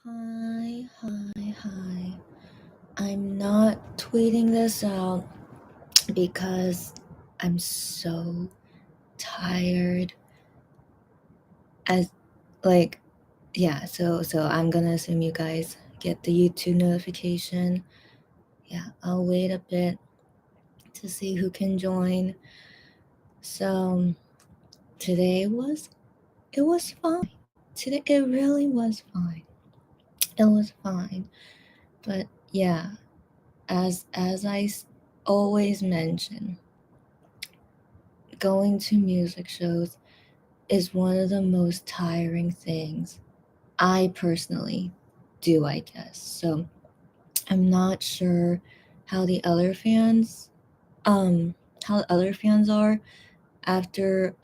Hi. I'm not tweeting this out because I'm so tired. As like, yeah, so I'm gonna assume you guys get the YouTube notification. Yeah, I'll wait a bit to see who can join. So today it was fine. Today it really was fine. It was fine. But yeah, as I always mention, going to music shows is one of the most tiring things I personally do, I guess. So I'm not sure how the other fans how the other fans are after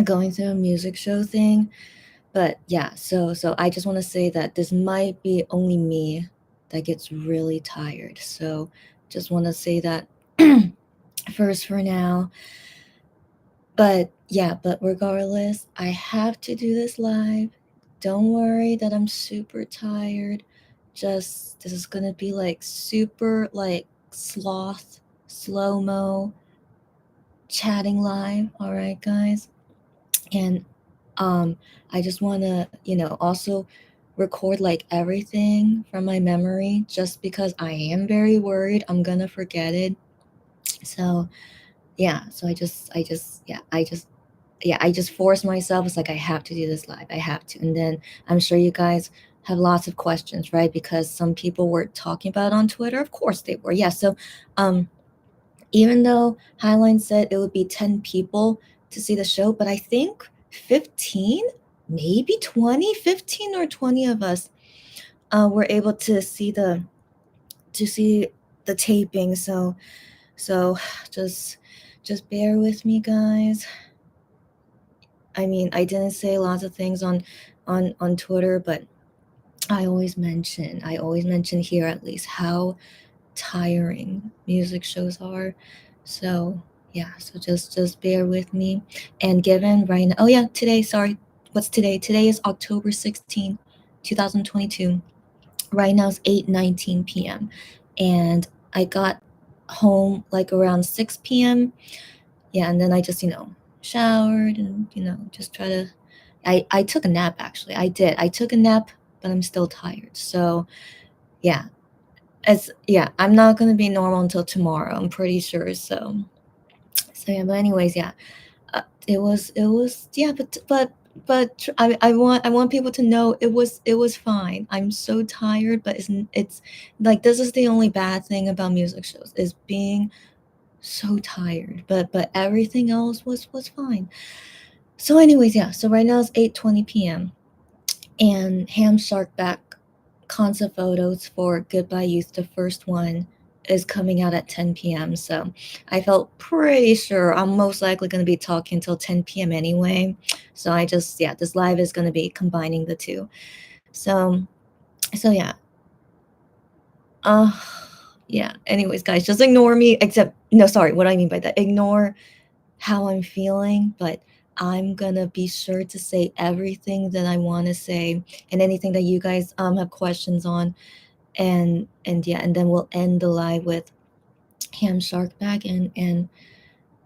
going to a music show thing. But yeah, so I just want to say that this might be only me that gets really tired. So just want to say that first for now. But regardless, I have to do this live. Don't worry that I'm super tired. Just this is gonna be like super like sloth, slow-mo, chatting live, all right, guys? And I just wanna, also record like everything from my memory just because I am very worried I'm gonna forget it. So yeah, so I just force myself. It's like I have to do this live. I have to. And then I'm sure you guys have lots of questions, right? Because some people were talking about it on Twitter. Of course they were. Yeah. So um even though Highline said it would be 10 people to see the show, but I think 15, maybe 20, 15 or 20 of us were able to see the taping. So just just bear with me, guys. I mean, I didn't say lots of things on Twitter, but I always mention here at least how tiring music shows are. So yeah, so just bear with me. And given right now, oh yeah, today, sorry, what's today? Today is October 16, 2022. Right now it's 8:19 p.m. And I got home like around 6 p.m. Yeah, and then I just, showered and, just try to I took a nap actually. I did. I took a nap, but I'm still tired. So, yeah. I'm not going to be normal until tomorrow, I'm pretty sure. So yeah, but anyways, yeah. It was yeah, but I want people to know it was fine. I'm so tired, but it's like this is the only bad thing about music shows is being so tired. But everything else was fine. So anyways, yeah. So right now it's 8:20 p.m. and Ham Shark Back concept photos for Goodbye Youth, the first one, is coming out at 10 p.m. So I felt pretty sure I'm most likely going to be talking until 10 p.m. anyway. So yeah, this live is going to be combining the two. So yeah. Uh, yeah. Anyways, guys, just ignore me. Except, no, sorry. What I mean by that, ignore how I'm feeling, but I'm gonna be sure to say everything that I want to say and anything that you guys have questions on, and yeah, and then we'll end the live with Ham Shark Bag and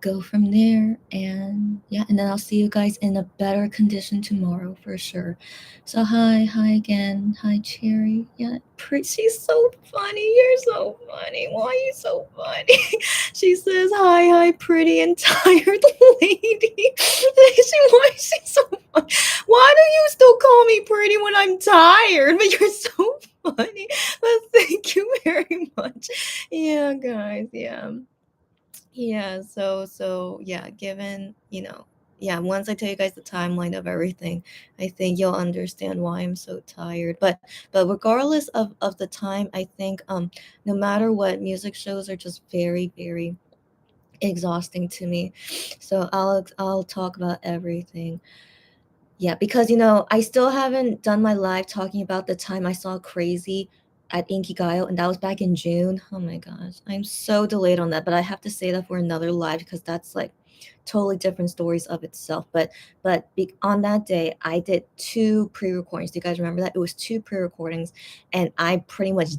go from there. And yeah, and then I'll see you guys in a better condition tomorrow for sure. So hi again, hi Cherry. Yeah, she's so funny. You're so funny. Why are you so funny? She says hi pretty and tired lady. Why is she so funny? Why do you still call me pretty when I'm tired? But you're so funny. But thank you very much. Yeah, guys. Yeah, so yeah, given, yeah, once I tell you guys the timeline of everything, I think you'll understand why I'm so tired. But regardless of the time, I think no matter what, music shows are just very, very exhausting to me. So I'll talk about everything. Yeah, because I still haven't done my live talking about the time I saw Crazy at Inkigayo, and that was back in June. Oh my gosh, I'm so delayed on that, but I have to say that for another live because that's like totally different stories of itself. But on that day, I did two pre-recordings. Do you guys remember that? It was two pre-recordings, and I pretty much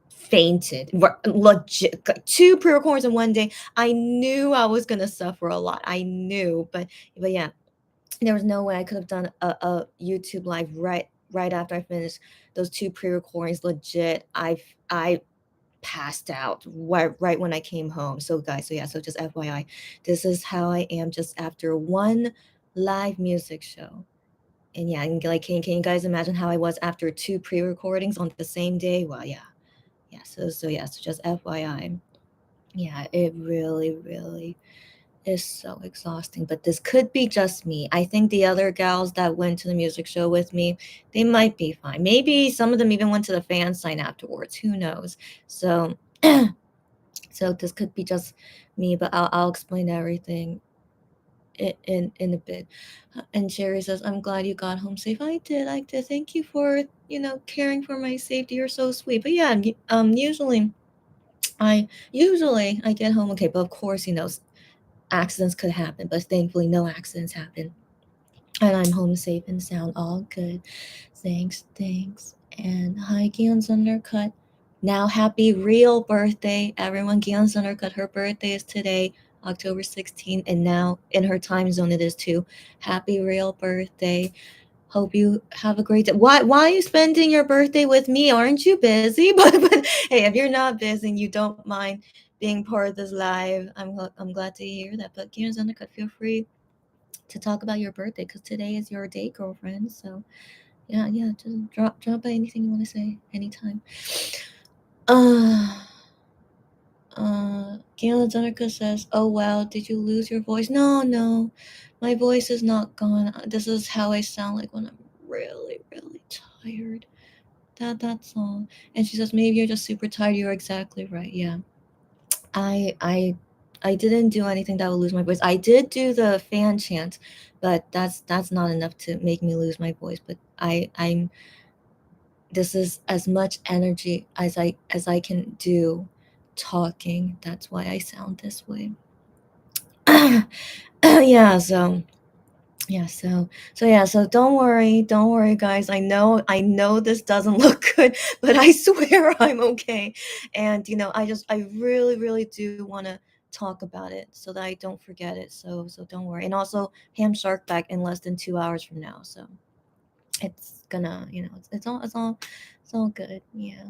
fainted. Legit, two pre-recordings in one day. I knew I was gonna suffer a lot. I knew, but yeah, there was no way I could have done a YouTube live right after I finished those two pre-recordings. Legit, I passed out right when I came home. So guys, so yeah, so just FYI, this is how I am just after one live music show. And yeah, and like can you guys imagine how I was after two pre-recordings on the same day? Well, yeah. So just FYI. Yeah, it really is so exhausting, but this could be just me. I think the other gals that went to the music show with me, they might be fine. Maybe some of them even went to the fan sign afterwards. Who knows? So, so this could be just me, but I'll explain everything in a bit. And Sherry says, "I'm glad you got home safe." I did. I did. Thank you for caring for my safety. You're so sweet. But yeah, usually I get home okay, but of course accidents could happen, but thankfully no accidents happen. And I'm home safe and sound, all good. Thanks. And hi, Gion's Undercut. Now, happy real birthday, everyone. Gion's Undercut, her birthday is today, October 16th, and now in her time zone it is too. Happy real birthday. Hope you have a great day. Why are you spending your birthday with me? Aren't you busy? But hey, if you're not busy and you don't mind being part of this live, I'm glad to hear that. But Gion's Undercut, feel free to talk about your birthday because today is your day, girlfriend. So yeah, just drop by anything you want to say anytime. Uh, Gayla Dunica says, "Oh wow, did you lose your voice?" No, my voice is not gone. This is how I sound like when I'm really tired. That's all. And she says, "Maybe you're just super tired." You're exactly right. Yeah, I I I didn't do anything that would lose my voice. I did do the fan chant, but that's not enough to make me lose my voice. But I'm this is as much energy as I can do talking. That's why I sound this way. Yeah, so don't worry guys. I know this doesn't look good, but I swear I'm okay. And I really do want to talk about it so that I don't forget it. So don't worry. And also ham shark back in less than 2 hours from now, so it's gonna it's all good. Yeah.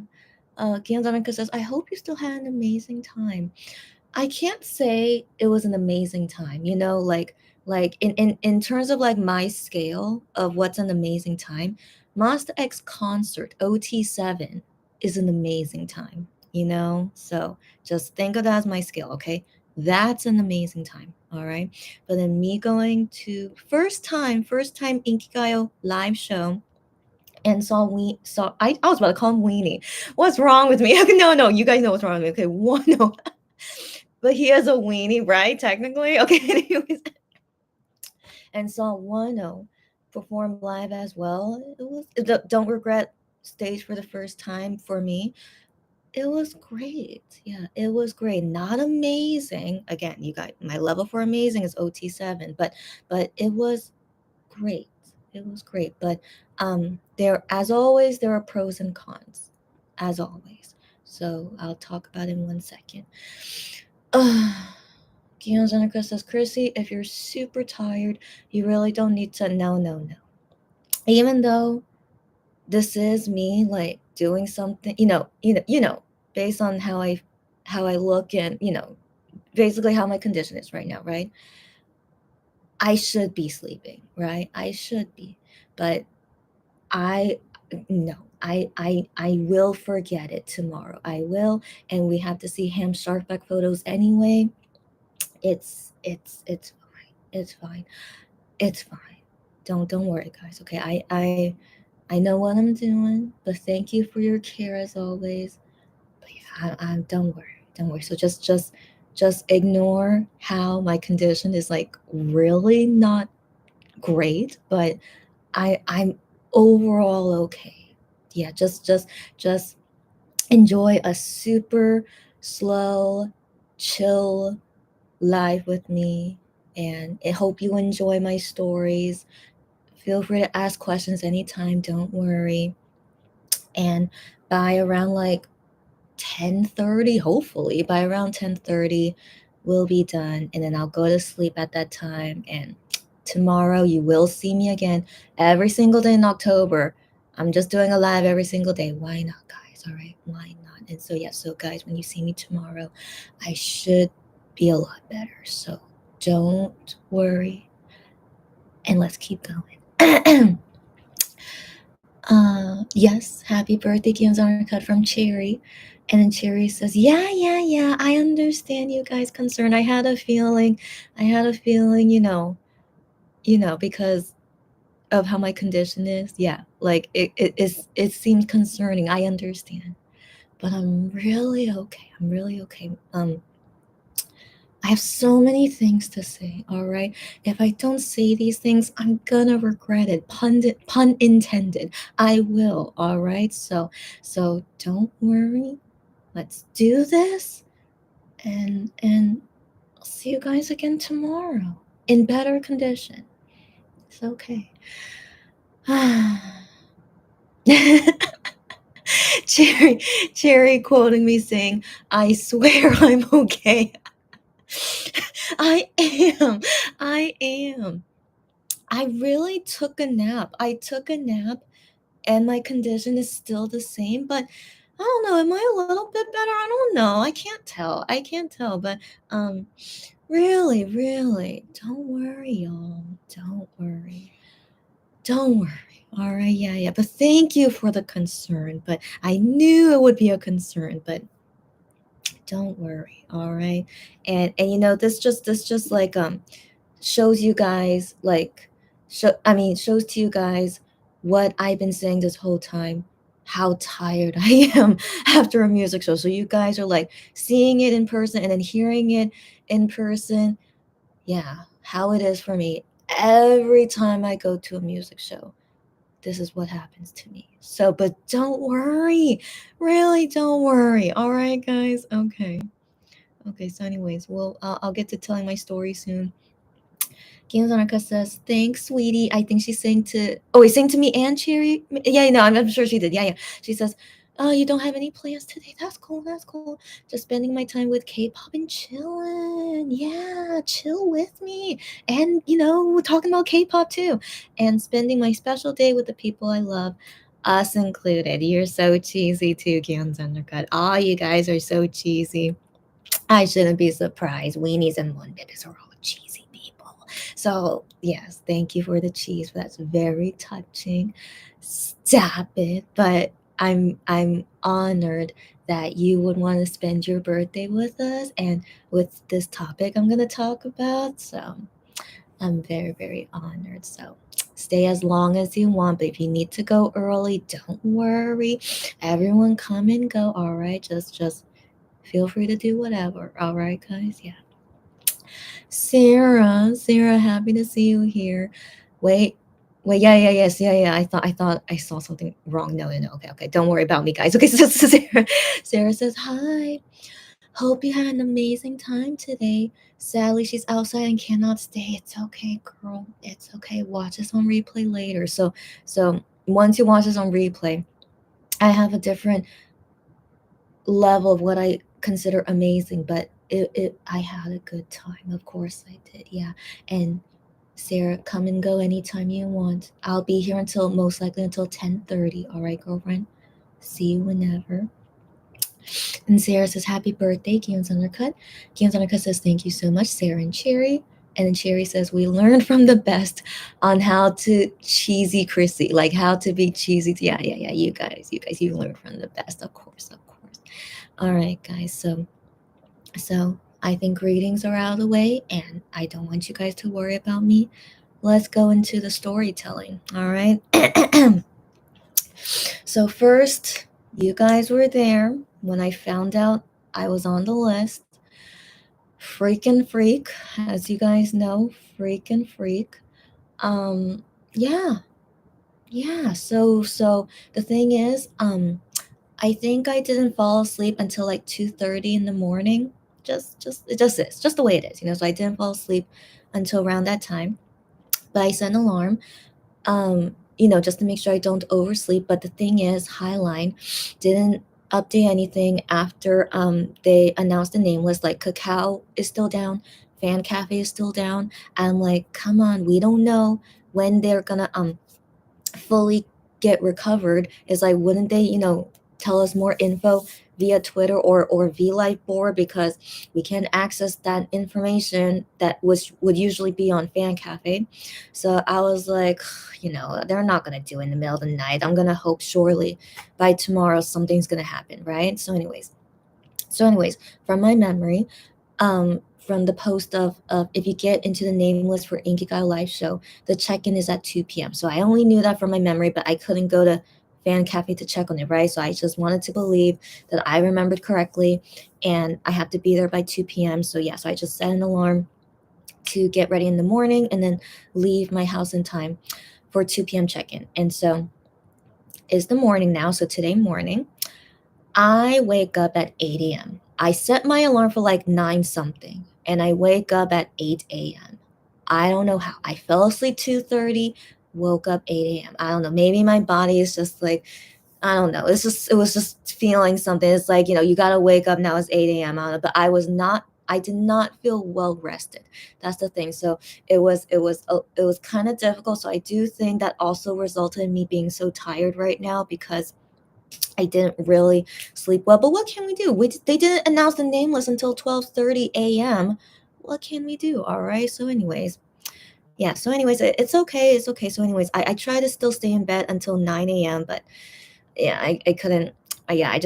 Giandonica says, "I hope you still had an amazing time." I can't say it was an amazing time, like in terms of like my scale of what's an amazing time, Master X concert OT7 is an amazing time. So just think of that as my scale, okay? That's an amazing time, all right? But then me going to first time Inkigayo live show and I was about to call him Weenie. What's wrong with me? No, you guys know what's wrong with me. Okay, one no. But he has a weenie, right? Technically. Okay, anyways. And saw Wano perform live as well. It was Don't Regret stage for the first time for me. It was great. Yeah, it was great. Not amazing. Again, you guys, my level for amazing is OT7, but it was great. It was great. But there, as always, there are pros and cons, as always. So I'll talk about it in 1 second. Guillaume Zeneca says, "Chrissy, if you're super tired, you really don't need to." No. Even though this is me like doing something, based on how I look and basically how my condition is right now, right? I should be sleeping, right? I should be, but I no. I will forget it tomorrow. I will, and we have to see ham shark back photos anyway. It's fine. It's fine. It's fine. Don't worry, guys. Okay, I know what I'm doing, but thank you for your care as always. But yeah, I don't worry. So just ignore how my condition is like really not great, but I'm overall okay. Yeah, just enjoy a super slow, chill live with me, and I hope you enjoy my stories. Feel free to ask questions anytime, don't worry. And by around like 10:30, hopefully by around 10:30 we'll be done, and then I'll go to sleep at that time. And tomorrow you will see me again every single day in October. I'm just doing a live every single day. Why not, guys? All right, why not? And so yeah, so guys, when you see me tomorrow, I should be a lot better. So don't worry, and let's keep going. Yes, happy birthday, Gianzana cut from Cherry. And then Cherry says, yeah, yeah, yeah, I understand you guys' concern. I had a feeling, because of how my condition is. Yeah, like it seems concerning. I understand. But I'm really okay. I'm really okay. I have so many things to say, all right? If I don't say these things, I'm gonna regret it. Pun intended. I will, all right? So don't worry. Let's do this. And I'll see you guys again tomorrow in better condition. It's okay. Cherry, Cherry quoting me saying, I swear I'm okay. I am. I am. I really took a nap. I took a nap and my condition is still the same, but I don't know, am I a little bit better? I don't know. I can't tell. I can't tell, but um really, really, don't worry, y'all. Don't worry. Don't worry. All right, yeah, yeah. But thank you for the concern. But I knew it would be a concern, but don't worry. All right. And this just like shows you guys like shows to you guys what I've been saying this whole time, how tired I am after a music show. So you guys are like seeing it in person and then hearing it in person. Yeah, how it is for me every time I go to a music show. This is what happens to me. So, but don't worry. Really, don't worry. All right, guys. Okay. Okay, so anyways, I'll get to telling my story soon. Gianzanaka says, "Thanks, sweetie." I think she's saying to. Oh, wait, saying to me and Cherry. Yeah, no, I'm sure she did. Yeah, yeah. She says, "Oh, you don't have any plans today? That's cool. That's cool. Just spending my time with K-pop and chilling. Yeah, chill with me, and we're talking about K-pop too, and spending my special day with the people I love." Us included. You're so cheesy too, Gianzanaka. All you guys are so cheesy. I shouldn't be surprised. Weenies and Moonbibs are all cheesy people. So yes, thank you for the cheese. That's very touching. Stop it. But I'm honored that you would want to spend your birthday with us and with this topic I'm gonna talk about. So I'm very, very honored. So stay as long as you want, but if you need to go early, don't worry. Everyone come and go. All right. Just feel free to do whatever. All right, guys. Yeah. Sarah, happy to see you here. Wait, wait. Yeah, yeah, yes, yeah, yeah. I thought I saw something wrong. No, no, no. Okay, okay. Don't worry about me, guys. Okay, so Sarah says hi. Hope you had an amazing time today. Sadly, she's outside and cannot stay. It's okay, girl. It's okay. Watch this on replay later. So once you watch this on replay, I have a different level of what I consider amazing, but I had a good time. Of course I did. Yeah. And Sarah, come and go anytime you want. I'll be here until most likely until 10:30. All right, girlfriend. See you whenever. And Sarah says, Happy birthday, Gian's Undercut. Gian's Undercut says, Thank you so much, Sarah and Cherry. And then Cherry says, We learned from the best on how to cheesy Chrissy, like how to be cheesy. Yeah, yeah, yeah. You learned from the best, of course, of course. All right, guys. So I think greetings are out of the way, and I don't want you guys to worry about me. Let's go into the storytelling. All right. So first, you guys were there when I found out I was on the list. Freaking freak, as you guys know, freaking freak. Um, yeah, yeah. So the thing is, I think I didn't fall asleep until like 2:30 in the morning. just it just is just the way it is, you know. So I didn't fall asleep until around that time, but I set an alarm, you know, just to make sure I don't oversleep. But the thing is, Highline didn't update anything after they announced the name list. Like Cacao is still down, Fan Cafe is still down. I'm like, come on, we don't know when they're gonna fully get recovered. Is like, wouldn't they, you know, tell us more info via Twitter or VLive board, because we can access that information that was would usually be on Fan Cafe. So I was like, you know, they're not gonna do it in the middle of the night. I'm gonna hope surely by tomorrow something's gonna happen, right? So anyways, from my memory, from the post of if you get into the name list for Inkigai Live Show, the check-in is at 2 p.m. So I only knew that from my memory, but I couldn't go to Fan Cafe to check on it, right? So I just wanted to believe that I remembered correctly, and I have to be there by 2 p.m. So yeah, so I just set an alarm to get ready in the morning and then leave my house in time for 2 p.m. check-in. And so it's the morning now. So today morning, I wake up at 8 a.m. I set my alarm for like 9 something, and I wake up at 8 a.m. I don't know how. I fell asleep 2:30, woke up 8 a.m. I don't know. Maybe my body is just like, I don't know. It was just feeling something. It's like, you know, you gotta wake up now. It's 8 a.m. I don't know, but I did not feel well rested. That's the thing. So it was kind of difficult. So I do think that also resulted in me being so tired right now, because I didn't really sleep well. But what can we do? They didn't announce the name list until 12:30 a.m. What can we do? All right. So, anyways, yeah. So, anyways, it's okay. It's okay. So, anyways, I try to still stay in bed until 9 a.m. But yeah, I couldn't. Yeah, I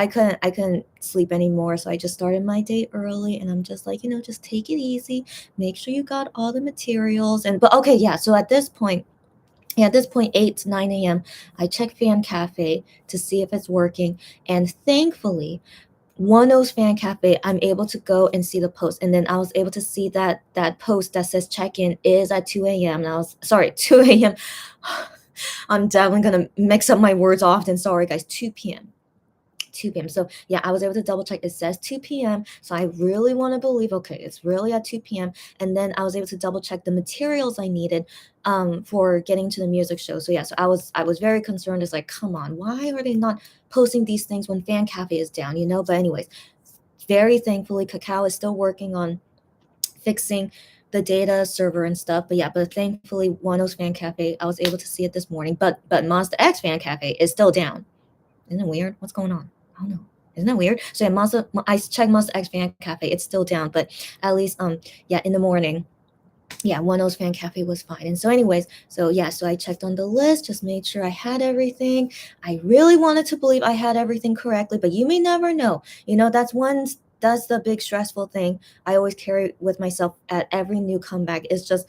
couldn't sleep anymore. So I just started my day early, and I'm just like, you know, just take it easy. Make sure you got all the materials. And but okay, yeah. So at this point, 8 to 9 a.m., I check Fan Cafe to see if it's working. And thankfully, one of those Fan Cafe, I'm able to go and see the post. And then I was able to see that post that says check-in is at 2 a.m. And I was sorry, 2 a.m. I'm definitely gonna mix up my words often. Sorry, guys, 2 p.m. 2 p.m. So yeah, I was able to double check. It says 2 p.m. So I really want to believe, okay, it's really at 2 p.m. And then I was able to double check the materials I needed for getting to the music show. So yeah, so I was very concerned. It's like, come on, why are they not posting these things when Fan Cafe is down, you know? But anyways, very thankfully, Cacao is still working on fixing the data server and stuff. But yeah, but thankfully, Wano's Fan Cafe, I was able to see it this morning. But Monster X Fan Cafe is still down. Isn't it weird? What's going on? I don't know. Isn't that weird? So yeah, I checked Monster X Fan Cafe. It's still down, but at least yeah, in the morning, yeah, one of those Fan Cafe was fine. And so, anyways, so yeah, so I checked on the list, just made sure I had everything. I really wanted to believe I had everything correctly, but you may never know. You know, that's the big stressful thing I always carry with myself at every new comeback. It's just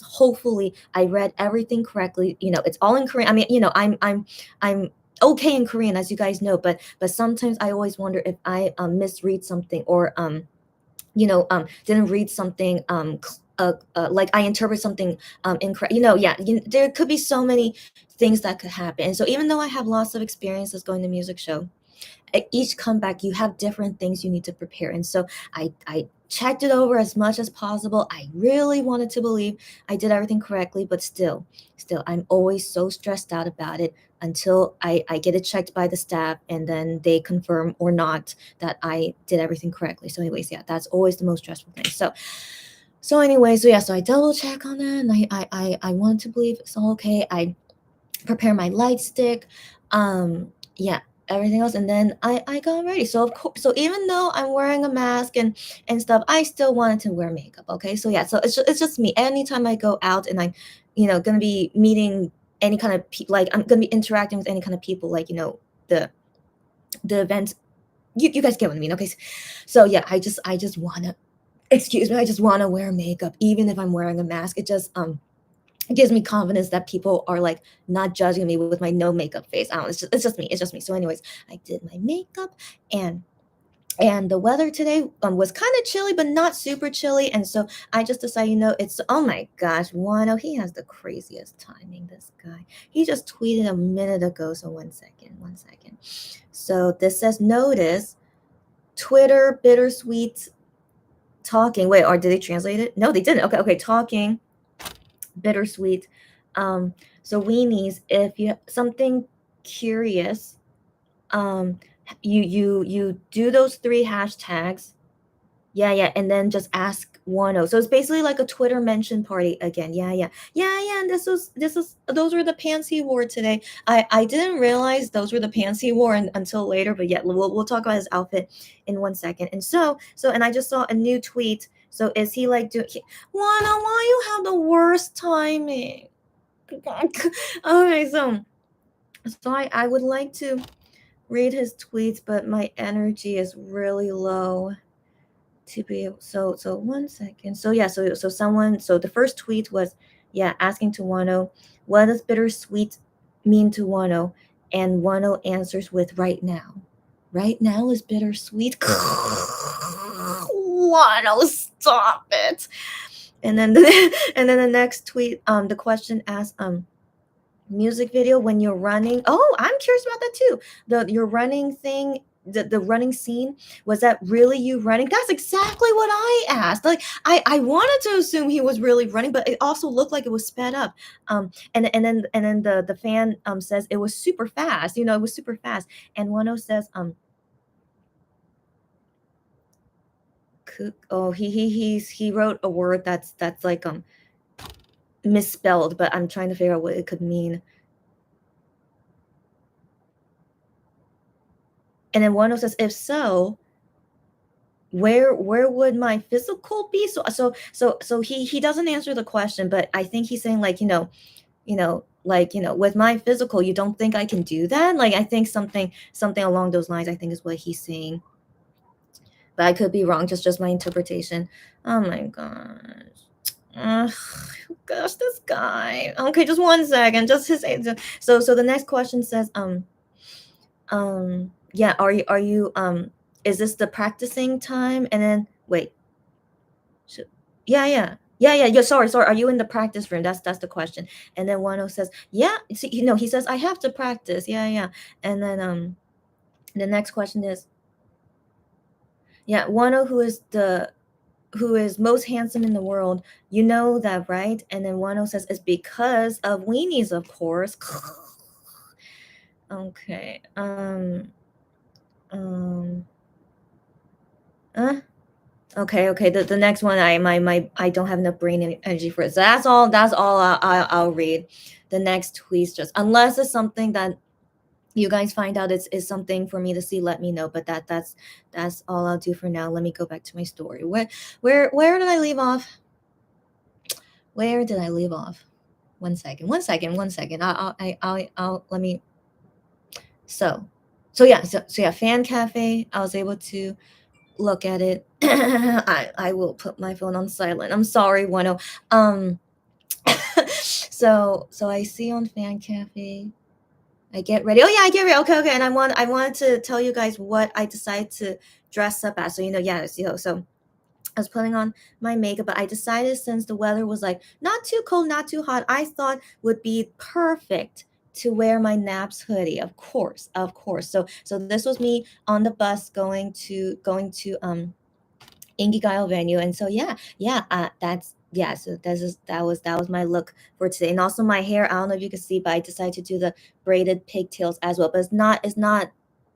hopefully I read everything correctly. You know, it's all in Korean. I mean, you know, I'm okay in Korean, as you guys know, but sometimes I always wonder if I misread something, or didn't read something like I interpret something incorrect. You know, yeah, there could be so many things that could happen. And so even though I have lots of experiences going to music show, at each comeback you have different things you need to prepare. And so I checked it over as much as possible. I really wanted to believe I did everything correctly, but still I'm always so stressed out about it until I get it checked by the staff, and then they confirm or not that I did everything correctly. So anyways, yeah, that's always the most stressful thing. So anyway, so yeah, so I double check on that, and I want to believe it's all okay. I prepare my light stick, yeah, everything else, and then I got ready. So of course, so even though I'm wearing a mask and stuff, I still wanted to wear makeup. Okay, so yeah, so it's just me. Anytime I go out and I'm, gonna be meeting any kind of like I'm gonna be interacting with any kind of people, like the the events. You guys get what I mean, okay? So yeah, I just wanna, excuse me, I just wanna wear makeup, even if I'm wearing a mask. It gives me confidence that people are like not judging me with my no makeup face. I don't know, it's just me. It's just me. So, anyways, I did my makeup, and the weather today was kind of chilly, but not super chilly. And so I just decided, it's, oh my gosh, Wano, he has the craziest timing. This guy, he just tweeted a minute ago. So one second. So this says notice Twitter bittersweet talking. Wait, or did they translate it? No, they didn't. Okay, okay, talking bittersweet. So weenies, if you something curious, um, you do those three hashtags. Yeah, yeah, and then just ask 1 So it's basically like a Twitter mention party again. Yeah, yeah. Yeah, yeah, and this was those were the pants he wore today. I didn't realize those were the pants he wore until later, but yeah, we'll talk about his outfit in 1 second. And and I just saw a new tweet. So is he like doing Juana, why you have the worst timing? Okay, so I would like to read his tweets, but my energy is really low to be able. So 1 second. So yeah, so the first tweet was, yeah, asking to Wano, what does bittersweet mean to Wano? And Wano answers with right now. Right now is bittersweet. Wano, stop it. And then the next tweet, the question asks, music video when you're running. Oh, I'm curious about that too. Your running thing, the running scene, was that really you running? That's exactly what I asked. Like I wanted to assume he was really running, but it also looked like it was sped up. And then the fan says it was super fast. It was super fast. And Wano says oh, he wrote a word that's like misspelled, but I'm trying to figure out what it could mean. And then Wano says, if so, where would my physical be? So he doesn't answer the question, but I think he's saying, like, with my physical, you don't think I can do that? Like, I think something along those lines, I think, is what he's saying. But I could be wrong, just my interpretation. Oh my gosh. Ugh, gosh, this guy. Okay, just 1 second. Just his age. So the next question says, yeah, are you is this the practicing time? And then wait. Yeah, yeah. Yeah, yeah, yeah. Sorry. Are you in the practice room? That's the question. And then Wano says, yeah. See, he says, I have to practice. Yeah, yeah. And then the next question is, yeah, Wano, who is most handsome in the world. You know that, right? And then Wano says, it's because of weenies, of course. Okay. Um uh, okay. The next one, I don't have enough brain energy for it. So that's all I'll read. The tweet tweets, just unless it's something that you guys find out is something for me to see, let me know. But that's all I'll do for now. Let me go back to my story. Where did I leave off? Where did I leave off? 1 second. I'll let me. So yeah, fan cafe. I was able to look at it. I will put my phone on silent. I'm sorry, Wano. So I see on fan cafe. I get ready. Oh yeah, I get ready. Okay. And I wanted to tell you guys what I decided to dress up as. So yeah, so I was putting on my makeup, but I decided, since the weather was like not too cold, not too hot, I thought would be perfect to wear my Naps hoodie. Of course, of course. So this was me on the bus going to Inkigayo venue. And so yeah, that's yeah. So that was my look for today. And also my hair. I don't know if you can see, but I decided to do the braided pigtails as well. But it's not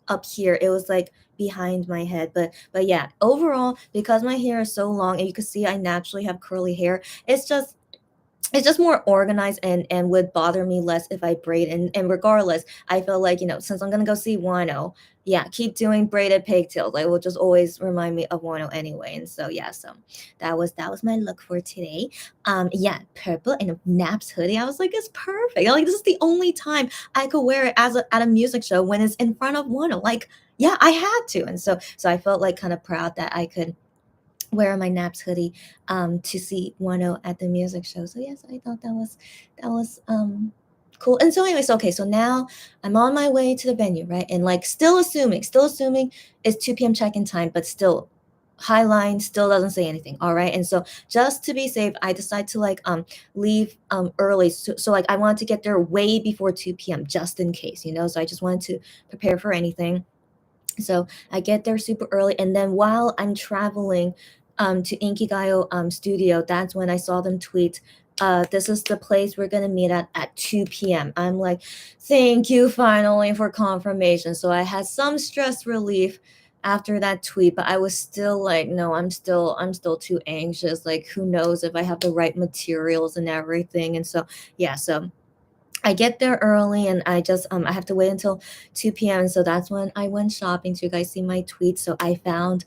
up here. It was like behind my head. But yeah, overall, because my hair is so long, and you can see I naturally have curly hair, it's just more organized, and would bother me less if I braid. And regardless, I feel like, since I'm gonna go see Wano, yeah, keep doing braided pigtails. Like, will just always remind me of Wano anyway. And so yeah, so that was my look for today. Yeah, purple and a Naps hoodie. I was like, it's perfect. Like, this is the only time I could wear it at a music show, when it's in front of Wano. Like, yeah, I had to. And so I felt like kind of proud that I could wear my Naps hoodie to see Wano at the music show. So yes, I thought that was cool. And so anyways, okay, so now I'm on my way to the venue, right? And like, still assuming it's 2 p.m. check-in time, but still high line still doesn't say anything. All right. And so, just to be safe, I decide to like leave early. So like, I wanted to get there way before 2 p.m. just in case. So I just wanted to prepare for anything. So I get there super early, and then while I'm traveling to Inkigayo studio, that's when I saw them tweet, "This is the place we're gonna meet at 2 p.m." I'm like, "Thank you, finally, for confirmation." So I had some stress relief after that tweet, but I was still like, "No, I'm still too anxious. Like, who knows if I have the right materials and everything?" And so yeah, so I get there early, and I have to wait until 2 p.m. So that's when I went shopping. So you guys see my tweet. So I found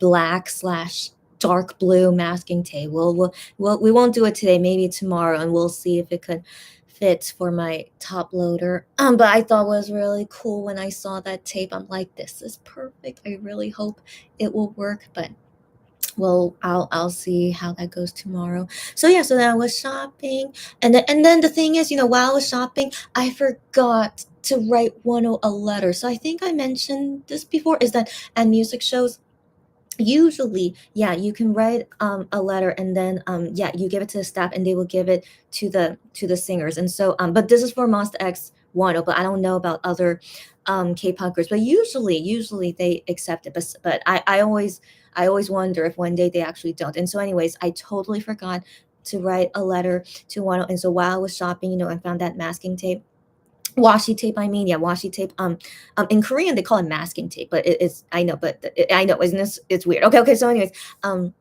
black slash dark blue masking tape. We won't do it today, maybe tomorrow, and we'll see if it could fit for my top loader. But I thought it was really cool when I saw that tape. I'm like, this is perfect. I really hope it will work. But well, I'll see how that goes tomorrow. So yeah, so then I was shopping, and then the thing is, while I was shopping, I forgot to write one a letter. So I think I mentioned this before, is that at music shows, usually, yeah, you can write a letter, and then yeah, you give it to the staff, and they will give it to the singers. And so but this is for Monster X Wano, but I don't know about other K-pop groups. But usually they accept it. But I always wonder if one day they actually don't. And so anyways, I totally forgot to write a letter to Wano. And so while I was shopping, I found that masking tape, washi tape, I mean, yeah, washi tape. In Korean they call it masking tape, but it's, I know, but I know, isn't this, it's weird. Okay, so anyways, um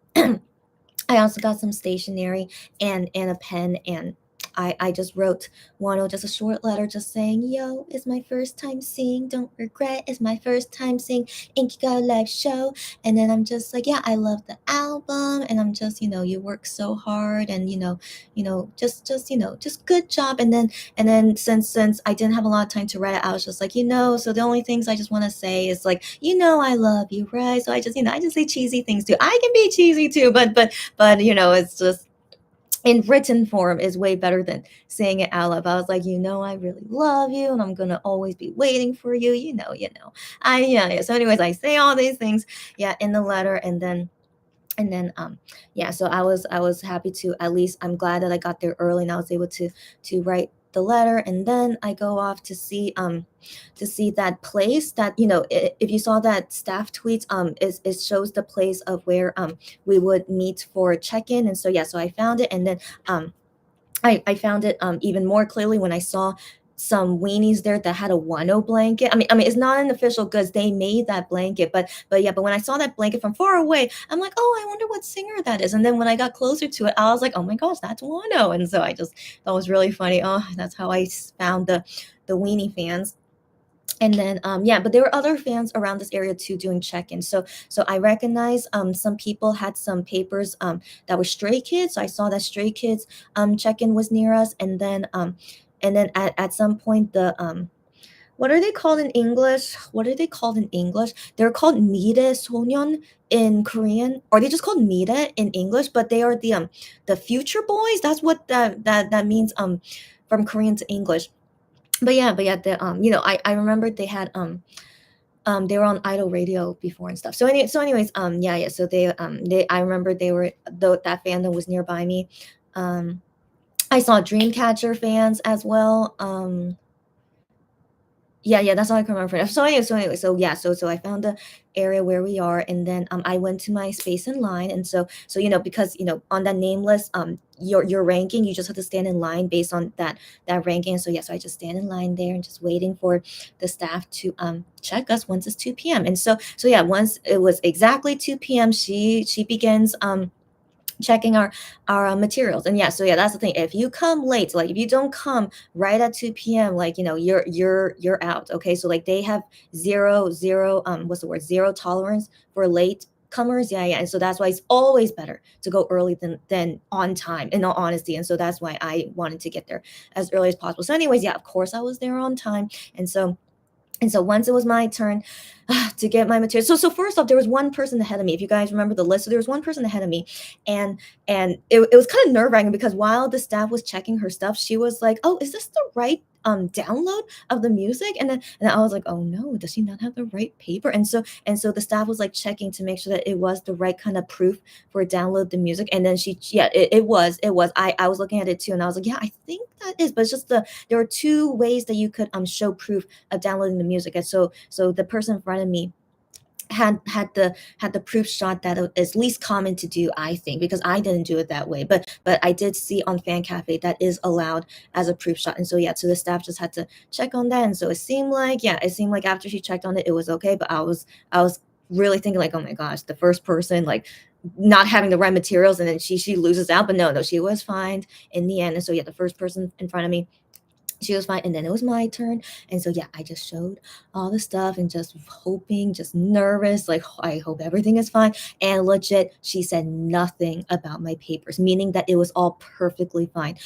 I also got some stationery and a pen, and I just wrote Wano just a short letter just saying, "Yo, it's my first time seeing Don't Regret. It's my first time seeing Inkigayo live show." And then I'm just like, "Yeah, I love the album, and I'm just, you work so hard, and just good job." And then since I didn't have a lot of time to write it, I was just like, so the only things I just want to say is like, I love you, right? So I just say cheesy things too. I can be cheesy too, but it's just in written form is way better than saying it out loud. I was like, I really love you, and I'm gonna always be waiting for you. Yeah. So anyways, I say all these things, yeah, in the letter, and then yeah, so I was happy to, at least I'm glad that I got there early, and I was able to write the letter. And then I go off to see that place that, if you saw that staff tweets, it shows the place of where we would meet for check-in. And so yeah, so I found it. And then I found it even more clearly when I saw some weenies there that had a Wano blanket. I mean, it's not an official goods. They made that blanket, but yeah. But when I saw that blanket from far away, I'm like, oh, I wonder what singer that is. And then when I got closer to it, I was like, oh my gosh, that's Wano. And so I just thought it was really funny. Oh, that's how I found the weenie fans. And then yeah, but there were other fans around this area too doing check-in. So I recognized some people had some papers that were Stray Kids. So I saw that Stray Kids check-in was near us. And then at some point, the what are they called in English? What are they called in English? They're called Mide Sonyeon in Korean, or they just called Mide in English, but they are the future boys. That's what that means from Korean to English. But yeah, I remember they were on Idol Radio before and stuff. So anyways, yeah, so they I remember they were, though, that fandom was nearby me. um I saw Dreamcatcher fans as well. Yeah, that's all I can remember for now. So yeah, so I found the area where we are, and then I went to my space in line. And so because on that name list, your ranking, you just have to stand in line based on that ranking. So yeah, so I just stand in line there and just waiting for the staff to check us once it's 2 p.m. And so yeah, once it was exactly 2 p.m., she begins checking our materials. And yeah, so yeah, that's the thing. If you come late, like if you don't come right at 2 p.m., like you're out. Okay, so like they have zero what's the word, zero tolerance for late comers. Yeah, and so that's why it's always better to go early than on time, in all honesty. And so that's why I wanted to get there as early as possible. So anyways, yeah, of course I was there on time. And so once it was my turn to get my material, so first off, there was one person ahead of me. If you guys remember the list, so there was one person ahead of me, and it was kind of nerve wracking because while the staff was checking her stuff, she was like, "Oh, is this the right download of the music?" And I was like, "Oh no, does she not have the right paper?" And so the staff was like checking to make sure that it was the right kind of proof for download the music. And then yeah, it was. I was looking at it too, and I was like, "Yeah, I think that is," but it's just there are two ways that you could show proof of downloading the music. And so the person in front of me, had the proof shot that is least common to do, I think, because I didn't do it that way. But I did see on Fan Cafe that is allowed as a proof shot. And so yeah, so the staff just had to check on that. And so it seemed like after she checked on it, it was okay. But I was really thinking like, oh my gosh, the first person like not having the right materials, and then she loses out. But no, she was fine in the end. And so yeah, the first person in front of me, she was fine, and then it was my turn. And so yeah, I just showed all the stuff and just hoping, just nervous, like I hope everything is fine. And legit, she said nothing about my papers, meaning that it was all perfectly fine.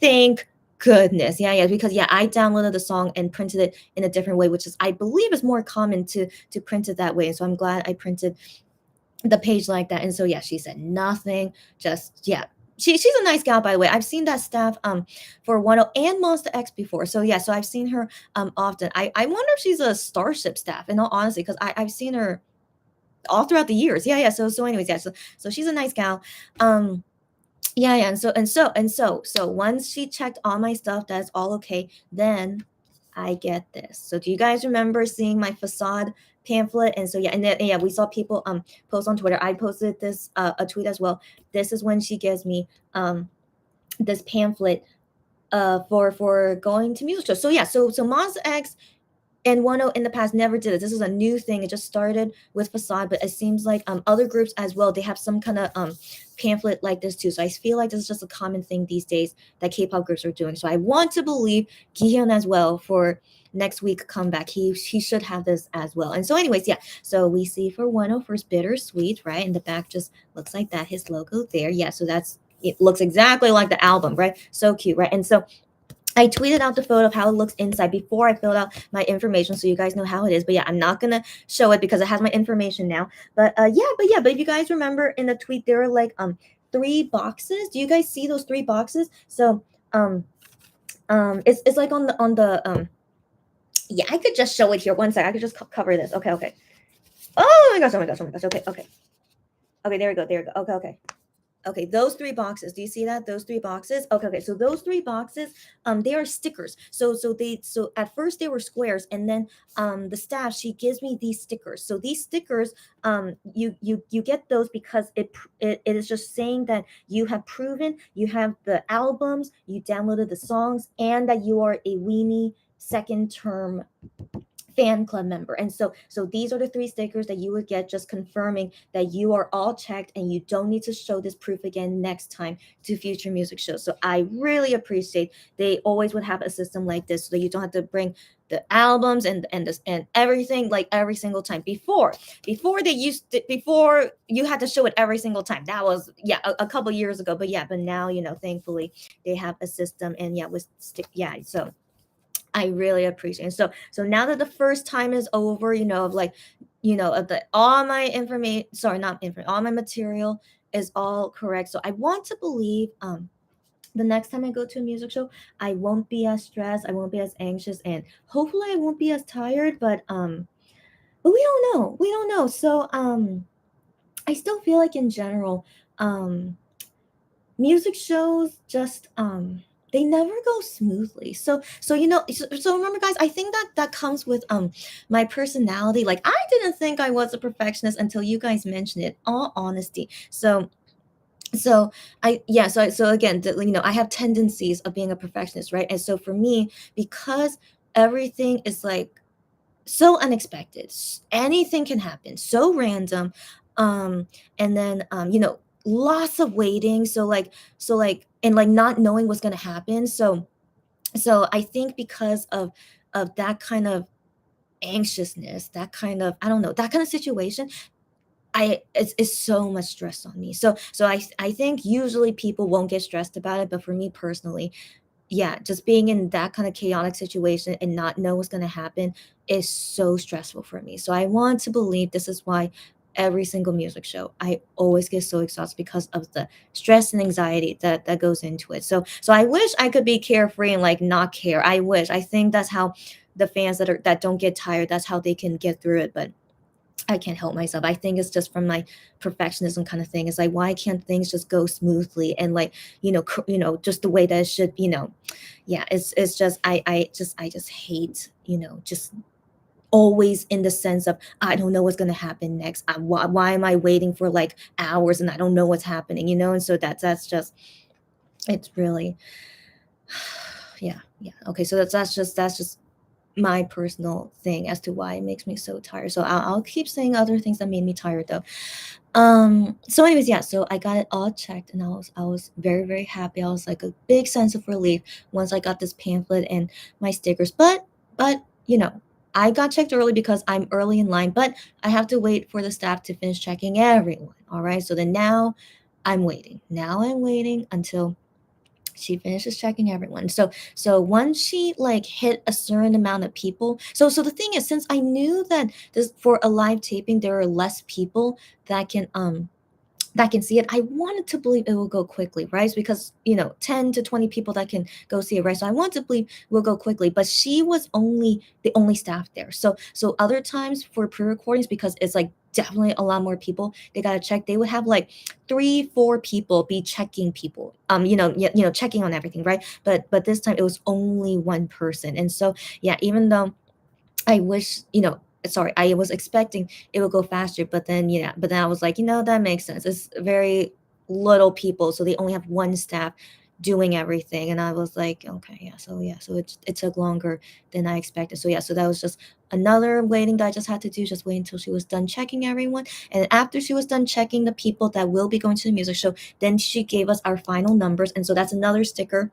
Thank goodness. Yeah, because yeah, I downloaded the song and printed it in a different way, which is, I believe, is more common to print it that way. And so I'm glad I printed the page like that. And so yeah, she said nothing. Just yeah. She's a nice gal, by the way. I've seen that staff for One O and Monster X before. So yeah, so I've seen her often. I wonder if she's a Starship staff, in all honesty, because I've seen her all throughout the years. Yeah. So anyways, yeah, so she's a nice gal. Yeah, and so once she checked all my stuff, that's all okay, then I get this. So do you guys remember seeing my facade pamphlet? And so yeah, and then yeah, we saw people post on Twitter. I posted this a tweet as well. This is when she gives me this pamphlet for going to music shows. So yeah, so Monster X and 1O in the past never did it. This is a new thing. It just started with Facade, but it seems like other groups as well, they have some kind of pamphlet like this too. So I feel like this is just a common thing these days that K-pop groups are doing. So I want to believe Gihyun as well for next week comeback. He should have this as well. And so anyways, yeah. So we see for 1O first Bittersweet, right? And the back just looks like that, his logo there. Yeah, so it looks exactly like the album, right? So cute, right? And so I tweeted out the photo of how it looks inside before I filled out my information, so you guys know how it is. But yeah, I'm not gonna show it because it has my information now. But if you guys remember in the tweet, there were like 3 boxes. Do you guys see those 3 boxes? So it's like on the yeah, I could just show it here. One sec, I could just cover this. Okay. Oh my gosh. Okay. There we go. Okay, those 3 boxes. Do you see that? Those 3 boxes. Okay. So those 3 boxes, they are stickers. So at first they were squares, and then the staff, she gives me these stickers. So these stickers, you get those because it is just saying that you have proven you have the albums, you downloaded the songs, and that you are a weenie second term fan club member. And so these are the 3 stickers that you would get, just confirming that you are all checked and you don't need to show this proof again next time to future music shows. So I really appreciate they always would have a system like this, so that you don't have to bring the albums and everything like every single time. Before you had to show it every single time. That was a couple years ago. But now, thankfully they have a system. And with stick. So I really appreciate it. So now that the first time is over, of like, of the all my information, sorry, not information, all my material is all correct. So I want to believe the next time I go to a music show, I won't be as stressed, I won't be as anxious, and hopefully I won't be as tired, but we don't know. We don't know. So I still feel like in general, music shows just they never go smoothly. So remember, guys, I think that comes with my personality. Like, I didn't think I was a perfectionist until you guys mentioned it, all honesty. So again, I have tendencies of being a perfectionist, right? And so for me, because everything is like so unexpected, anything can happen, so random, um and then lots of waiting, and like not knowing what's going to happen. So I think because of that kind of anxiousness, that kind of, I don't know, that kind of situation, it's so much stress on me. So I think usually people won't get stressed about it, but for me personally, yeah, just being in that kind of chaotic situation and not know what's going to happen is so stressful for me. So I want to believe this is why every single music show I always get so exhausted, because of the stress and anxiety that goes into it. So I wish I could be carefree and like not care. I think that's how the fans that don't get tired, that's how they can get through it. But I can't help myself. I think it's just from my perfectionism kind of thing. It's like, why can't things just go smoothly and like, just the way that it should. Yeah, it's just I just hate, just always in the sense of I don't know what's going to happen next. Why am I waiting for like hours and I don't know what's happening, you know? And so that's just it's really yeah, yeah. Okay, so that's just my personal thing as to why it makes me so tired. So I'll keep saying other things that made me tired though. So anyways, yeah, so I got it all checked and I was very, very happy. I was like a big sense of relief once I got this pamphlet and my stickers. But you know, I got checked early because I'm early in line, but I have to wait for the staff to finish checking everyone. All right. So then now I'm waiting. Now I'm waiting until she finishes checking everyone. So once she like hit a certain amount of people, so the thing is, since I knew that this for a live taping there are less people that can see it, I wanted to believe it will go quickly, right? Because 10 to 20 people that can go see it, right? So I want to believe it will go quickly, but she was only the only staff there. So other times for pre-recordings, because it's like definitely a lot more people they gotta check, they would have like 3 4 people be checking people, checking on everything, right? But this time it was only one person. And so yeah, even though I wish, sorry, I was expecting it would go faster, but then, yeah, but then I was like, that makes sense. It's very little people, so they only have one staff doing everything. And I was like, okay, yeah, so it took longer than I expected. So yeah, so that was just another waiting that I just had to do, just wait until she was done checking everyone. And after she was done checking the people that will be going to the music show, then she gave us our final numbers. And so that's another sticker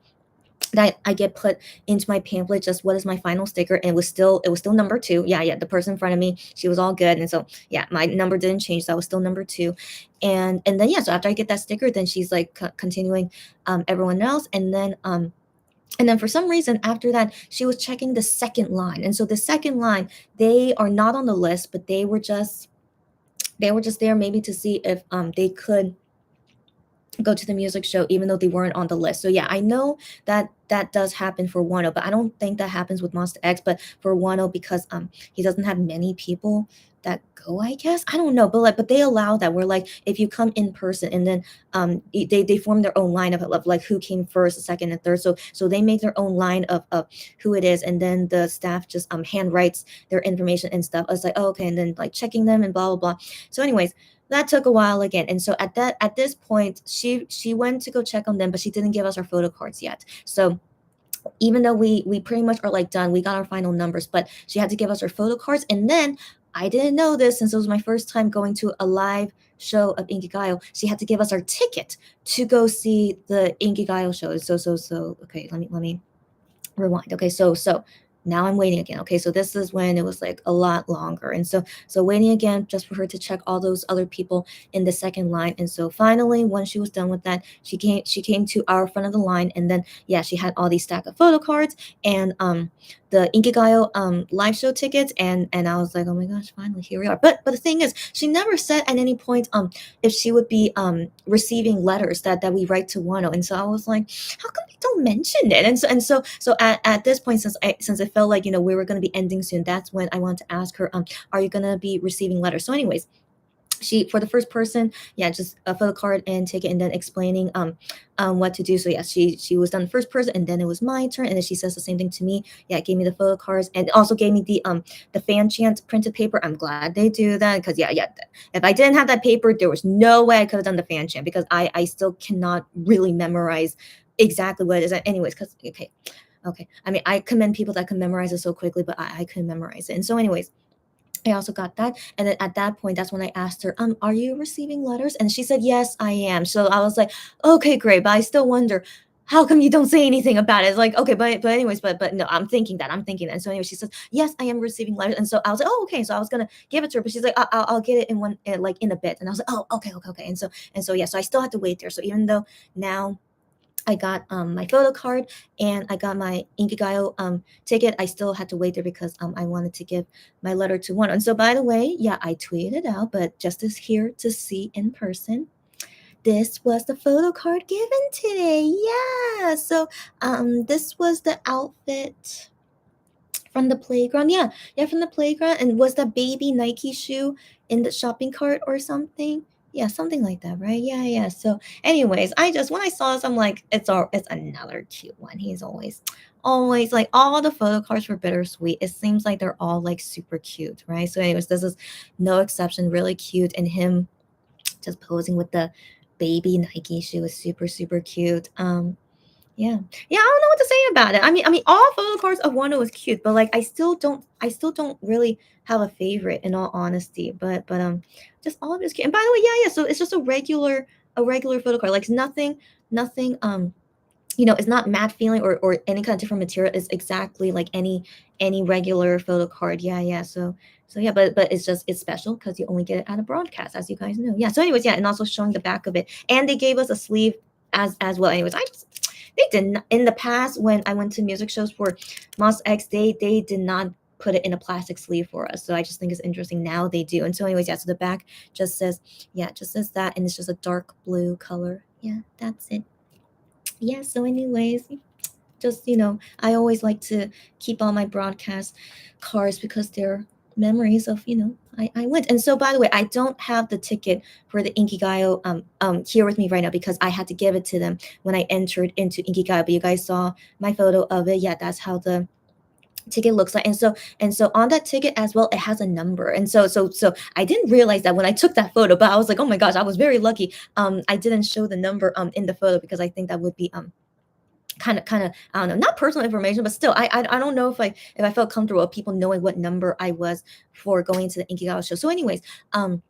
that I get put into my pamphlet, just what is my final sticker. And it was still number 2. Yeah, the person in front of me, she was all good. And so yeah, my number didn't change, so I was still number 2. And then yeah, so after I get that sticker, then she's like continuing everyone else. And then for some reason after that she was checking the second line. And so the second line, they are not on the list, but they were just there maybe to see if they could go to the music show even though they weren't on the list. So yeah, I know that that does happen for Wano, but I don't think that happens with Monster X. But for Wano, because he doesn't have many people that go, I guess. I don't know, but they allow that where like if you come in person and then they form their own line of like who came first, second, and third. So they make their own line of who it is, and then the staff just hand writes their information and stuff. I was like, oh, okay, and then like checking them and blah blah blah. So anyways, that took a while again. And so at this point she went to go check on them, but she didn't give us our photo cards yet. So even though we pretty much are like done, we got our final numbers, but she had to give us our photo cards. And then I didn't know this, since it was my first time going to a live show of Inkigayo, she had to give us our ticket to go see the Inkigayo show. So okay, let me rewind. Okay, so now I'm waiting again. Okay, so this is when it was like a lot longer. And so waiting again just for her to check all those other people in the second line. And so finally, when she was done with that, she came to our front of the line. And then yeah, she had all these stack of photo cards and the Inkigayo live show tickets. And I was like, oh my gosh, finally here we are. But the thing is, she never said at any point if she would be receiving letters that we write to Wano. And so I was like, how come you don't mention it? And so at this point, since it felt like we were going to be ending soon, that's when I wanted to ask her, are you going to be receiving letters? So anyways, she, for the first person, yeah, just a photo card and ticket, and then explaining what to do. So yeah, she was done the first person, and then it was my turn, and then she says the same thing to me. Yeah, gave me the photo cards and also gave me the fan chant printed paper. I'm glad they do that, because yeah, if I didn't have that paper, there was no way I could have done the fan chant, because I still cannot really memorize exactly what it is. Anyways, because okay, I mean, I commend people that can memorize it so quickly, but I couldn't memorize it. And so anyways, I also got that. And then at that point, that's when I asked her, are you receiving letters? And she said, yes, I am. So I was like, okay, great. But I still wonder, how come you don't say anything about it? It's like, okay, but anyways, but no, I'm thinking that. And so anyway, she says, yes, I am receiving letters. And so I was like, oh, okay. So I was gonna give it to her, but she's like, I'll get it in one, like in a bit. And I was like, oh, okay. And so yeah, so I still had to wait there. So even though now I got my photo card and I got my Inkigayo ticket, I still had to wait there because I wanted to give my letter to one. And so, by the way, yeah, I tweeted it out, but just as here to see in person, this was the photo card given today. Yeah. So this was the outfit from the playground. Yeah, from the playground. And was that baby Nike shoe in the shopping cart or something? Yeah, something like that, right? Yeah, yeah. So, anyways, I just when I saw this, I'm like, it's another cute one. He's always like all the photo cards for Bittersweet. It seems like they're all like super cute, right? So, anyways, this is no exception, really cute, and him just posing with the baby Nike shoe is super super cute. Yeah. Yeah, I don't know what to say about it. I mean, all photo cards of Wano is cute, but like I still don't really have a favorite in all honesty. But just all of it is cute. And by the way, yeah, yeah. So it's just a regular photo card. Like nothing it's not matte feeling or any kind of different material. It's exactly like any regular photo card. Yeah, yeah. So yeah, but it's special because you only get it at a broadcast, as you guys know. Yeah. So anyways, yeah, and also showing the back of it. And they gave us a sleeve as well. Anyways, they did not in the past when I went to music shows for Mos X, they did not put it in a plastic sleeve for us. So I just think it's interesting now they do. And so anyways, yeah, so the back just says, yeah, it just says that, and it's just a dark blue color. Yeah, that's it. Yeah, so anyways, just I always like to keep all my broadcast cards because they're memories of I went. And so by the way, I don't have the ticket for the Inkigayo here with me right now because I had to give it to them when I entered into Inkigayo. But you guys saw my photo of it. Yeah, that's how the ticket looks like. And so on that ticket as well, it has a number. And so I didn't realize that when I took that photo, but I was like, oh my gosh, I was very lucky. I didn't show the number in the photo because I think that would be kind of I don't know, not personal information, but still I don't know if I felt comfortable with people knowing what number I was for going to the Inkigawa show. So anyways, um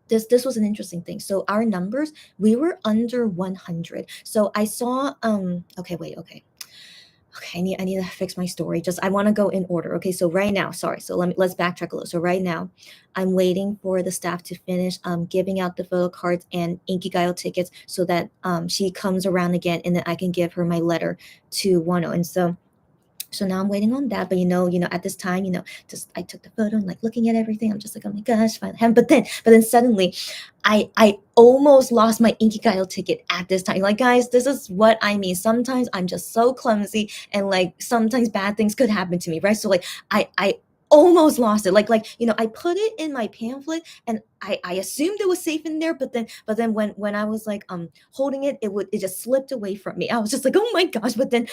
this was an interesting thing. So our numbers, we were under 100. So I saw okay, wait, okay, I need to fix my story. Just I want to go in order. Okay, so right now, sorry. So let's backtrack a little. So right now, I'm waiting for the staff to finish giving out the photo cards and Inkigayo tickets so that she comes around again and then I can give her my letter to Wano. And so now I'm waiting on that. But at this time, just I took the photo and like looking at everything. I'm just like, oh my gosh, finally. But then suddenly, I almost lost my Inkigayo ticket at this time. Like, guys, this is what I mean. Sometimes I'm just so clumsy, and like sometimes bad things could happen to me, right? So like, I almost lost it. I put it in my pamphlet, and I assumed it was safe in there. But then when I was like holding it, it just slipped away from me. I was just like, oh my gosh! But then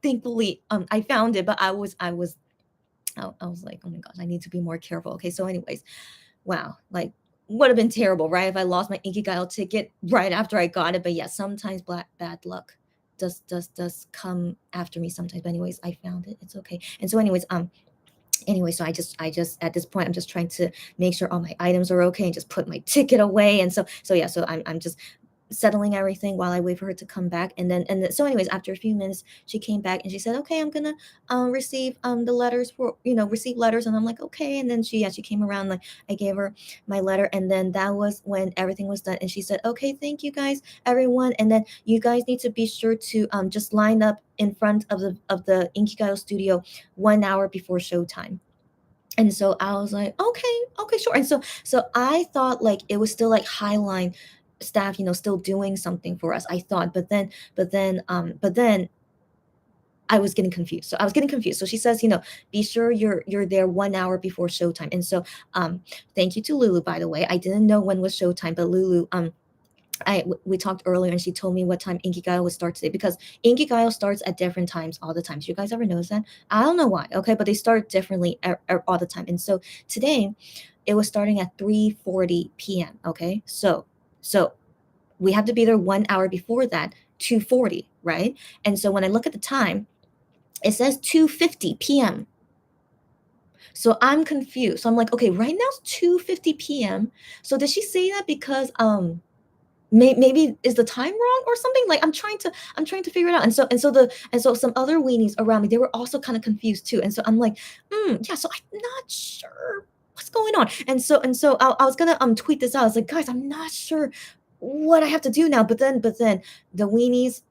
thankfully I found it, but I was like, oh my gosh, I need to be more careful. Okay, so anyways, wow, like would have been terrible, right, if I lost my Inkigayo ticket right after I got it. But yeah, sometimes bad luck does come after me sometimes. But anyways, I found it, it's okay. And so anyways, so I just at this point I'm just trying to make sure all my items are okay and just put my ticket away. And so yeah, so I'm just settling everything while I wait for her to come back. So anyways, after a few minutes, she came back and she said, "Okay, I'm gonna receive the letters for receive letters." And I'm like, "Okay." And then she came around, like I gave her my letter, and then that was when everything was done. And she said, "Okay, thank you guys, everyone. And then you guys need to be sure to just line up in front of the Inkigayo studio 1 hour before showtime." And so I was like, okay, okay, sure. And so I thought like it was still like Highline staff, still doing something for us. I thought, but then I was getting confused. So I was getting confused. So she says, be sure you're there 1 hour before showtime. And so thank you to Lulu, by the way. I didn't know when was showtime, but Lulu we talked earlier and she told me what time Inkigayo would start today because Inkigayo starts at different times all the time. Do you guys ever notice that? I don't know why, okay, but they start differently all the time. And so today it was starting at 3:40 p.m. Okay, so we have to be there 1 hour before that, 2:40, right? And so when I look at the time, it says 2:50 p.m. So I'm confused. So I'm like, okay, right now it's 2:50 p.m. So did she say that because maybe is the time wrong or something? Like I'm trying to figure it out. And so some other weenies around me, they were also kind of confused too. And so I'm like, yeah, so I'm not sure what's going on. And so I was gonna tweet this out. I was like, guys, I'm not sure what I have to do now. But then the weenies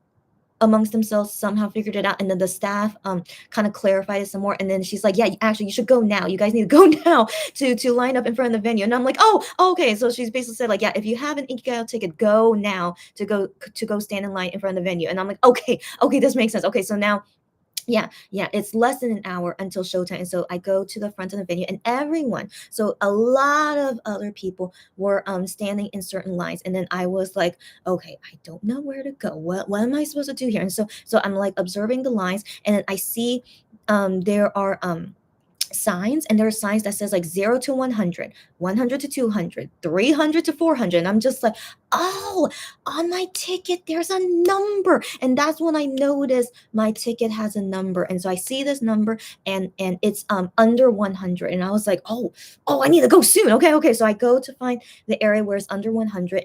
amongst themselves somehow figured it out, and then the staff kind of clarified it some more. And then she's like, yeah, actually you should go now, you guys need to go now to line up in front of the venue. And I'm like, oh, okay. So she's basically said like, yeah, if you have an Inkigayo ticket, go now to go stand in line in front of the venue. And I'm like, okay, this makes sense. Okay, so now Yeah, it's less than an hour until showtime. And so I go to the front of the venue, and everyone, so a lot of other people were standing in certain lines. And then I was like, okay, I don't know where to go. What am I supposed to do here? And so I'm like observing the lines, and then I see there are signs, and there are signs that says like 0 to 100, 100 to 200, 300 to 400. And I'm just like, oh, on my ticket there's a number. And that's when I noticed my ticket has a number. And so I see this number, and it's under 100. And I was like, oh, I need to go soon. Okay, so I go to find the area where it's under 100.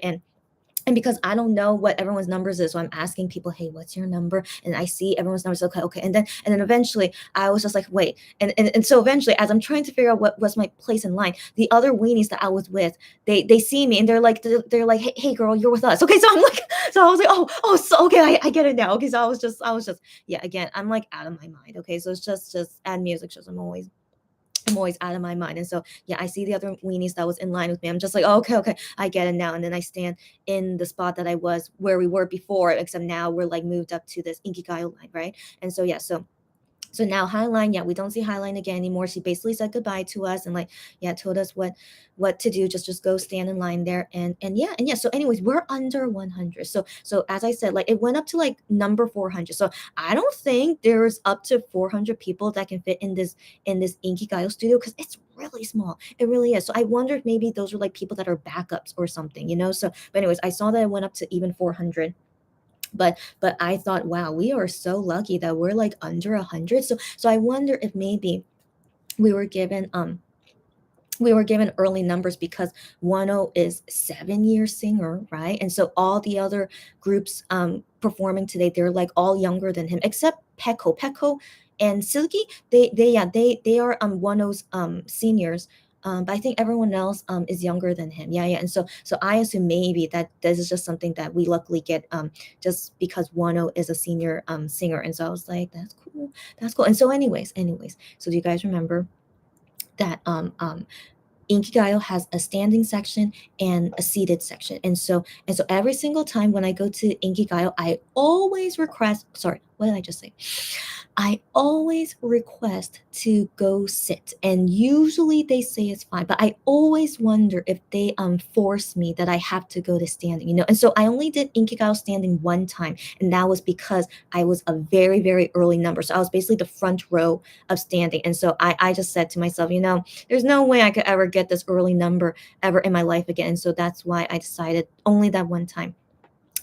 And because I don't know what everyone's numbers is, so I'm asking people, hey, what's your number? And I see everyone's numbers. Okay. And then eventually I was just like, wait. And so eventually, as I'm trying to figure out what was my place in line, the other weenies that I was with, they see me, and they're like, hey girl, you're with us. Okay. So I'm like, so I was like, oh, so okay, I get it now. Okay. So I was just, yeah, again, I'm like out of my mind. Okay. So it's just at music shows, I'm always out of my mind. And so, yeah, I see the other weenies that was in line with me. I'm just like, oh, okay, I get it now. And then I stand in the spot that I was where we were before, except now we're like moved up to this Inkigayo line, right? And so, yeah, so now Highline, yeah, we don't see Highline again anymore. She basically said goodbye to us, and like, yeah, told us what to do. Just go stand in line there. And yeah. So anyways, we're under 100. So as I said, like, it went up to like number 400. So I don't think there's up to 400 people that can fit in this Inkigayo studio, because it's really small. It really is. So I wonder if maybe those are like people that are backups or something. So but anyways, I saw that it went up to even 400. But I thought, wow, we are so lucky that we're like under 100. So I wonder if maybe we were given early numbers because Wano is 7 year singer, right? And so all the other groups performing today, they're like all younger than him, except Peko and Silky. They are Wano's seniors. But I think everyone else is younger than him. Yeah. And so I assume maybe that this is just something that we luckily get just because Wano is a senior singer. And so I was like, that's cool. And so anyways, so do you guys remember that Inkigayo has a standing section and a seated section. And so every single time when I go to Inkigayo, I always request, sorry, what did I just say? I always request to go sit, and usually they say it's fine, but I always wonder if they force me that I have to go to standing. And so I only did Inkigayo standing one time, and that was because I was a very, very early number. So I was basically the front row of standing. And so I just said to myself, there's no way I could ever get this early number ever in my life again. And so that's why I decided only that one time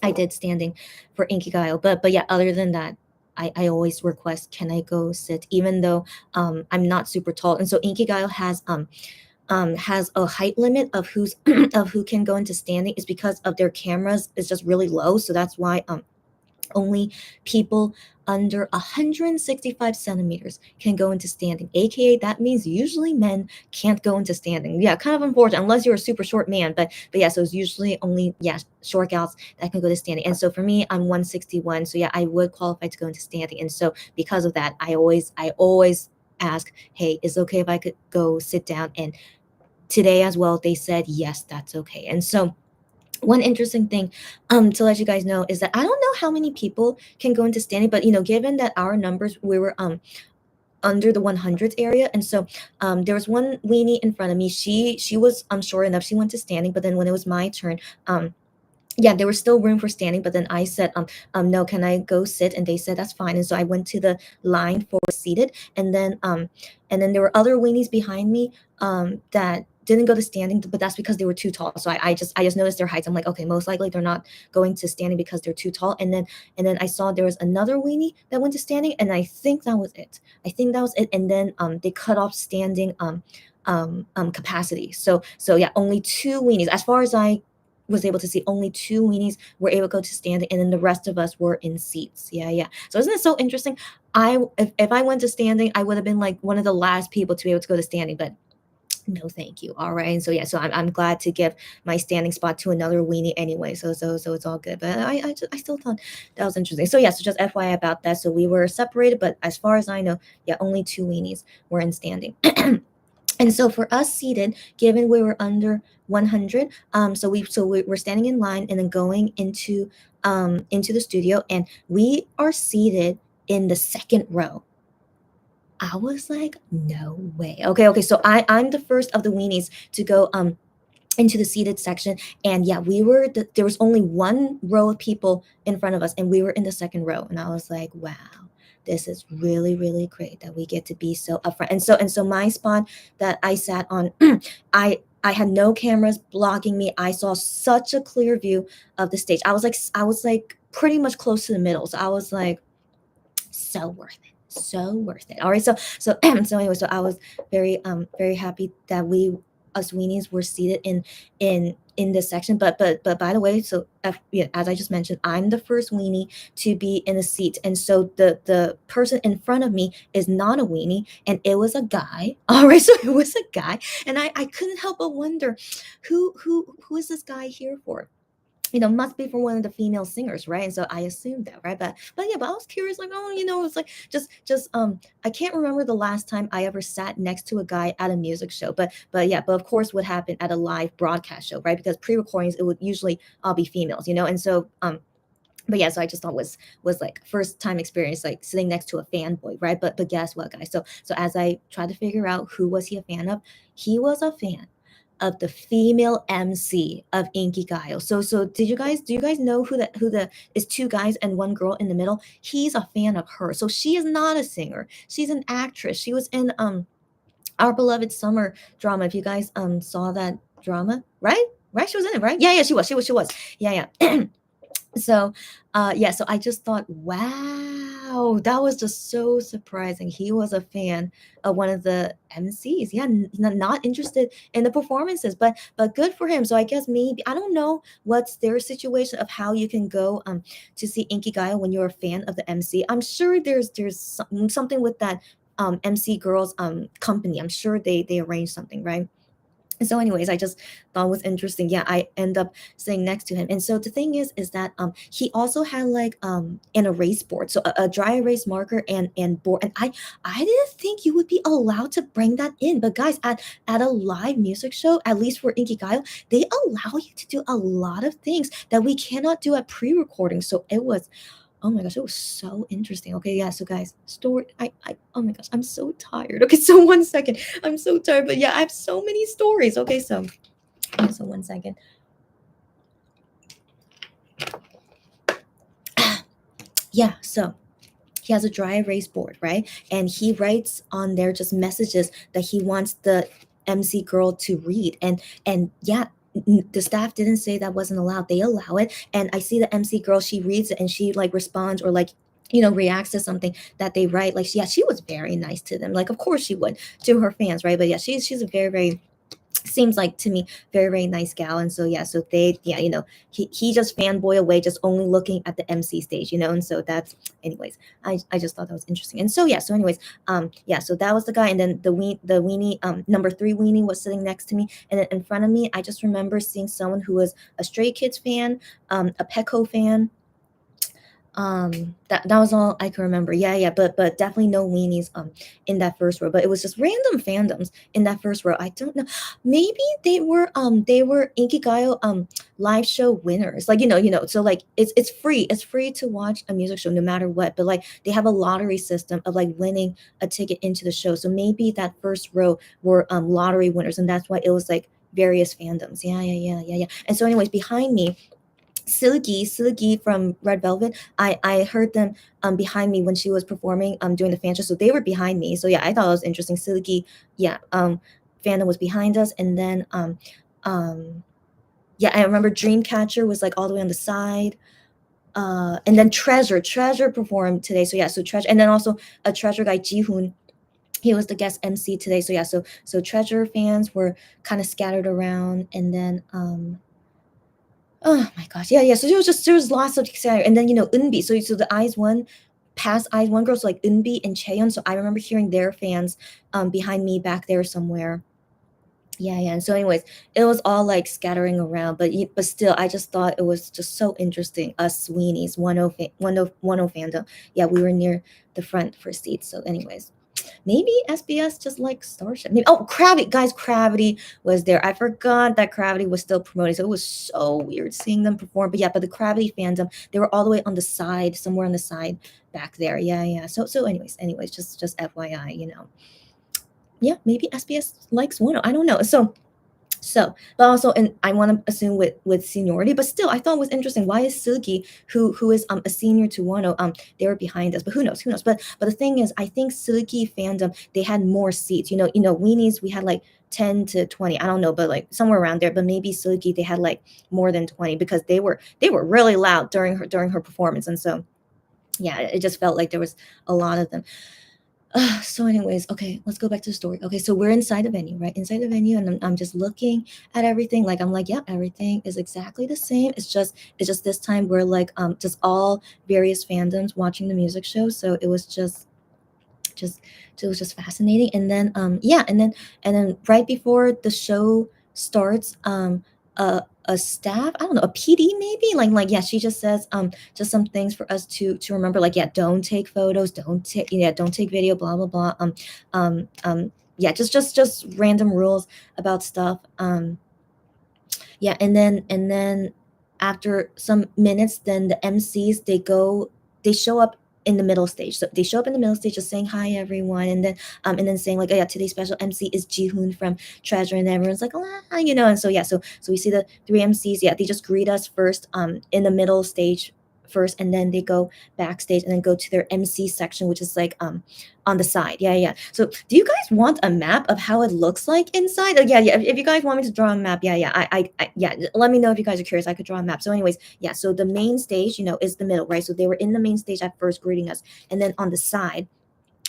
I did standing for Inkigayo. But yeah, other than that, I always request, can I go sit, even though I'm not super tall. And so Inkigayo has a height limit of who's of who can go into standing, is because of their cameras is just really low. So that's why only people under 165 centimeters can go into standing, aka that means usually men can't go into standing. Yeah, kind of unfortunate unless you're a super short man. But yeah, so it's usually only short gals that can go to standing. And so for me, I'm 161, so yeah, I would qualify to go into standing. And so because of that, I always ask, hey, is it okay if I could go sit down? And today as well, they said yes, that's okay. And so one interesting thing to let you guys know is that I don't know how many people can go into standing, but given that our numbers, we were under the 100s area. And so there was one weenie in front of me. She was short enough, she went to standing. But then when it was my turn, yeah, there was still room for standing, but then I said, no, can I go sit? And they said that's fine. And so I went to the line for seated, and then there were other weenies behind me that didn't go to standing, but that's because they were too tall. So I just noticed their heights. I'm like, okay, most likely they're not going to standing because they're too tall. And then I saw there was another weenie that went to standing, and I think that was it. And then they cut off standing capacity. So yeah, only two weenies, as far as I was able to see, only two weenies were able to go to standing, and then the rest of us were in seats. Yeah. So isn't it so interesting? If I went to standing, I would have been like one of the last people to be able to go to standing, but no, thank you. All right. And so yeah, so I'm glad to give my standing spot to another weenie anyway. So it's all good. But I still thought that was interesting. So yeah, so just FYI about that. So we were separated, but as far as I know, yeah, only two weenies were in standing. And so for us seated, given we were under 100, we're standing in line and then going into the studio, and we are seated in the second row. I was like, no way. Okay, so I'm the first of the weenies to go into the seated section, and yeah, there was only one row of people in front of us, and we were in the second row, and I was like, wow, this is really really great that we get to be so upfront. And so my spot that I sat on, I had no cameras blocking me. I saw such a clear view of the stage. I was like pretty much close to the middle, so I was like, so worth it, so worth it. All right, so so anyway, so I was very happy that we, us weenies, were seated in this section. But by the way, so yeah, as I just mentioned, I'm the first weenie to be in a seat, and so the person in front of me is not a weenie, and it was a guy. All right, so it was a guy, and I couldn't help but wonder, who is this guy here for? Must be for one of the female singers, right? And so I assumed that, right? But yeah, but I was curious, like, oh, it's like just I can't remember the last time I ever sat next to a guy at a music show. But yeah, but of course what happened at a live broadcast show, right? Because pre-recordings, it would usually all be females, and so but yeah, so I just thought was like first time experience, like sitting next to a fanboy, right? But guess what, guys? So as I tried to figure out who was he a fan of, he was a fan of the female MC of Inkigayo. So do you guys know who the is two guys and one girl in the middle? He's a fan of her. So she is not a singer. She's an actress. She was in Our Beloved Summer drama. If you guys saw that drama, right? Right? She was in it, right? Yeah, she was. Yeah, yeah. So yeah, so I just thought, wow, that was just so surprising. He was a fan of one of the MCs. Yeah, not interested in the performances, but good for him. So I guess maybe, I don't know what's their situation of how you can go to see Inkigayo when you're a fan of the MC. I'm sure there's something with that MC girls company. I'm sure they arrange something, right? So anyways, I just thought it was interesting. Yeah, I end up sitting next to him. And so the thing is that he also had like an erase board, so a dry erase marker and board. And I didn't think you would be allowed to bring that in. But guys, at a live music show, at least for Inkigayo, they allow you to do a lot of things that we cannot do at pre-recording. So it was, oh my gosh, it was so interesting. Okay, yeah. So guys, story. Oh my gosh, I'm so tired. Okay, so one second. I'm so tired, but yeah, I have so many stories. Okay, so one second. Yeah, so he has a dry erase board, right? And he writes on there just messages that he wants the MC girl to read. And yeah, the staff didn't say that wasn't allowed. They allow it. And I see the MC girl, she reads it and she like responds or like reacts to something that they write. Like she was very nice to them. Like of course she would to her fans, right? But yeah, she's a very very, seems like to me, very very nice gal. And so yeah, so they, yeah, he just fanboy away, just only looking at the MC stage, and so that's, anyways, I just thought that was interesting. And so yeah, so anyways, yeah, so that was the guy. And then the weenie, number three weenie, was sitting next to me. And then in front of me, I just remember seeing someone who was a Stray Kids fan, a Pecco fan. That was all I can remember. Yeah, but definitely no weenies in that first row. But it was just random fandoms in that first row. I don't know, maybe they were Inkigayo live show winners. Like so like it's free to watch a music show no matter what. But like they have a lottery system of like winning a ticket into the show. So maybe that first row were lottery winners, and that's why it was like various fandoms. Yeah. And so anyways, behind me, Silky from Red Velvet. I heard them behind me when she was performing during the fan show. So they were behind me. So yeah, I thought it was interesting. Silky, yeah, fandom was behind us, and then yeah, I remember Dreamcatcher was like all the way on the side. And then Treasure performed today. So yeah, so Treasure, and then also a Treasure guy, Jihoon. He was the guest MC today. So yeah, so Treasure fans were kind of scattered around, and then oh my gosh. Yeah. So there was lots of excitement. And then Eunbi. So the eyes one, past eyes one girls like Eunbi and Chaeyeon. So I remember hearing their fans behind me back there somewhere. Yeah. And so anyways, it was all like scattering around, but still, I just thought it was just so interesting. Us Sweenies, 10 fandom. Yeah, we were near the front for seats. So anyways. maybe SBS just like Starship. Maybe, oh, Gravity, guys, Gravity was there. I forgot that Gravity was still promoting, so it was so weird seeing them perform. But yeah, but the Gravity fandom, they were all the way on the side, somewhere on the side back there. Yeah, yeah. So anyways, just FYI, yeah, maybe SBS likes Wano. I don't know. But also, and I want to assume with seniority, but still, I thought it was interesting. Why is Sugi, who is a senior to Wano, they were behind us? But who knows? Who knows? But the thing is, I think Sugi fandom, they had more seats. Weenies, we had like 10 to 20. I don't know, but like somewhere around there. But maybe Sugi, they had like more than 20 because they were really loud during her performance, and so yeah, it just felt like there was a lot of them. So anyways, okay, let's go back to the story. Okay, so we're inside the venue, right? Inside the venue, and I'm just looking at everything. Like I'm like, yeah, everything is exactly the same. It's just this time we're like just all various fandoms watching the music show. So just it was just fascinating. And then yeah, and then right before the show starts, a staff, I don't know, a PD maybe, like yeah, she just says just some things for us to remember, like yeah, don't take photos, don't take video, blah blah blah. Yeah, just random rules about stuff. Yeah, and then after some minutes, then the MCs, they show up in the middle stage. So they show up in the middle stage just saying hi everyone, and then saying like, oh yeah, today's special MC is Jihoon from Treasure, and everyone's like, ah, and so yeah, so we see the three MCs. Yeah, they just greet us first in the middle stage first, and then they go backstage and then go to their MC section, which is like on the side. Yeah, yeah. So do you guys want a map of how it looks like inside? Oh yeah, yeah. If you guys want me to draw a map, yeah, yeah. Yeah. Let me know if you guys are curious. I could draw a map. So anyways, yeah. So the main stage, is the middle, right? So they were in the main stage at first greeting us, and then on the side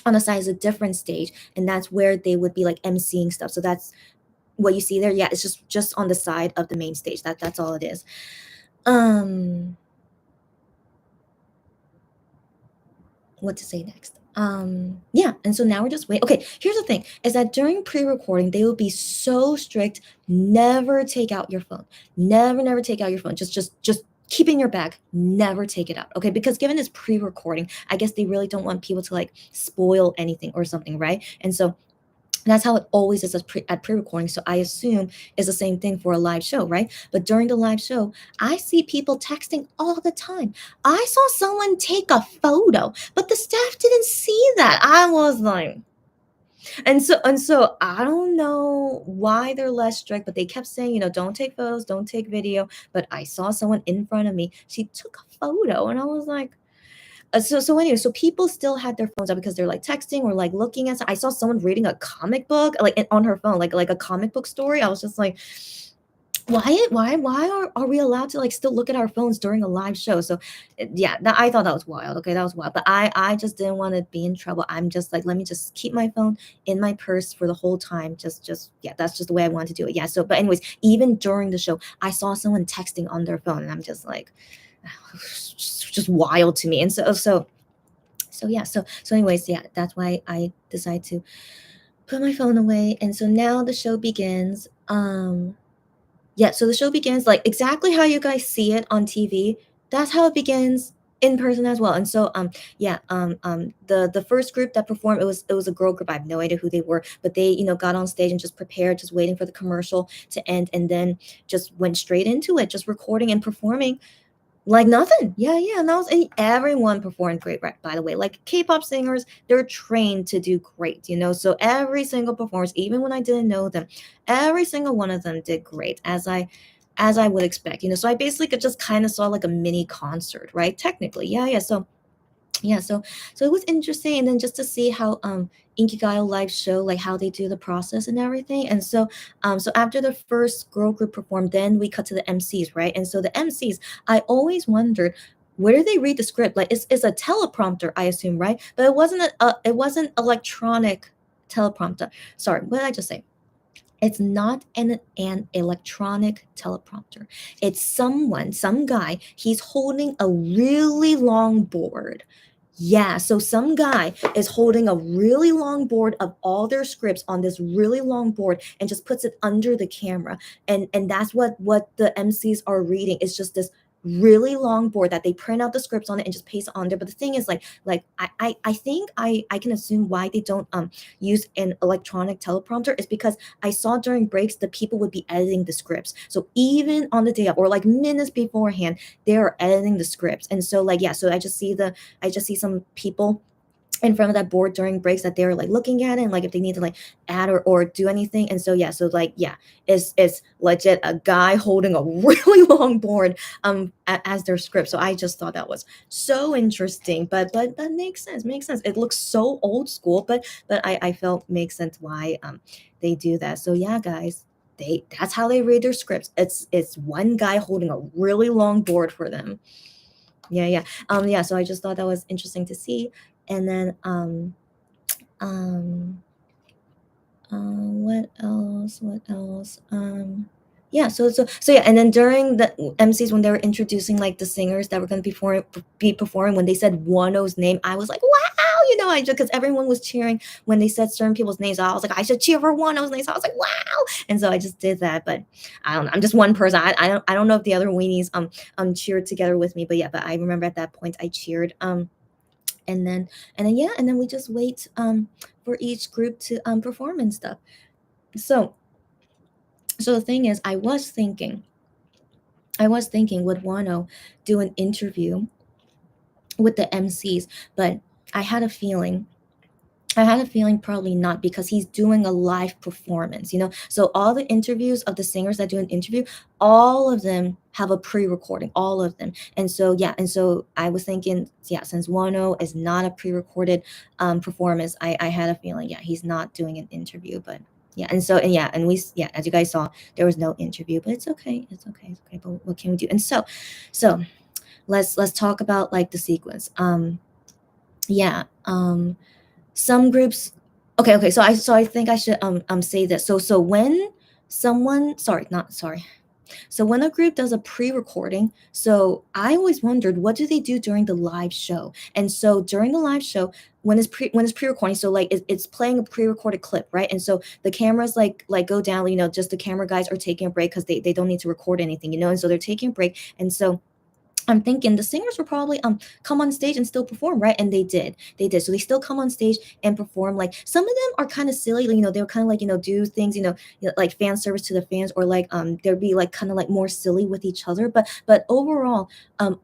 is a different stage, and that's where they would be like emceeing stuff. So that's what you see there. Yeah, it's just on the side of the main stage. That's all it is. Um what to say next. Yeah, and so now we're just waiting. Okay, here's the thing is that during pre-recording, they will be so strict. Never take out your phone. Never take out your phone. Just keep it in your bag. Never take it out. Okay, because given it's pre-recording, I guess they really don't want people to like spoil anything or something, right? And so that's how it always is at pre-recording. So I assume is the same thing for a live show, right? But during the live show, I see people texting all the time. I saw someone take a photo, but the staff didn't see that. I was like, and so I don't know why they're less strict, but they kept saying, don't take photos, don't take video. But I saw someone in front of me. She took a photo, and I was like, so anyway, so people still had their phones out because they're like texting or like looking at. I saw someone reading a comic book like on her phone, like a comic book story. I was just like, why are we allowed to like still look at our phones during a live show? So yeah, I thought that was wild. Okay, that was wild. But I just didn't want to be in trouble. I'm just like, let me just keep my phone in my purse for the whole time. Just yeah, that's just the way I wanted to do it. Yeah. So but anyways, even during the show, I saw someone texting on their phone, and I'm just like, just wild to me. And so yeah, so anyways, yeah, that's why I decided to put my phone away. And so now the show begins. Yeah, so the show begins like exactly how you guys see it on TV. That's how it begins in person as well. And so yeah, the first group that performed, it was a girl group. I have no idea who they were, but they got on stage and just prepared, just waiting for the commercial to end, and then just went straight into it, just recording and performing like nothing. Yeah, yeah. And everyone performed great, right? By the way, like K-pop singers, they're trained to do great, So every single performance, even when I didn't know them, every single one of them did great, as I would expect, So I basically could just kind of saw like a mini concert, right? Technically, yeah, yeah. So yeah, so it was interesting, and then just to see how Inkigayo live show, like how they do the process and everything. And so after the first girl group performed, then we cut to the MCs, right? And so the MCs, I always wondered, where do they read the script? Like it's a teleprompter, I assume, right? But it wasn't electronic teleprompter. Sorry, what did I just say? It's not an electronic teleprompter. It's some guy, he's holding a really long board. Yeah, so some guy is holding a really long board of all their scripts on this really long board and just puts it under the camera. And that's what the MCs are reading. It's just this really long board that they print out the scripts on it and just paste it on there. But the thing is, I think I can assume why they don't use an electronic teleprompter is because I saw during breaks the people would be editing the scripts. So even on the day of or like minutes beforehand, they are editing the scripts. And so like, yeah, so I just see some people in front of that board during breaks that they're like looking at it and like if they need to like add or do anything. And so yeah, so like yeah, it's legit a guy holding a really long board as their script. So I just thought that was so interesting. But that makes sense. It looks so old school, but I felt makes sense why they do that. So yeah, guys, that's how they read their scripts. It's one guy holding a really long board for them. Yeah, so I just thought that was interesting to see. And then um what else, yeah, so yeah, and then during the MCs when they were introducing like the singers that were going to be performing, when they said Wano's name, I was like, wow, I just because everyone was cheering when they said certain people's names. I was like, I should cheer for Wano's name. So I was like, wow. And so I just did that. But I don't know, I'm just one person. I don't know if the other weenies cheered together with me, but yeah, but I remember at that point I cheered. And then yeah, and then we just wait for each group to perform and stuff. So the thing is, I was thinking would Wano do an interview with the MCs, but I had a feeling probably not, because he's doing a live performance, So all the interviews of the singers that do an interview, all of them have a pre-recording, all of them. And so yeah, and so I was thinking, yeah, since Wano is not a pre-recorded performance, I had a feeling, yeah, he's not doing an interview. But yeah, and we, yeah, as you guys saw, there was no interview, but it's okay. But what can we do? And so let's talk about like the sequence. Yeah. Some groups, okay, so I think I should say this. So when someone, sorry, not sorry. So when a group does a pre-recording, so I always wondered, what do they do during the live show? And so during the live show, when it's pre-recording, so like it's playing a pre-recorded clip, right? And so the cameras like go down, just the camera guys are taking a break because they don't need to record anything, and so they're taking a break. And so I'm thinking the singers will probably come on stage and still perform, right? And they did. So they still come on stage and perform. Like some of them are kind of silly, they'll kind of like, do things, like fan service to the fans, or like they'll be like kind of like more silly with each other. But overall,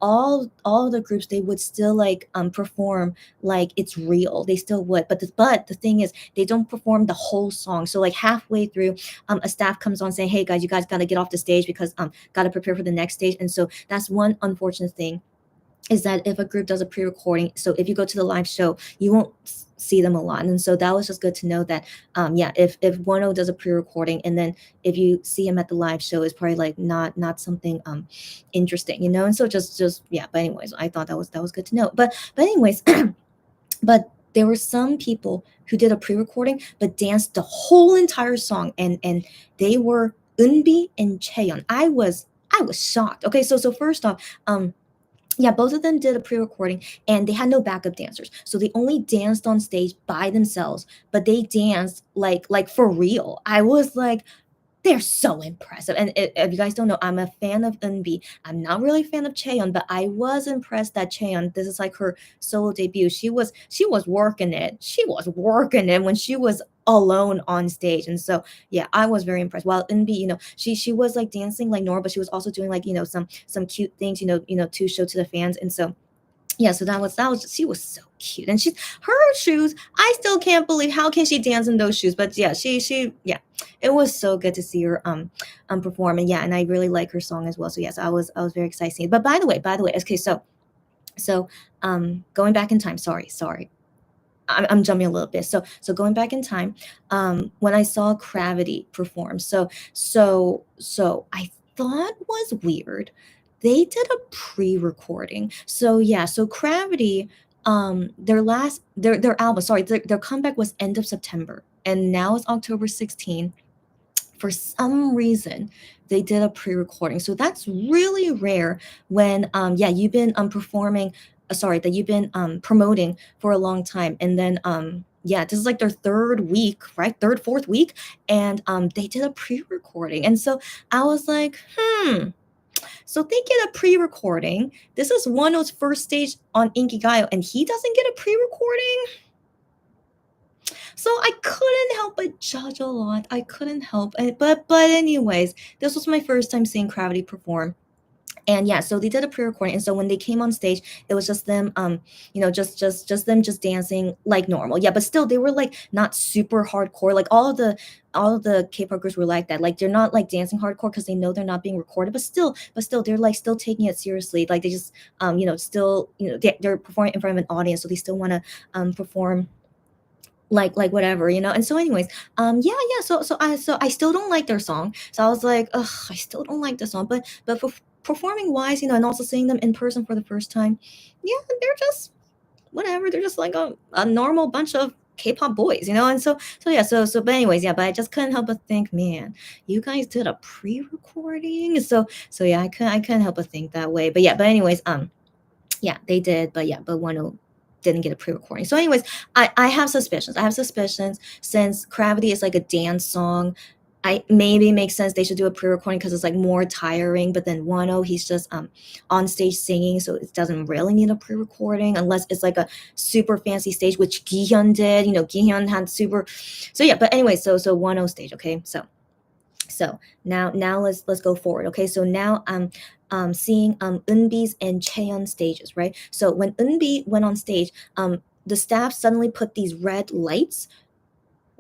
all of the groups, they would still like perform like it's real. They still would. But the thing is, they don't perform the whole song. So like halfway through, a staff comes on saying, hey guys, you guys gotta get off the stage because gotta prepare for the next stage. And so that's one unfortunate thing, is that if a group does a pre-recording, so if you go to the live show, you won't see them a lot. And so that was just good to know that yeah, if Wano does a pre-recording, and then if you see him at the live show, is probably like not something interesting, and so just yeah. But anyways, I thought that was good to know. But anyways, but there were some people who did a pre-recording but danced the whole entire song, and they were Eunbi and Chaeyeon. I was shocked. Okay, so first off, yeah, both of them did a pre-recording, and they had no backup dancers, so they only danced on stage by themselves. But they danced like for real. I was like, they're so impressive. And if you guys don't know, I'm a fan of Eunbi. I'm not really a fan of Chaeyeon, but I was impressed that Chaeyeon, this is like her solo debut. She was working it. She was working it when she was alone on stage. And so yeah, I was very impressed. While Eunbi, she was like dancing like Nora, but she was also doing like, some cute things, to show to the fans. And so yeah, so that was she was so cute. And her shoes, I still can't believe, how can she dance in those shoes? But yeah, she yeah, it was so good to see her perform. And yeah, and I really like her song as well. So yes, I was very excited. But by the way, okay, so going back in time, sorry, I'm jumping a little bit. So going back in time, when I saw Gravity perform, so I thought was weird, they did a pre-recording. So yeah, so Gravity, their album, sorry, their comeback was end of September, and now it's October 16th. For some reason, they did a pre-recording. So that's really rare when yeah, you've been performing, sorry, that you've been promoting for a long time, and then yeah, this is like their third week, right? Fourth week, and they did a pre-recording. And so I was like, So they get a pre-recording. This is Wano's first stage on Inkigayo, and he doesn't get a pre-recording. So I couldn't help but judge a lot. I couldn't help it. But anyways, this was my first time seeing Gravity perform. And yeah, so they did a pre-recording, and so when they came on stage, it was just them, just them just dancing like normal. Yeah, but still, they were like not super hardcore. Like all of the K-pop girls were like that. Like they're not like dancing hardcore because they know they're not being recorded, but still, they're like still taking it seriously. Like they just, still, they're performing in front of an audience, so they still want to perform like whatever, and so anyways, yeah, so I still don't like their song, so I was like, ugh, I still don't like the song, but for performing wise, and also seeing them in person for the first time, yeah, they're just whatever, they're just like a normal bunch of K-pop boys, and so yeah, but anyways, yeah, but I just couldn't help but think, man, you guys did a pre-recording, so yeah, I couldn't help but think that way, but yeah, but anyways, yeah, they did, but yeah, but one didn't get a pre-recording. So, anyways, I have suspicions. I have suspicions since Gravity is like a dance song. I maybe makes sense they should do a pre-recording because it's like more tiring. But then Wano, he's just on stage singing, so it doesn't really need a pre-recording unless it's like a super fancy stage, which Gihyun did. Gihyun had super. So yeah, but anyway, so Wano stage, okay, so now let's go forward. Okay, so now seeing Eunbi's and Chaeyeon stages, right? So when Eunbi went on stage, the staff suddenly put these red lights,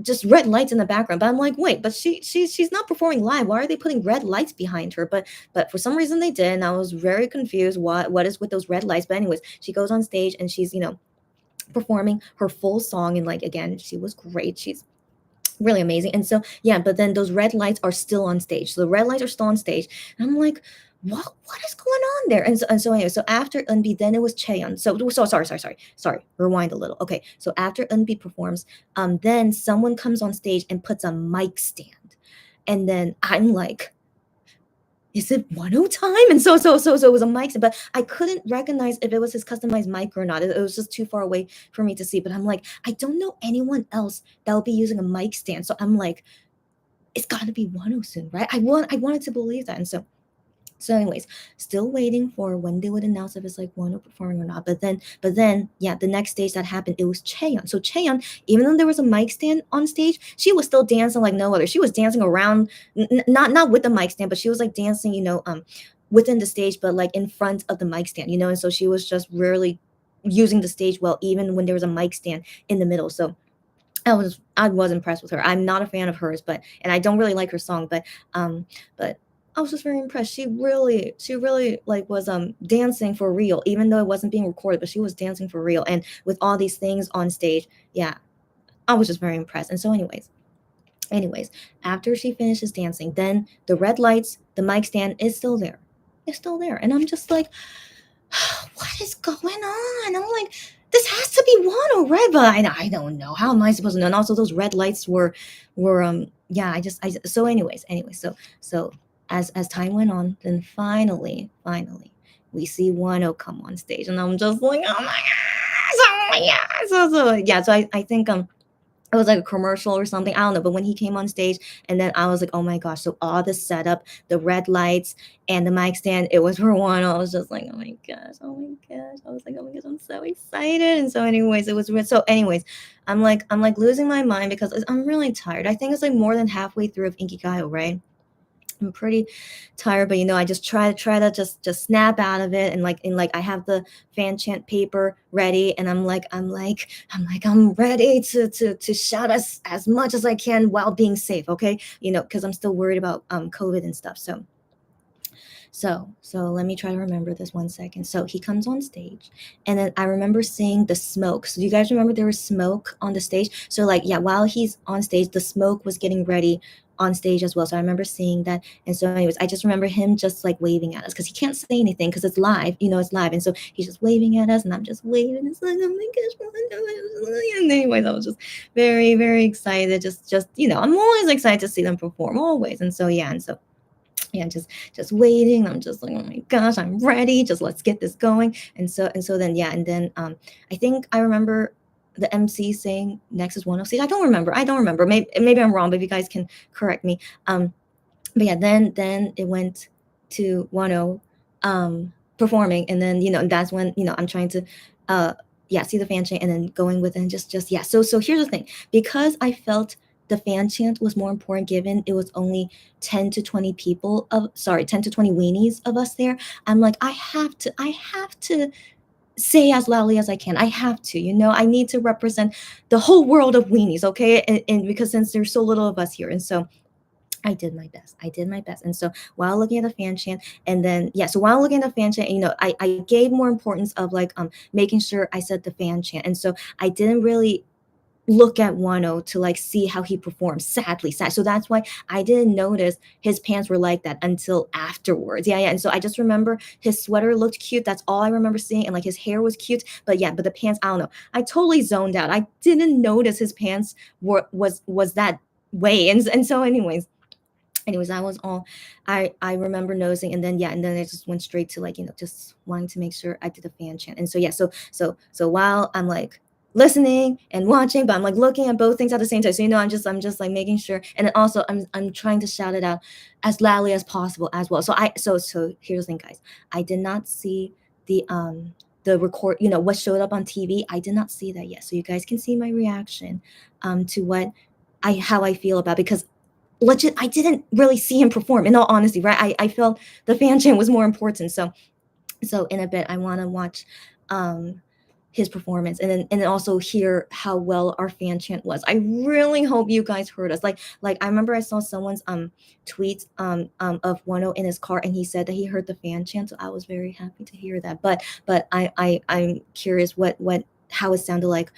just red lights in the background. But I'm like, wait, but she's not performing live. Why are they putting red lights behind her? But for some reason they did, and I was very confused. What is with those red lights? But anyways, she goes on stage and she's performing her full song, and like again, she was great. She's really amazing. And so yeah, but then those red lights are still on stage. So the red lights are still on stage. And I'm like, what is going on there? And so anyway, so after Eunbi, then it was Chaeyeon. So sorry. Rewind a little. Okay. So after Eunbi performs, then someone comes on stage and puts a mic stand. And then I'm like, is it 1 time? And so it was a mic, but I couldn't recognize if it was his customized mic or not. It was just too far away for me to see. But I'm like, I don't know anyone else that will be using a mic stand. So I'm like, it's got to be 1 soon, right? I wanted to believe that. And so anyways, still waiting for when they would announce if it's like Wano performing or not. But then, yeah, the next stage that happened, it was Chaeyeon. So Chaeyeon, even though there was a mic stand on stage, she was still dancing like no other. She was dancing around, not with the mic stand, but she was like dancing, within the stage, but like in front of the mic stand, And so she was just really using the stage well, even when there was a mic stand in the middle. So I was impressed with her. I'm not a fan of hers, and I don't really like her song, but I was just very impressed. She really like was dancing for real, even though it wasn't being recorded, but she was dancing for real. And with all these things on stage, yeah, I was just very impressed. And so anyways, after she finishes dancing, then the red lights, the mic stand is still there. It's still there. And I'm just like, what is going on? I'm like, this has to be Wano, right? But I don't know. How am I supposed to know? And also those red lights were yeah, so anyways, so as time went on, then finally we see Wano come on stage, and I'm just like, oh my gosh, oh my gosh. So yeah, so I think it was like a commercial or something. I don't know. But when he came on stage, and then I was like, oh my gosh. So all the setup, the red lights and the mic stand, it was for one. I was just like, oh my gosh. Oh my gosh. I was like, oh my gosh, I'm so excited. And so anyways, it was so anyways, I'm like losing my mind because I'm really tired. I think it's like more than halfway through of Inkigayo, right? I'm pretty tired, but I just try to just snap out of it, and I have the fan chant paper ready, and I'm ready to shout as much as I can while being safe, okay? Because I'm still worried about COVID and stuff. So let me try to remember this 1 second. So he comes on stage, and then I remember seeing the smoke. So do you guys remember there was smoke on the stage? So yeah, while he's on stage, the smoke was getting ready on stage as well. So I remember seeing that. And so anyways, I just remember him just like waving at us because he can't say anything because it's live, it's live. And so he's just waving at us, and I'm just waving. It's like, oh my gosh. And anyways, I was just very, very excited. Just I'm always excited to see them perform, always. And so yeah, just waiting. I'm just like, oh my gosh, I'm ready. Just let's get this going. And so then yeah, and then I think I remember the MC saying next is 106. I don't remember. Maybe I'm wrong, but if you guys can correct me. But yeah, then it went to Wano performing, and then that's when I'm trying to uh yeah, see the fan chant and then going with it, and just yeah. So here's the thing, because I felt the fan chant was more important, given it was only 10 to 20 people of sorry 10 to 20 weenies of us there. I'm like, I have to say as loudly as I can. I have to, I need to represent the whole world of weenies, okay? And because since there's so little of us here, and so I did my best. I did my best. And so while looking at the fan chant, and then yeah, so while looking at the fan chant, I gave more importance of like making sure I said the fan chant. And so I didn't really look at Wano to like see how he performs. Sadly, sad. So that's why I didn't notice his pants were like that until afterwards. Yeah, yeah. And so I just remember his sweater looked cute. That's all I remember seeing, and like his hair was cute. But yeah, but the pants, I don't know. I totally zoned out. I didn't notice his pants was that way. And so anyways, that was all I remember nosing. And then yeah, and then I just went straight to like just wanting to make sure I did the fan chant. And so yeah, so while I'm like listening and watching, but I'm like looking at both things at the same time, so I'm just like making sure. And then also I'm trying to shout it out as loudly as possible as well. So here's the thing, guys. I did not see the record, what showed up on TV. I did not see that yet, so you guys can see my reaction to what how I feel about, because legit, I didn't really see him perform, in all honesty, right? I felt the fan chant was more important. So in a bit, I want to watch his performance, and then also hear how well our fan chant was. I really hope you guys heard us. Like I remember I saw someone's tweet of Wano in his car, and he said that he heard the fan chant. So I was very happy to hear that. But I'm curious what how it sounded like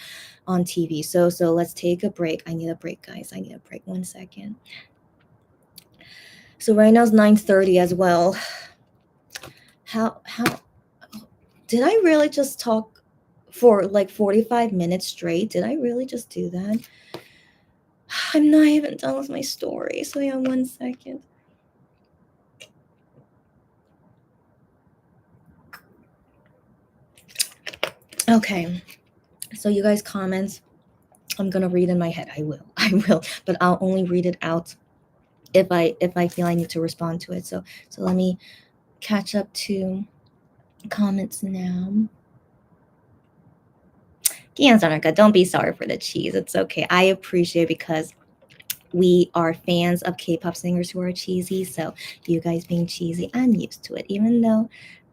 on TV. So let's take a break. I need a break, guys. I need a break. 1 second. So right now it's 9:30 as well. How did I really just talk for like 45 minutes straight? Did I really just do that? I'm not even done with my story. So yeah, 1 second. Okay. So you guys comments, I'm gonna read in my head. I will, but I'll only read it out if I feel I need to respond to it. So let me catch up to comments now. Gianzanarka, don't be sorry for the cheese. It's okay. I appreciate it, because we are fans of K-pop singers who are cheesy. So you guys being cheesy, I'm used to it. Even though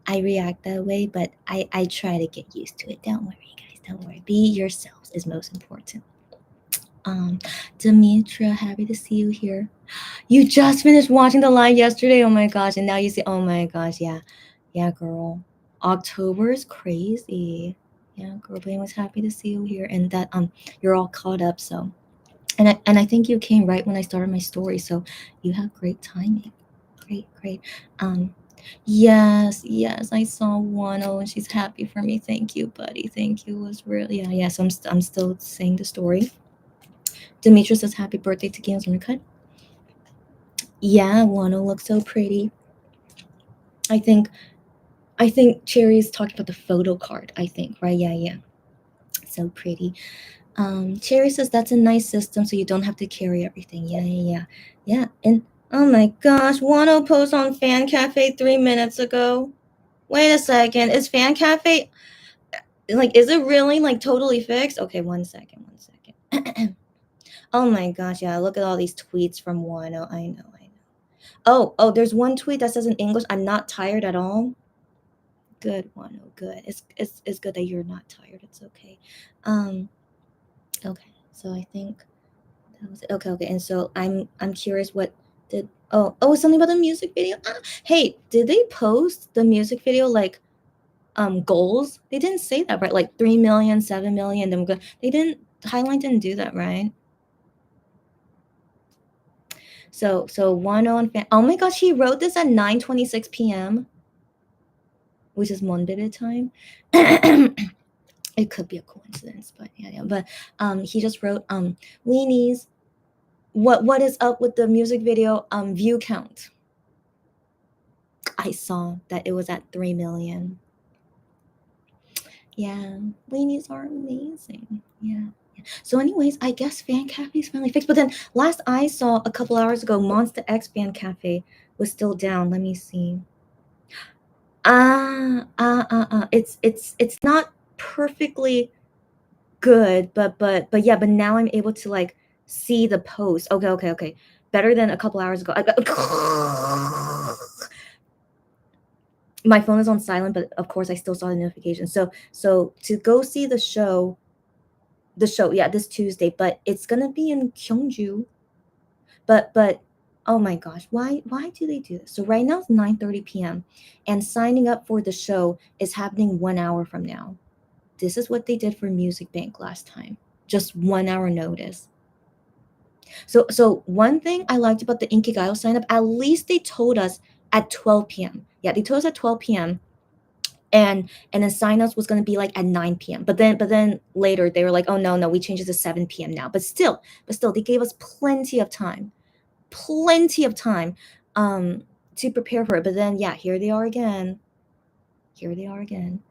I react that way, but I try to get used to it. Don't worry, guys. Don't worry. Be yourselves is most important. Demetra, happy to see you here. You just finished watching the live yesterday. Oh my gosh, and now you see. Oh my gosh, yeah, girl. October is crazy. Yeah, girl. Blaine was happy to see you here, and that you're all caught up. So, and I think you came right when I started my story. So you have great timing. Great. Yes, I saw one. Oh, and she's happy for me. Thank you, buddy. Thank you. It was really yeah. So I'm still saying the story. Demetrius says happy birthday to Games on the cut. Yeah, Wano looks so pretty. I think Cherry's talking about the photo card, I think, right? Yeah. So pretty. Cherry says that's a nice system, so you don't have to carry everything. Yeah. And oh my gosh, Wano post on Fan Cafe 3 minutes ago. Wait a second, is Fan Cafe like, is it really like totally fixed? Okay, 1 second. Oh my gosh, yeah, look at all these tweets from Wano. I know. Oh, there's one tweet that says in English, I'm not tired at all. Good, Wano, good. It's good that you're not tired. It's okay. Okay, so I think that was it. Okay. And so I'm curious, what did it's something about the music video. Hey, did they post the music video like goals? They didn't say that, right? Like 3 million, 7 million. They didn't. Highline didn't do that, right? So Wano and fan. Oh my gosh, he wrote this at 9:26 p.m., which is Monbebe time. It could be a coincidence, but yeah. But he just wrote weenies. What is up with the music video view count? I saw that it was at 3 million. Yeah, weenies are amazing. Yeah. So anyways, I guess Fan Cafe is finally fixed. But then last I saw a couple hours ago, Monster X Fan Cafe was still down. Let me see. It's not perfectly good, but yeah, but now I'm able to like see the post. Okay, okay, okay. Better than a couple hours ago. My phone is on silent, but of course I still saw the notification. So to go see the show, yeah, this Tuesday, but it's gonna be in Gyeongju. But oh my gosh, why do they do this? So right now it's 9:30 p.m. and signing up for the show is happening 1 hour from now. This is what they did for Music Bank last time. Just 1 hour notice. So one thing I liked about the Inkigayo sign up, at least they told us at 12 p.m. Yeah, they told us at 12 p.m. And then sign ups was gonna be like at 9 p.m. But then later they were like, oh no, we changed it to 7 p.m. now. But still, they gave us plenty of time um to prepare for it. But then yeah, here they are again. Here they are again.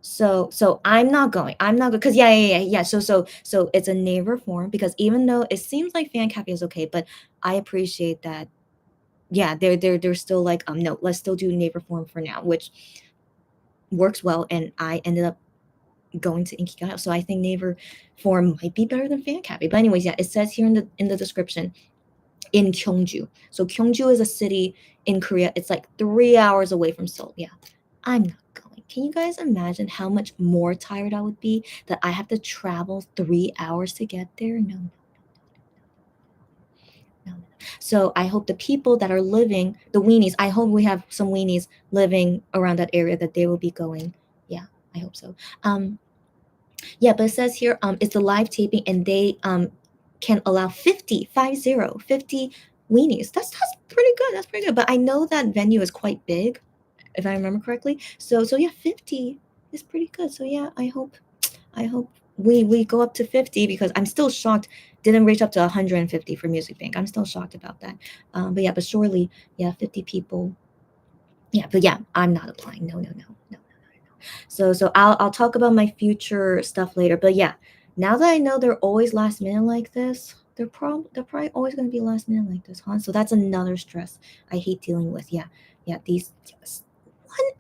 So I'm not going. I'm not going because yeah. So it's a neighbor form because even though it seems like fan cafe is okay, but I appreciate that. Yeah, they're still like no, let's still do neighbor form for now, which works well. And I ended up going to Inkigayo, so I think neighbor form might be better than fan cafe. But anyways, yeah, it says here in the description in Gyeongju. So Gyeongju is a city in Korea. It's like 3 hours away from Seoul. Yeah, I'm not going. Can you guys imagine how much more tired I would be that I have to travel 3 hours to get there? No, no, no, no. So I hope the people that are living, the weenies, I hope we have some weenies living around that area that they will be going. Yeah, I hope so. Yeah, but it says here it's a live taping and they can allow 50 weenies. That's pretty good. That's pretty good. But I know that venue is quite big, if I remember correctly. So yeah, 50 is pretty good. So yeah, I hope we go up to 50 because I'm still shocked didn't reach up to 150 for Music Bank. I'm still shocked about that. But yeah, but surely, yeah, 50 people. Yeah, but yeah, I'm not applying. No, no, no, no. So I'll talk about my future stuff later. But yeah, now that I know they're always last minute like this, they're probably always gonna be last minute like this, huh? So that's another stress I hate dealing with. Yeah, yeah. These yes,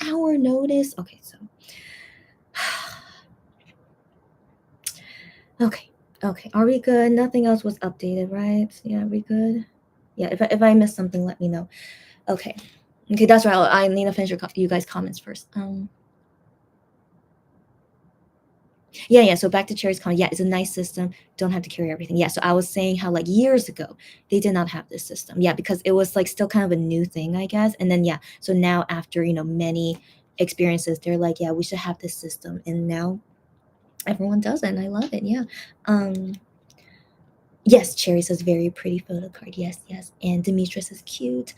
1 hour notice. Okay, so okay, okay. Are we good? Nothing else was updated, right? Yeah, we good. Yeah. If I missed something, let me know. Okay. Okay, that's right. I need to finish you guys' comments first. Yeah. So back to Cherry's comment. Yeah, it's a nice system. Don't have to carry everything. Yeah. So I was saying how like years ago they did not have this system. Yeah, because it was like still kind of a new thing, I guess. And then yeah, so now after many experiences, they're like, yeah, we should have this system. And now everyone does it, and I love it. Yeah. Um, Yes, Cherry says very pretty photo card. Yes, yes. And Demetrius is cute.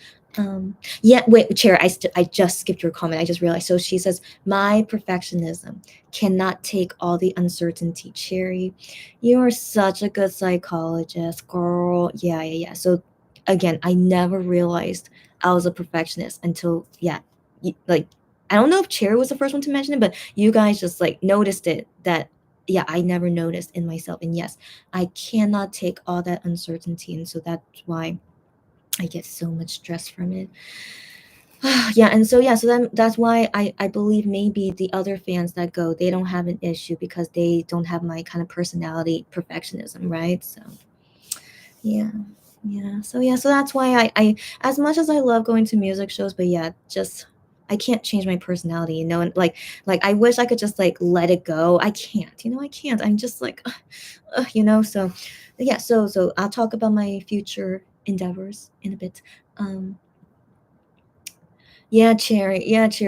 Yeah, wait, Cherry, I just skipped your comment. I just realized. So she says, my perfectionism cannot take all the uncertainty. Cherry, you are such a good psychologist, girl. Yeah. So again, I never realized I was a perfectionist until, yeah, like, I don't know if Cherry was the first one to mention it, but you guys just like noticed it that, yeah, I never noticed in myself. And yes, I cannot take all that uncertainty, and so that's why I get so much stress from it. Yeah, and so yeah, so then that's why I believe maybe the other fans that go, they don't have an issue because they don't have my kind of personality perfectionism, right? So yeah. So that's why I as much as I love going to music shows, but yeah, just I can't change my personality, and like I wish I could just like let it go. I can't, I can't. I'm just like so yeah, so I'll talk about my future endeavors in a bit. Um yeah, Cherry.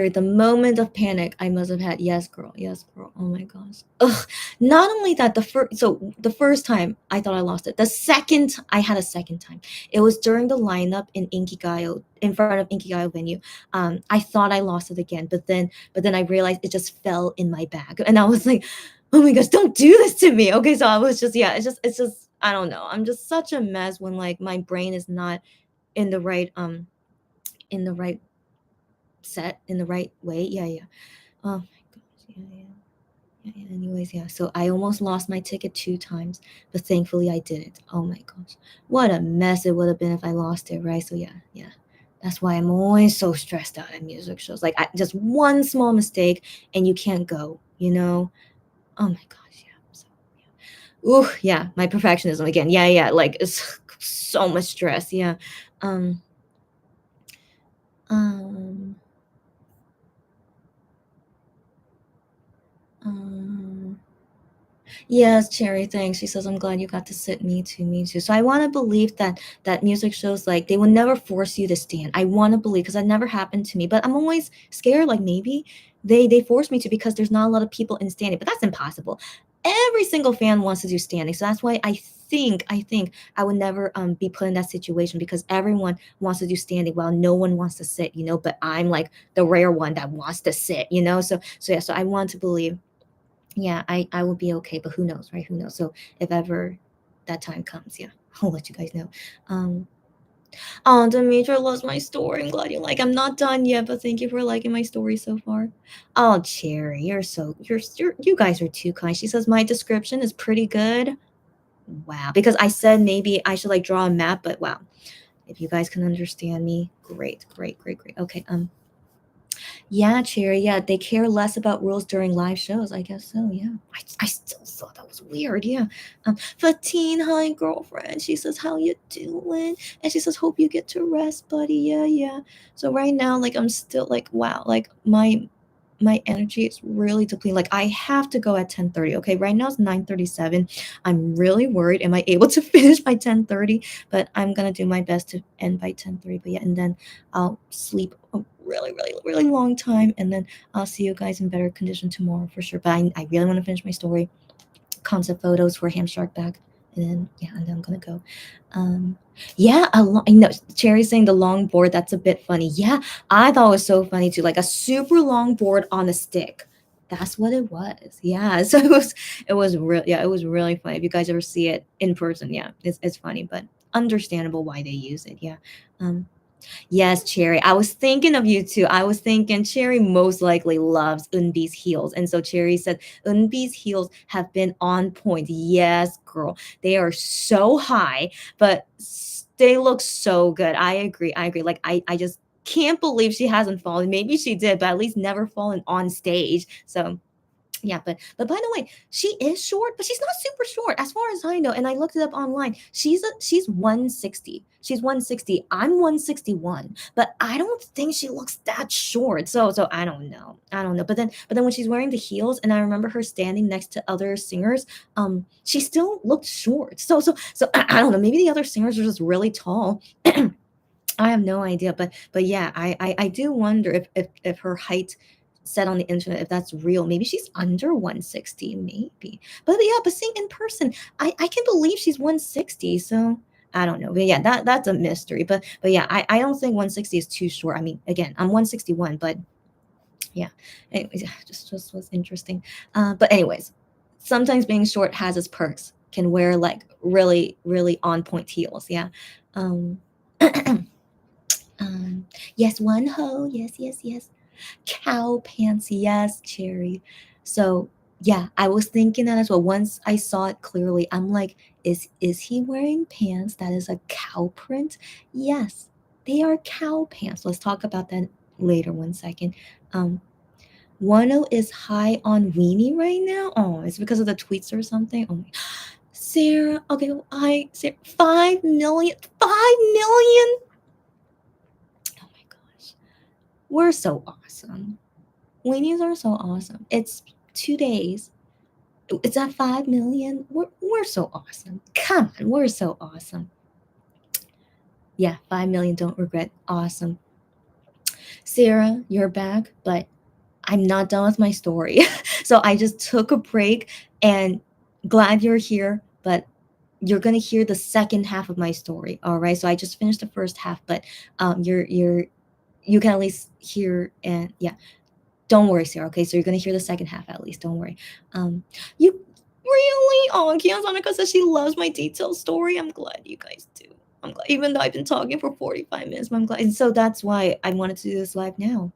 The moment of panic I must have had. Yes, girl. Oh my gosh. Ugh. Not only that, the first time I thought I lost it. The second I had a second time. It was during the lineup in Inkigayo, in front of Inkigayo venue. I thought I lost it again, but then I realized it just fell in my bag, and I was like, oh my gosh, don't do this to me. Okay, so I was just yeah, it's just I don't know. I'm just such a mess when like my brain is not in the right in the right set in the right way. Yeah. Oh my gosh. Yeah. Anyways, yeah. So I almost lost my ticket 2 times, but thankfully I didn't. Oh my gosh. What a mess it would have been if I lost it, right? So yeah. That's why I'm always so stressed out at music shows. Like just one small mistake and you can't go, you know? Oh my gosh, yeah. So, yeah. Ooh, yeah, my perfectionism again. Yeah, yeah, like it's so much stress. Yeah. Um um um Yes, Cherry, thanks. She says, I'm glad you got to sit. Me too, me too. So I want to believe that music shows, like, they will never force you to stand. I want to believe, because that never happened to me. But I'm always scared, like maybe they force me to, because there's not a lot of people in standing. But that's impossible. Every single fan wants to do standing. So that's why I think I would never be put in that situation, because everyone wants to do standing while no one wants to sit, but I'm like the rare one that wants to sit. So yeah, so I want to believe, yeah, I will be okay, but who knows, right? Who knows? So if ever that time comes, yeah, I'll let you guys know. Um, oh, Demetra loves my story. I'm glad you like. I'm not done yet, but thank you for liking my story so far. Oh, Cherry, you guys are too kind. She says my description is pretty good. Wow, because I said maybe I should like draw a map, but wow, if you guys can understand me, great, great, great, great. Okay, yeah, Cherry. Yeah, they care less about rules during live shows. I guess so. Yeah, I still thought that was weird. Yeah. Fatine, hi, girlfriend. She says, "How you doing?" And she says, "Hope you get to rest, buddy." Yeah, yeah. So right now, like, I'm still like, wow, like my energy is really depleting. Like, I have to go at 10:30. Okay, right now it's 9:37. I'm really worried. Am I able to finish by 10:30? But I'm gonna do my best to end by 10:30. But yeah, and then I'll sleep a really, really, really long time, and then I'll see you guys in better condition tomorrow for sure. But I really want to finish my story, concept photos for Hamshark bag, and then yeah, and then I'm gonna go. Um, yeah, I know Cherry's saying the long board. That's a bit funny. Yeah, I thought it was so funny too, like a super long board on a stick. That's what it was. Yeah, so it was real. Yeah, it was really funny. If you guys ever see it in person, yeah, it's funny, but understandable why they use it. Yeah. Um, Yes, Cherry. I was thinking of you too. I was thinking Cherry most likely loves Unbi's heels. And so Cherry said, Unbi's heels have been on point. Yes, girl. They are so high, but they look so good. I agree. I agree. Like, I just can't believe she hasn't fallen. Maybe she did, but at least never fallen on stage. So yeah, but by the way, she is short, but she's not super short as far as I know. And I looked it up online. She's 160. She's 160. I'm 161, but I don't think she looks that short. So I don't know. I don't know. But then when she's wearing the heels, and I remember her standing next to other singers, she still looked short. So I don't know. Maybe the other singers are just really tall. I have no idea, but yeah, I do wonder if her height said on the internet, if that's real. Maybe she's under 160, maybe. But yeah, but seeing in person, I can believe she's 160. So I don't know. But yeah, that's a mystery. But yeah, I don't think 160 is too short. I mean, again, I'm 161, but yeah. Anyways, yeah, just was interesting. But anyways, sometimes being short has its perks. Can wear like really, really on point heels. Yeah. Um Um, yes, one ho. Yes, yes, yes. Cow pants. Yes, Cherry. So yeah, I was thinking that as well. Once I saw it clearly, I'm like, is he wearing pants that is a cow print? Yes, they are cow pants. Let's talk about that later. One second. Um, Wano is high on weenie right now. Oh, it's because of the tweets or something. Oh my, Sarah. Okay, I Sarah, 5 million. 5 million. Oh my gosh. We're so awesome. Weenies are so awesome. It's 2 days. It's at 5 million. We're so awesome. Come on, we're so awesome. Yeah, 5 million. Don't regret. Awesome. Sarah, you're back, but I'm not done with my story. So I just took a break, and glad you're here, but you're gonna hear the second half of my story. All right. So I just finished the first half, but you can at least hear, and yeah, don't worry, Sarah. Okay, so you're gonna hear the second half at least. Don't worry. You really? Oh, Kiyosanika says she loves my detailed story. I'm glad you guys do. I'm glad, even though I've been talking for 45 minutes, but I'm glad. And so that's why I wanted to do this live now.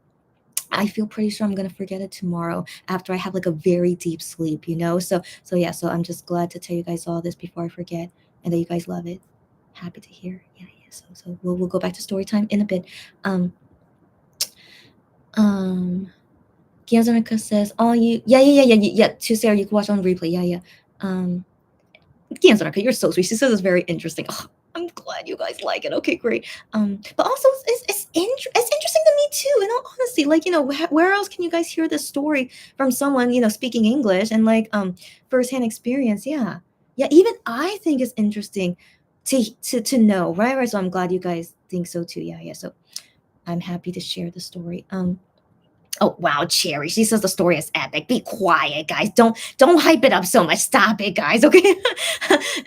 I feel pretty sure I'm gonna forget it tomorrow after I have like a very deep sleep. So yeah, so I'm just glad to tell you guys all this before I forget, and that you guys love it. Happy to hear. Yeah, yeah. So we'll go back to story time in a bit. Um, um, Gianzarika says, "Oh, yeah. To Sarah, you can watch on replay. Yeah. Um, Gianzarika, you're so sweet. She says it's very interesting. Oh, I'm glad you guys like it. Okay, great. But also it's interesting to me too. In all honesty, like where else can you guys hear this story from someone speaking English and like firsthand experience? Yeah. Even I think it's interesting to know, right? So I'm glad you guys think so too. Yeah. So I'm happy to share the story. Oh wow, Cherry. She says the story is epic. Be quiet, guys. Don't hype it up so much. Stop it, guys. Okay.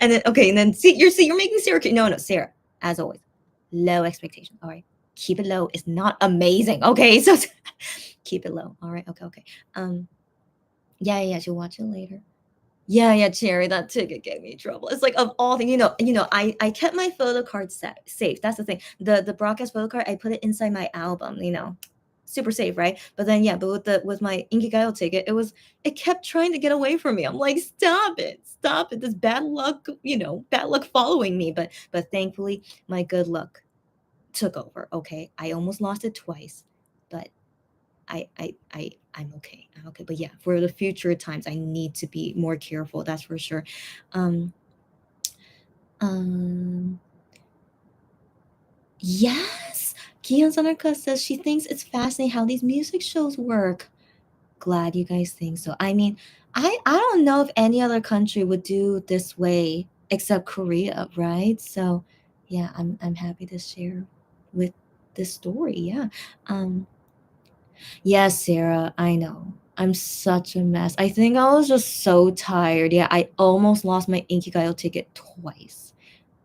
And then you're making Sarah. No, Sarah. As always, low expectations. All right, keep it low. It's not amazing. Okay, so keep it low. All right. Okay. Um. Yeah. She'll watch it later. Yeah, Cherry, that ticket gave me trouble. It's like of all things, I kept my photo card safe. That's the thing. The broadcast photo card, I put it inside my album. Super safe, right? But then yeah, but with my Inkigayo ticket, it kept trying to get away from me. I'm like, stop it. This bad luck, bad luck following me. But thankfully, my good luck took over. Okay, I almost lost it twice, but I'm okay. I'm okay. But yeah, for the future times, I need to be more careful. That's for sure. Um, um, yes. Kian Sanarka says she thinks it's fascinating how these music shows work. Glad you guys think so. I mean, I don't know if any other country would do this way except Korea, right? So yeah, I'm happy to share with this story. Yeah. Um, Yes, Sarah, I know. I'm such a mess. I think I was just so tired. Yeah, I almost lost my Inkigayo ticket twice.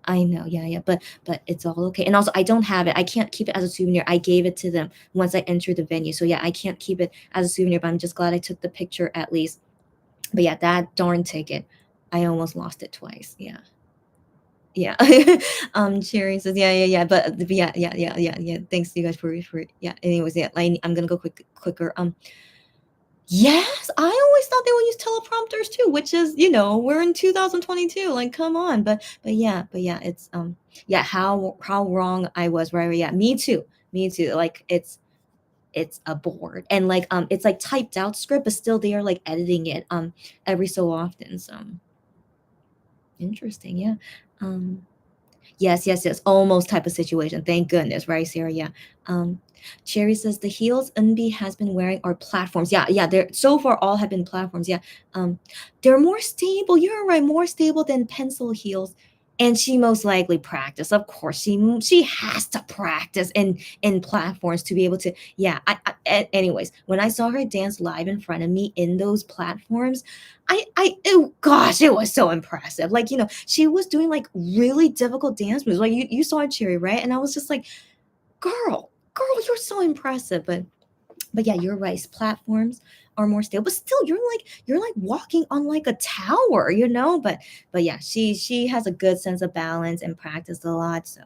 I know. Yeah. But it's all okay. And also I don't have it. I can't keep it as a souvenir. I gave it to them once I entered the venue. So yeah, I can't keep it as a souvenir, but I'm just glad I took the picture at least. But yeah, that darn ticket. I almost lost it twice. Yeah. Yeah. Cherry says, yeah. But yeah. Thanks you guys for yeah. Anyways, yeah, I'm gonna go quicker. Yes, I always thought they would use teleprompters too, which is, we're in 2022. Like, come on. But yeah, it's yeah, how wrong I was, right? Yeah, me too. Me too. Like it's a board. And like it's like typed out script, but still they are like editing it every so often. So interesting, yeah. Um yes. Almost type of situation. Thank goodness, right, Sarah? Yeah. Um, Cherry says the heels Unbi has been wearing are platforms. Yeah. They're so far all have been platforms. Yeah. They're more stable. You're right, more stable than pencil heels. And she most likely practiced. Of course, she has to practice in platforms to be able to. Yeah. Anyways, when I saw her dance live in front of me in those platforms, gosh, it was so impressive. Like, she was doing like really difficult dance moves. Like you saw it, Cherry, right? And I was just like, girl, you're so impressive. But yeah, you're right. Platforms are more stable, but still, you're like walking on like a tower, But yeah, she has a good sense of balance and practiced a lot. So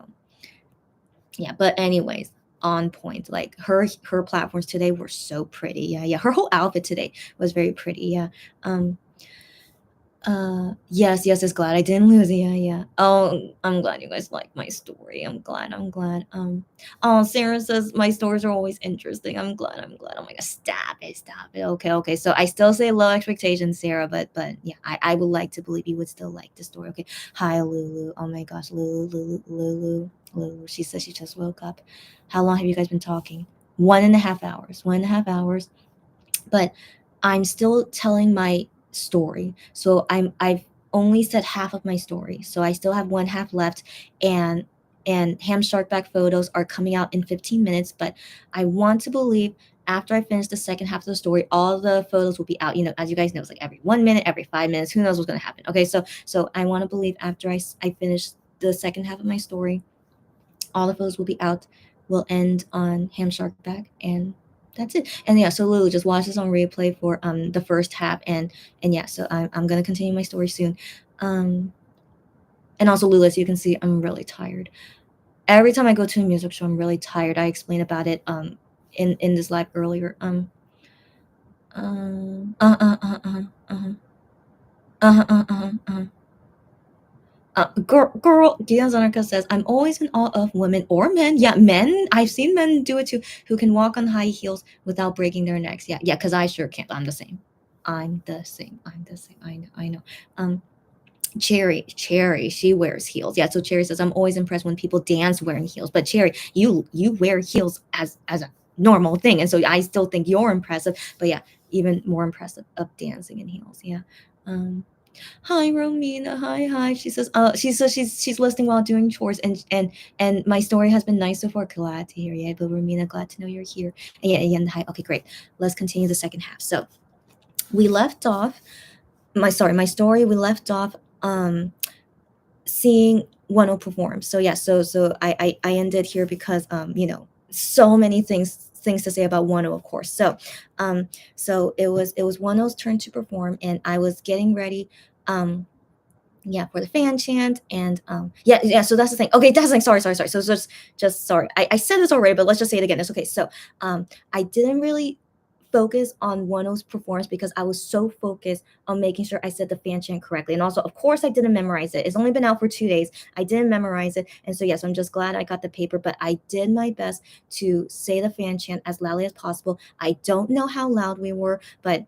yeah, but anyways, on point. Like her platforms today were so pretty. Yeah. Her whole outfit today was very pretty. Yeah. Um, yes, it's glad I didn't lose. Yeah. Oh, I'm glad you guys like my story. I'm glad. Oh, Sarah says my stories are always interesting. I'm glad. Oh my god, stop it. Okay. So I still say low expectations, Sarah, but yeah, I would like to believe you would still like the story. Okay. Hi, Lulu. Oh my gosh, Lulu. She says she just woke up. How long have you guys been talking? 1.5 hours. 1.5 hours, but I'm still telling my story. So I've only said half of my story. So I still have one half left, and ham shark back photos are coming out in 15 minutes, but I want to believe after I finish the second half of the story, all the photos will be out. As you guys know, it's like every 1 minute, every 5 minutes. Who knows what's going to happen? Okay, so I want to believe after I finish the second half of my story, all the photos will be out. Will end on Ham Shark Back, and that's it. And yeah, so Lulu just watch this on replay for the first half, and yeah, so I'm gonna continue my story soon. Um, and also Lulu, as you can see, I'm really tired. Every time I go to a music show, I'm really tired. I explained about it in this live earlier. Um uh uh uh uh uh uh uh uh, uh. Girl, Dion Zanarka says, I'm always in awe of women or men. Yeah, men. I've seen men do it too, who can walk on high heels without breaking their necks. Yeah, yeah, because I sure can't. I'm the same. I'm the same. I'm the same. I know. I know. Cherry, she wears heels. Yeah, so Cherry says, I'm always impressed when people dance wearing heels. But Cherry, you wear heels as a normal thing, and so I still think you're impressive. But yeah, even more impressive of dancing in heels. Yeah. Um, Hi Romina, hi. She says, she's listening while doing chores, and my story has been nice so far. Glad to hear. Yeah, but Romina, glad to know you're here. And yeah, and hi. Okay, great. Let's continue the second half. So we left off. My story. We left off. Seeing Wano perform. So yeah, so I ended here because so many things to say about Wano, of course. So it was Wano's turn to perform, and I was getting ready. Um, yeah, for the fan chant, and yeah, so that's the thing. Okay, that's the thing. Sorry, so just sorry, I said this already, but let's just say it again. It's okay. So I didn't really focus on Wano's performance because I was so focused on making sure I said the fan chant correctly. And also, of course, I didn't memorize it. It's only been out for 2 days. I didn't memorize it. And so, yes, I'm just glad I got the paper, but I did my best to say the fan chant as loudly as possible. I don't know how loud we were, but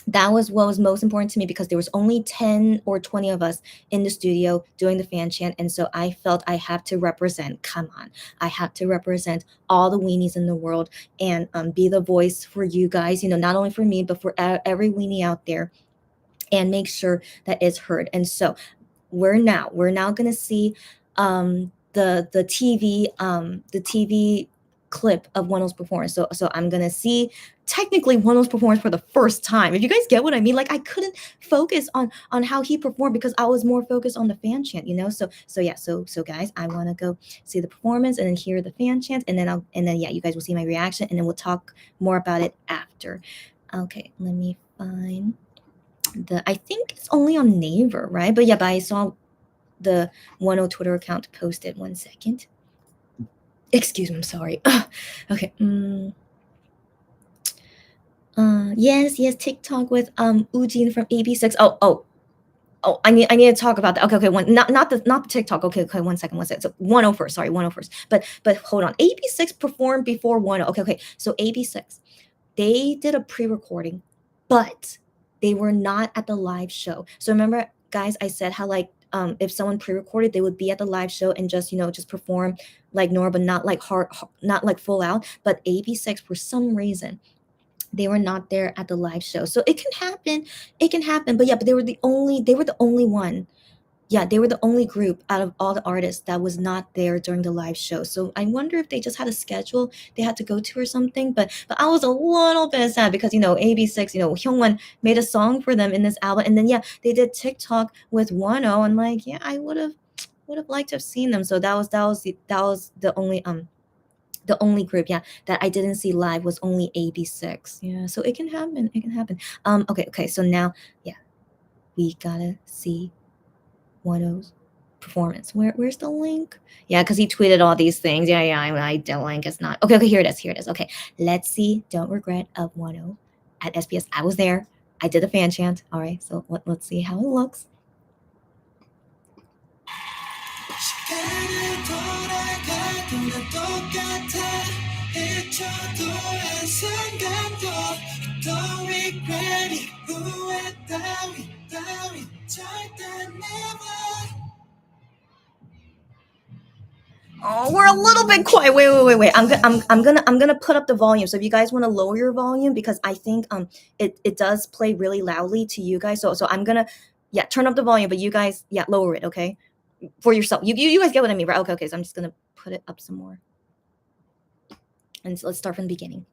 that was what was most important to me because there was only 10 or 20 of us in the studio doing the fan chant, and so I felt I have to represent, come on, I have to represent all the weenies in the world, and be the voice for you guys, not only for me but for every weenie out there, and make sure that it's heard. And so we're now gonna see the TV clip of Wano's performance. So I'm gonna see technically Wano's performance for the first time. If you guys get what I mean, like I couldn't focus on how he performed because I was more focused on the fan chant. So yeah, so guys, I want to go see the performance and then hear the fan chant, and then yeah, you guys will see my reaction, and then we'll talk more about it after. Okay, let me find I think it's only on Naver, right? But I saw the 10 Twitter account posted. 1 second. Excuse me, I'm sorry. Okay. Yes, TikTok with Ujin from AB6. Oh, I need to talk about that. Okay, not the TikTok. Okay, 1 second. So 101st, sorry, 101st. But hold on. AB6 performed before 10. Okay. So AB6, they did a pre-recording, but they were not at the live show. So remember, guys, I said how like if someone pre-recorded, they would be at the live show and just perform like normal, but not like not like full out. But AB6, for some reason, they were not there at the live show. So it can happen. It can happen. But yeah, but they were the only one. Yeah, they were the only group out of all the artists that was not there during the live show. So I wonder if they just had a schedule they had to go to or something. But I was a little bit sad because AB6, Hyungwon made a song for them in this album, and then yeah, they did TikTok with 10, and like yeah, I would have liked to have seen them. So that was the only group, yeah, that I didn't see live was only AB6. Yeah, so it can happen. It can happen. Okay. So now, yeah, we gotta see Wano's performance. Where's the link? Yeah, because he tweeted all these things. Yeah. The link is not okay. Here it is. Okay, let's see. Don't regret of Wano at SBS. I was there. I did a fan chant. All right, so let's see how it looks. Oh, we're a little bit quiet. Wait. I'm gonna put up the volume. So if you guys want to lower your volume, because I think it does play really loudly to you guys. So I'm gonna turn up the volume, but you guys lower it, okay, for yourself. You guys get what I mean, right? Okay. So I'm just gonna put it up some more, and so let's start from the beginning.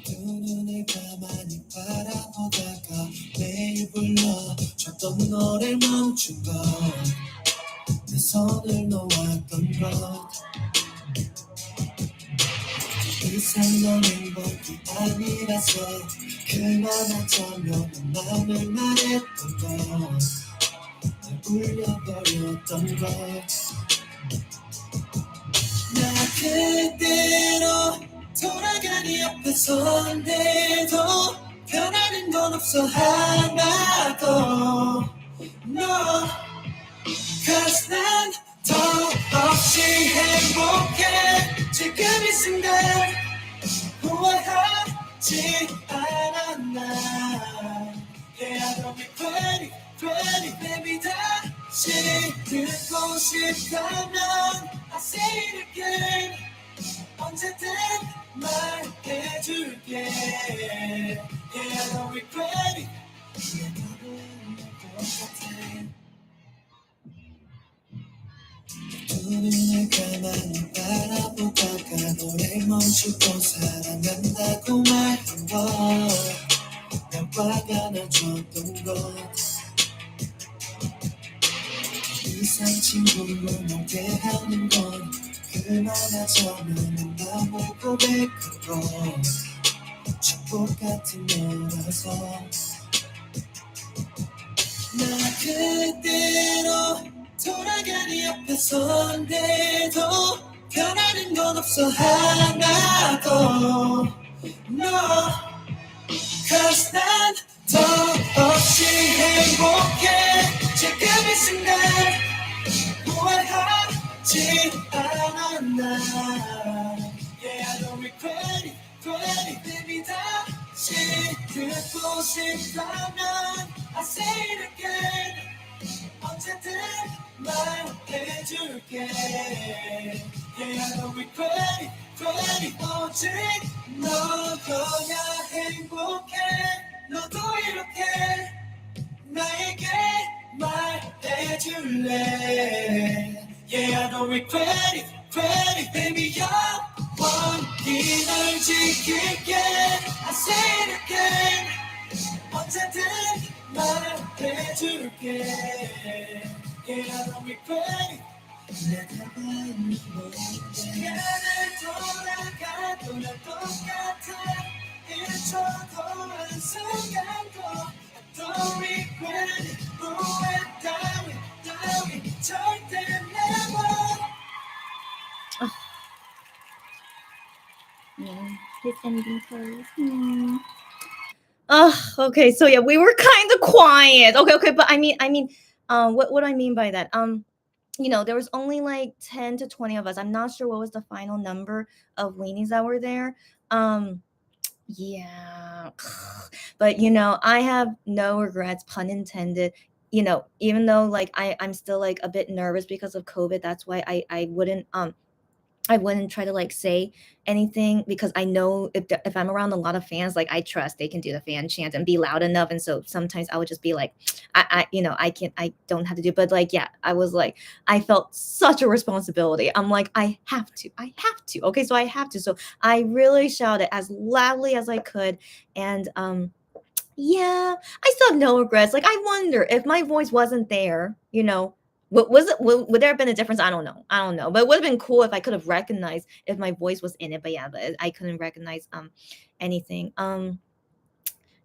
두 눈을 가만히 바라보다가 매일 불러줬던 너를 멈춘 것내 손을 놓았던 것 이상 넌 행복이 아니라서 그만하자면 마음을 말했던 건 울려버렸던 것 나 그대로 돌아가니 옆에서인데도 변하는 건 없어 하나도 No Cause 난 더없이 행복해 지금 이 순간 후회하지 않아 난 Yeah I don't regret it, regret it Baby 다시 듣고 싶다면 I say it again 언제든 말해줄게 Yeah I don't regret it 내가 보는 똑같아 두 눈을 가만히 바라보다가 너를 멈추고 사랑한다고 말한 것 화가 나줬던 것 이상 친구로 너게하는 건 그만하자면 나무 고백하고 축복 같은 너라서 나 그대로 돌아가니 옆에서인데도 변하는 건 없어 하나도 No Cause 난 더없이 행복해 지금 이 순간 후회하지 않아 난 Yeah I don't regret it, regret it Baby 다시 듣고 싶다면 I say it again 언제든 말해줄게 Yeah I don't regret it, regret it 오직 너여야 행복해 너도 이렇게 나에게 말해줄래 Yeah I don't regret it, regret it Baby 영원히 널 지킬게 I say it again 언제든 말해줄게 Yeah I don't regret it 내가 바라는 시간을 돌아가도 난 똑같아 1초도 한순간도 I don't regret it 후회 따위 절대 never Yeah, his ending pose. Okay, so yeah, we were kind of quiet. Okay, but what do I mean by that? There was only like 10 to 20 of us. I'm not sure what was the final number of weenies that were there. Yeah, but I have no regrets, pun intended. Even though like I'm still like a bit nervous because of COVID. That's why I wouldn't try to like say anything because I know if I'm around a lot of fans, like I trust they can do the fan chant and be loud enough. And so sometimes I would just be like, I don't have to do. But like, yeah, I was like, I felt such a responsibility. I'm like, I have to. Okay, so I have to. So I really shouted as loudly as I could, and yeah, I still have no regrets. Like, I wonder if my voice wasn't there, what was it? Would there have been a difference? I don't know. But it would have been cool if I could have recognized if my voice was in it. But yeah, but I couldn't recognize anything.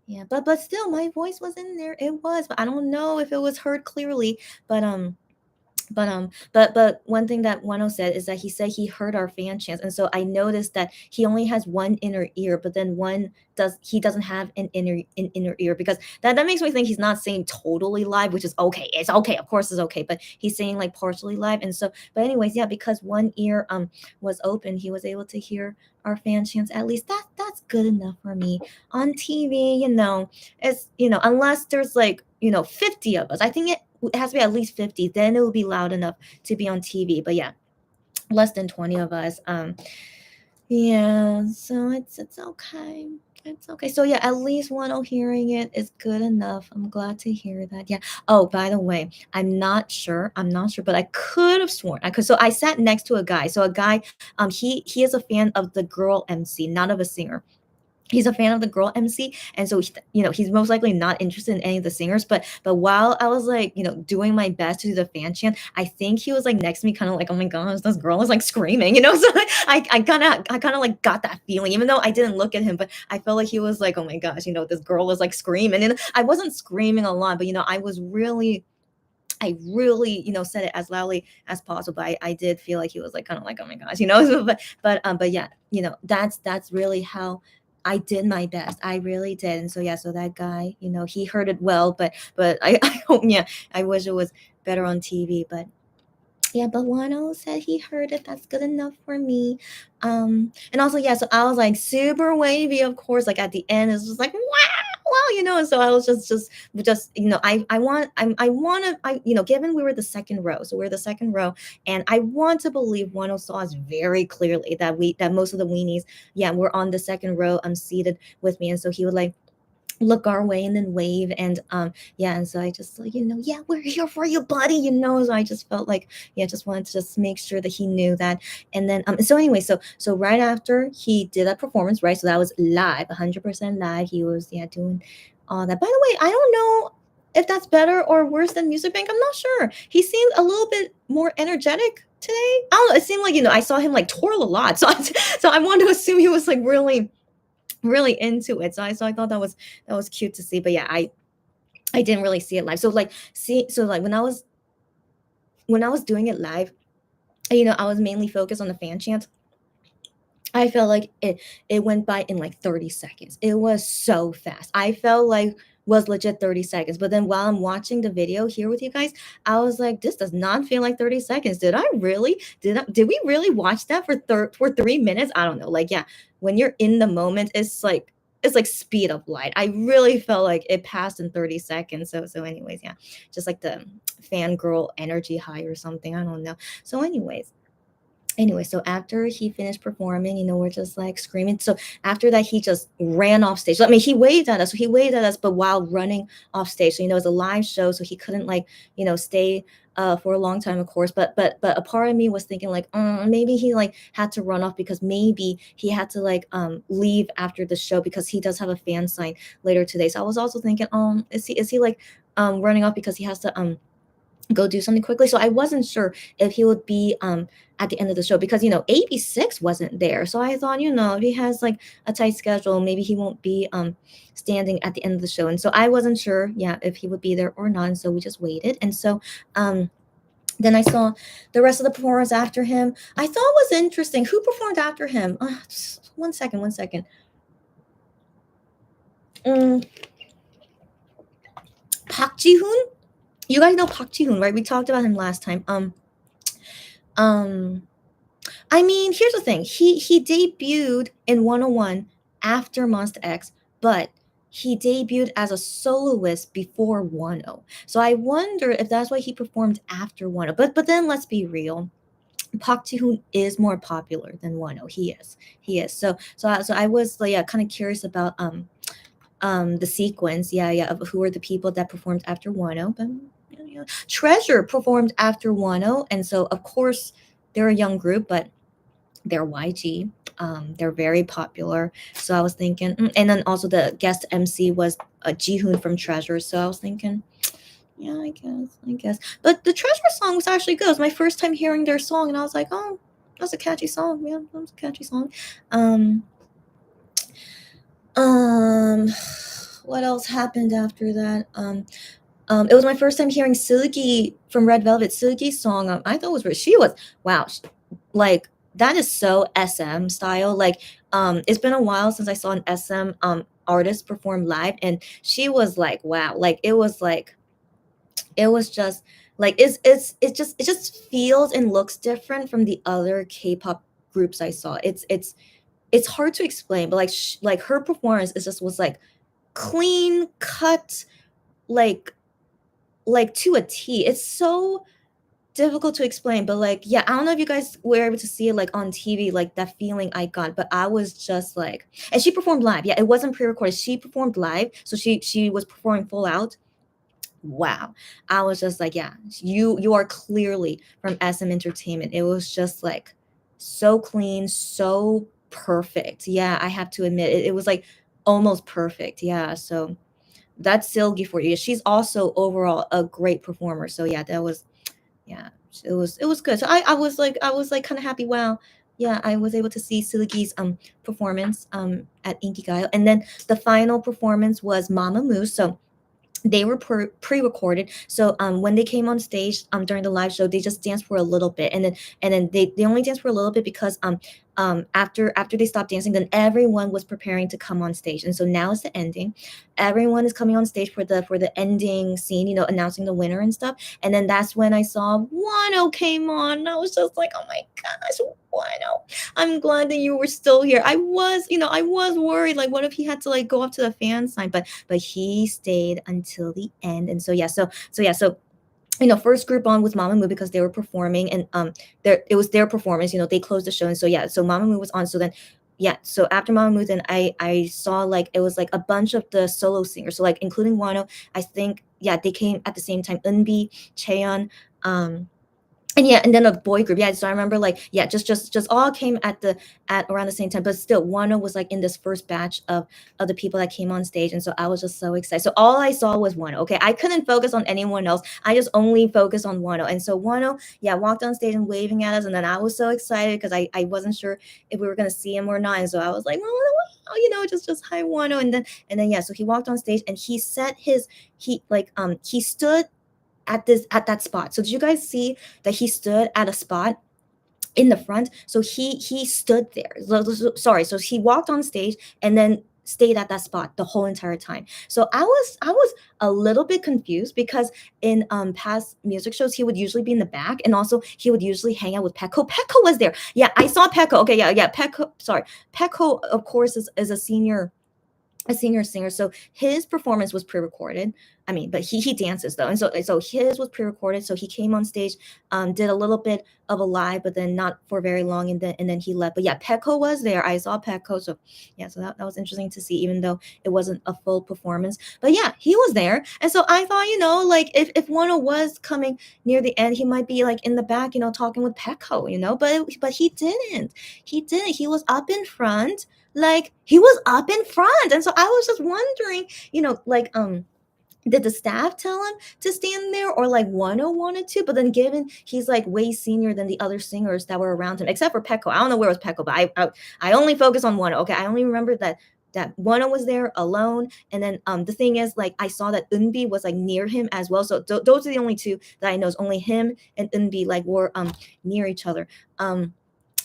Yeah, but still, my voice was in there. It was, but I don't know if it was heard clearly. But one thing that Wano said is that he said he heard our fan chants, and so I noticed that he only has one inner ear, but then he doesn't have an inner ear because that makes me think he's not saying totally live, which is okay. It's okay, of course it's okay, but he's saying like partially live, and so but anyways, yeah, because one ear was open, he was able to hear our fan chants. At least that's good enough for me. On TV, it's unless there's like 50 of us. I think it has to be at least 50, then it will be loud enough to be on TV. But yeah, less than 20 of us. Yeah, so it's okay. It's okay. So yeah, at least one hearing it is good enough. I'm glad to hear that. Yeah. Oh, by the way, I'm not sure, but I could have sworn so I sat next to a guy. So a guy, he is a fan of the girl MC, not of a singer. he's a fan of the girl MC, and so he's most likely not interested in any of the singers. But while I was like doing my best to do the fan chant, I think he was like next to me, kind of like, oh my gosh, this girl is like screaming, so I kind of like got that feeling, even though I didn't look at him, but I felt like he was like, oh my gosh, this girl is like screaming, and I wasn't screaming a lot, but I really, said it as loudly as possible. But I did feel like he was like kind of like, oh my gosh, so, but yeah, that's really how I did my best. I really did. And so yeah, so that guy, he heard it well, but I hope, yeah, I wish it was better on TV. But yeah, but Wano said he heard it. That's good enough for me. And also, yeah, so I was like super wavy, of course. Like at the end, it's just like wow, So I was just given we were the second row, so we're the second row, and I want to believe Wano saw us very clearly that most of the weenies, yeah, were on the second row, seated with me, and so he would like look our way and then wave, and yeah, and so I just like, yeah, we're here for you, buddy, so I just felt like, yeah, just wanted to just make sure that he knew that. And then so anyway, so right after he did that performance, right, so that was live, 100% live, he was, yeah, doing all that. By the way, I don't know if that's better or worse than Music Bank. I'm not sure. He seemed a little bit more energetic today. I don't know, it seemed like, I saw him like twirl a lot, so I wanted to assume he was like really into it. So I thought that was cute to see. But yeah, I didn't really see it live. So like when I was doing it live, I was mainly focused on the fan chant. I felt like it went by in like 30 seconds. It was so fast. I felt like was legit 30 seconds. But then while I'm watching the video here with you guys, I was like, this does not feel like 30 seconds. Did we really watch that for 3 minutes? I don't know. Like, yeah, when you're in the moment, it's like speed of light. I really felt like it passed in 30 seconds. So anyways, yeah, just like the fangirl energy high or something. I don't know. So anyway, so after he finished performing, we're just like screaming. So after that, he just ran off stage. I mean, he waved at us. So he waved at us, but while running off stage. So, it was a live show, so he couldn't like, stay for a long time, of course. But a part of me was thinking like, maybe he like had to run off because maybe he had to like leave after the show because he does have a fan sign later today. So I was also thinking, is he like running off because he has to go do something quickly. So I wasn't sure if he would be at the end of the show because AB6 wasn't there. So I thought, if he has like a tight schedule, maybe he won't be standing at the end of the show. And so I wasn't sure, yeah, if he would be there or not. And so we just waited. And so then I saw the rest of the performers after him. I thought it was interesting. Who performed after him? Just one second. Park Ji-hoon? You guys know Park Ji-hoon, right? We talked about him last time. I mean, here's the thing. He debuted in 101 after Monster X, but he debuted as a soloist before 10. So I wonder if that's why he performed after 10. But then let's be real. Park Ji-hoon is more popular than 10. He is. So I was like, yeah, kind of curious about the sequence, yeah, of who are the people that performed after Wano. But Treasure performed after Wano, and so of course they're a young group, but they're YG. They're very popular. So I was thinking, and then also the guest MC was Ji-hoon from Treasure. So I was thinking, yeah, I guess. But the Treasure song was actually good. It was my first time hearing their song, and I was like, oh, that's a catchy song. Yeah, that was a catchy song. What else happened after that? It was my first time hearing Silky from Red Velvet. Silky's song, I thought wow, like that is so SM style. Like, it's been a while since I saw an SM artist perform live, and she was like, wow, like it was just like it just feels and looks different from the other K-pop groups I saw. It's hard to explain, but like her performance was like clean cut, like to a T. It's so difficult to explain, but like, yeah, I don't know if you guys were able to see it like on TV, like that feeling I got, but I was just like, and she performed live. Yeah, it wasn't pre-recorded. She performed live, so she was performing full out. Wow, I was just like, yeah, you are clearly from SM Entertainment. It was just like so clean, so perfect. Yeah, I have to admit it was like almost perfect. Yeah, so that's Silgi for you. She's also overall a great performer. So yeah, that was, yeah, it was good. So I was like kind of happy. Wow, yeah, I was able to see Silgi's performance at Inkigayo, and then the final performance was Mama Moo. So they were pre-recorded, so when they came on stage during the live show, they just danced for a little bit, and then they only danced for a little bit because after they stopped dancing, then everyone was preparing to come on stage, and so now it's the ending. Everyone is coming on stage for the ending scene, announcing the winner and stuff. And then that's when I saw Wano came on, and I was just like, oh my gosh, Wano, I'm glad that you were still here. I was worried, like, what if he had to like go up to the fan sign, but he stayed until the end. And so yeah, so first group on was Mamamoo because they were performing, and it was their performance. They closed the show, and so yeah, so Mamamoo was on. So then, yeah, so after Mamamoo, then I saw like it was like a bunch of the solo singers, so like including Wano. I think, yeah, they came at the same time. Eunbi, Cheon, um, and yeah, and then a boy group. Yeah, so I remember like, yeah, just all came at around the same time. But still, Wano was like in this first batch of the people that came on stage, and so I was just so excited. So all I saw was Wano. Okay, I couldn't focus on anyone else. I just only focused on Wano. And so Wano, yeah, walked on stage and waving at us, and then I was so excited because I wasn't sure if we were gonna see him or not, and so I was like, oh, just hi Wano, and then yeah, so he walked on stage and he set his he stood at that spot. So did you guys see that he stood at a spot in the front? So he stood there. Sorry, so he walked on stage and then stayed at that spot the whole entire time. So I was a little bit confused because in past music shows he would usually be in the back, and also he would usually hang out with Peko. Peko was there. Yeah, I saw Peko. Okay, yeah, Peko. Sorry, Peko of course is a senior singer, so his performance was pre-recorded. I mean, but he dances though, and so his was pre-recorded. So he came on stage, did a little bit of a live, but then not for very long, and then he left. But yeah, Peko was there. I saw Peko, so yeah, so that was interesting to see, even though it wasn't a full performance. But yeah, he was there, and so I thought, like if Wano was coming near the end, he might be like in the back, talking with Peko, but he didn't. He didn't. He was up in front, like he was up in front. And so I was just wondering, like did the staff tell him to stand there, or like Wano wanted to? But then given he's like way senior than the other singers that were around him, except for Peko. I don't know where was Peko, but I only focus on Wano. Okay, I only remember that Wano was there alone. And then the thing is, like, I saw that Eunbi was like near him as well. So those are the only two that I know. Is only him and Eunbi like were near each other.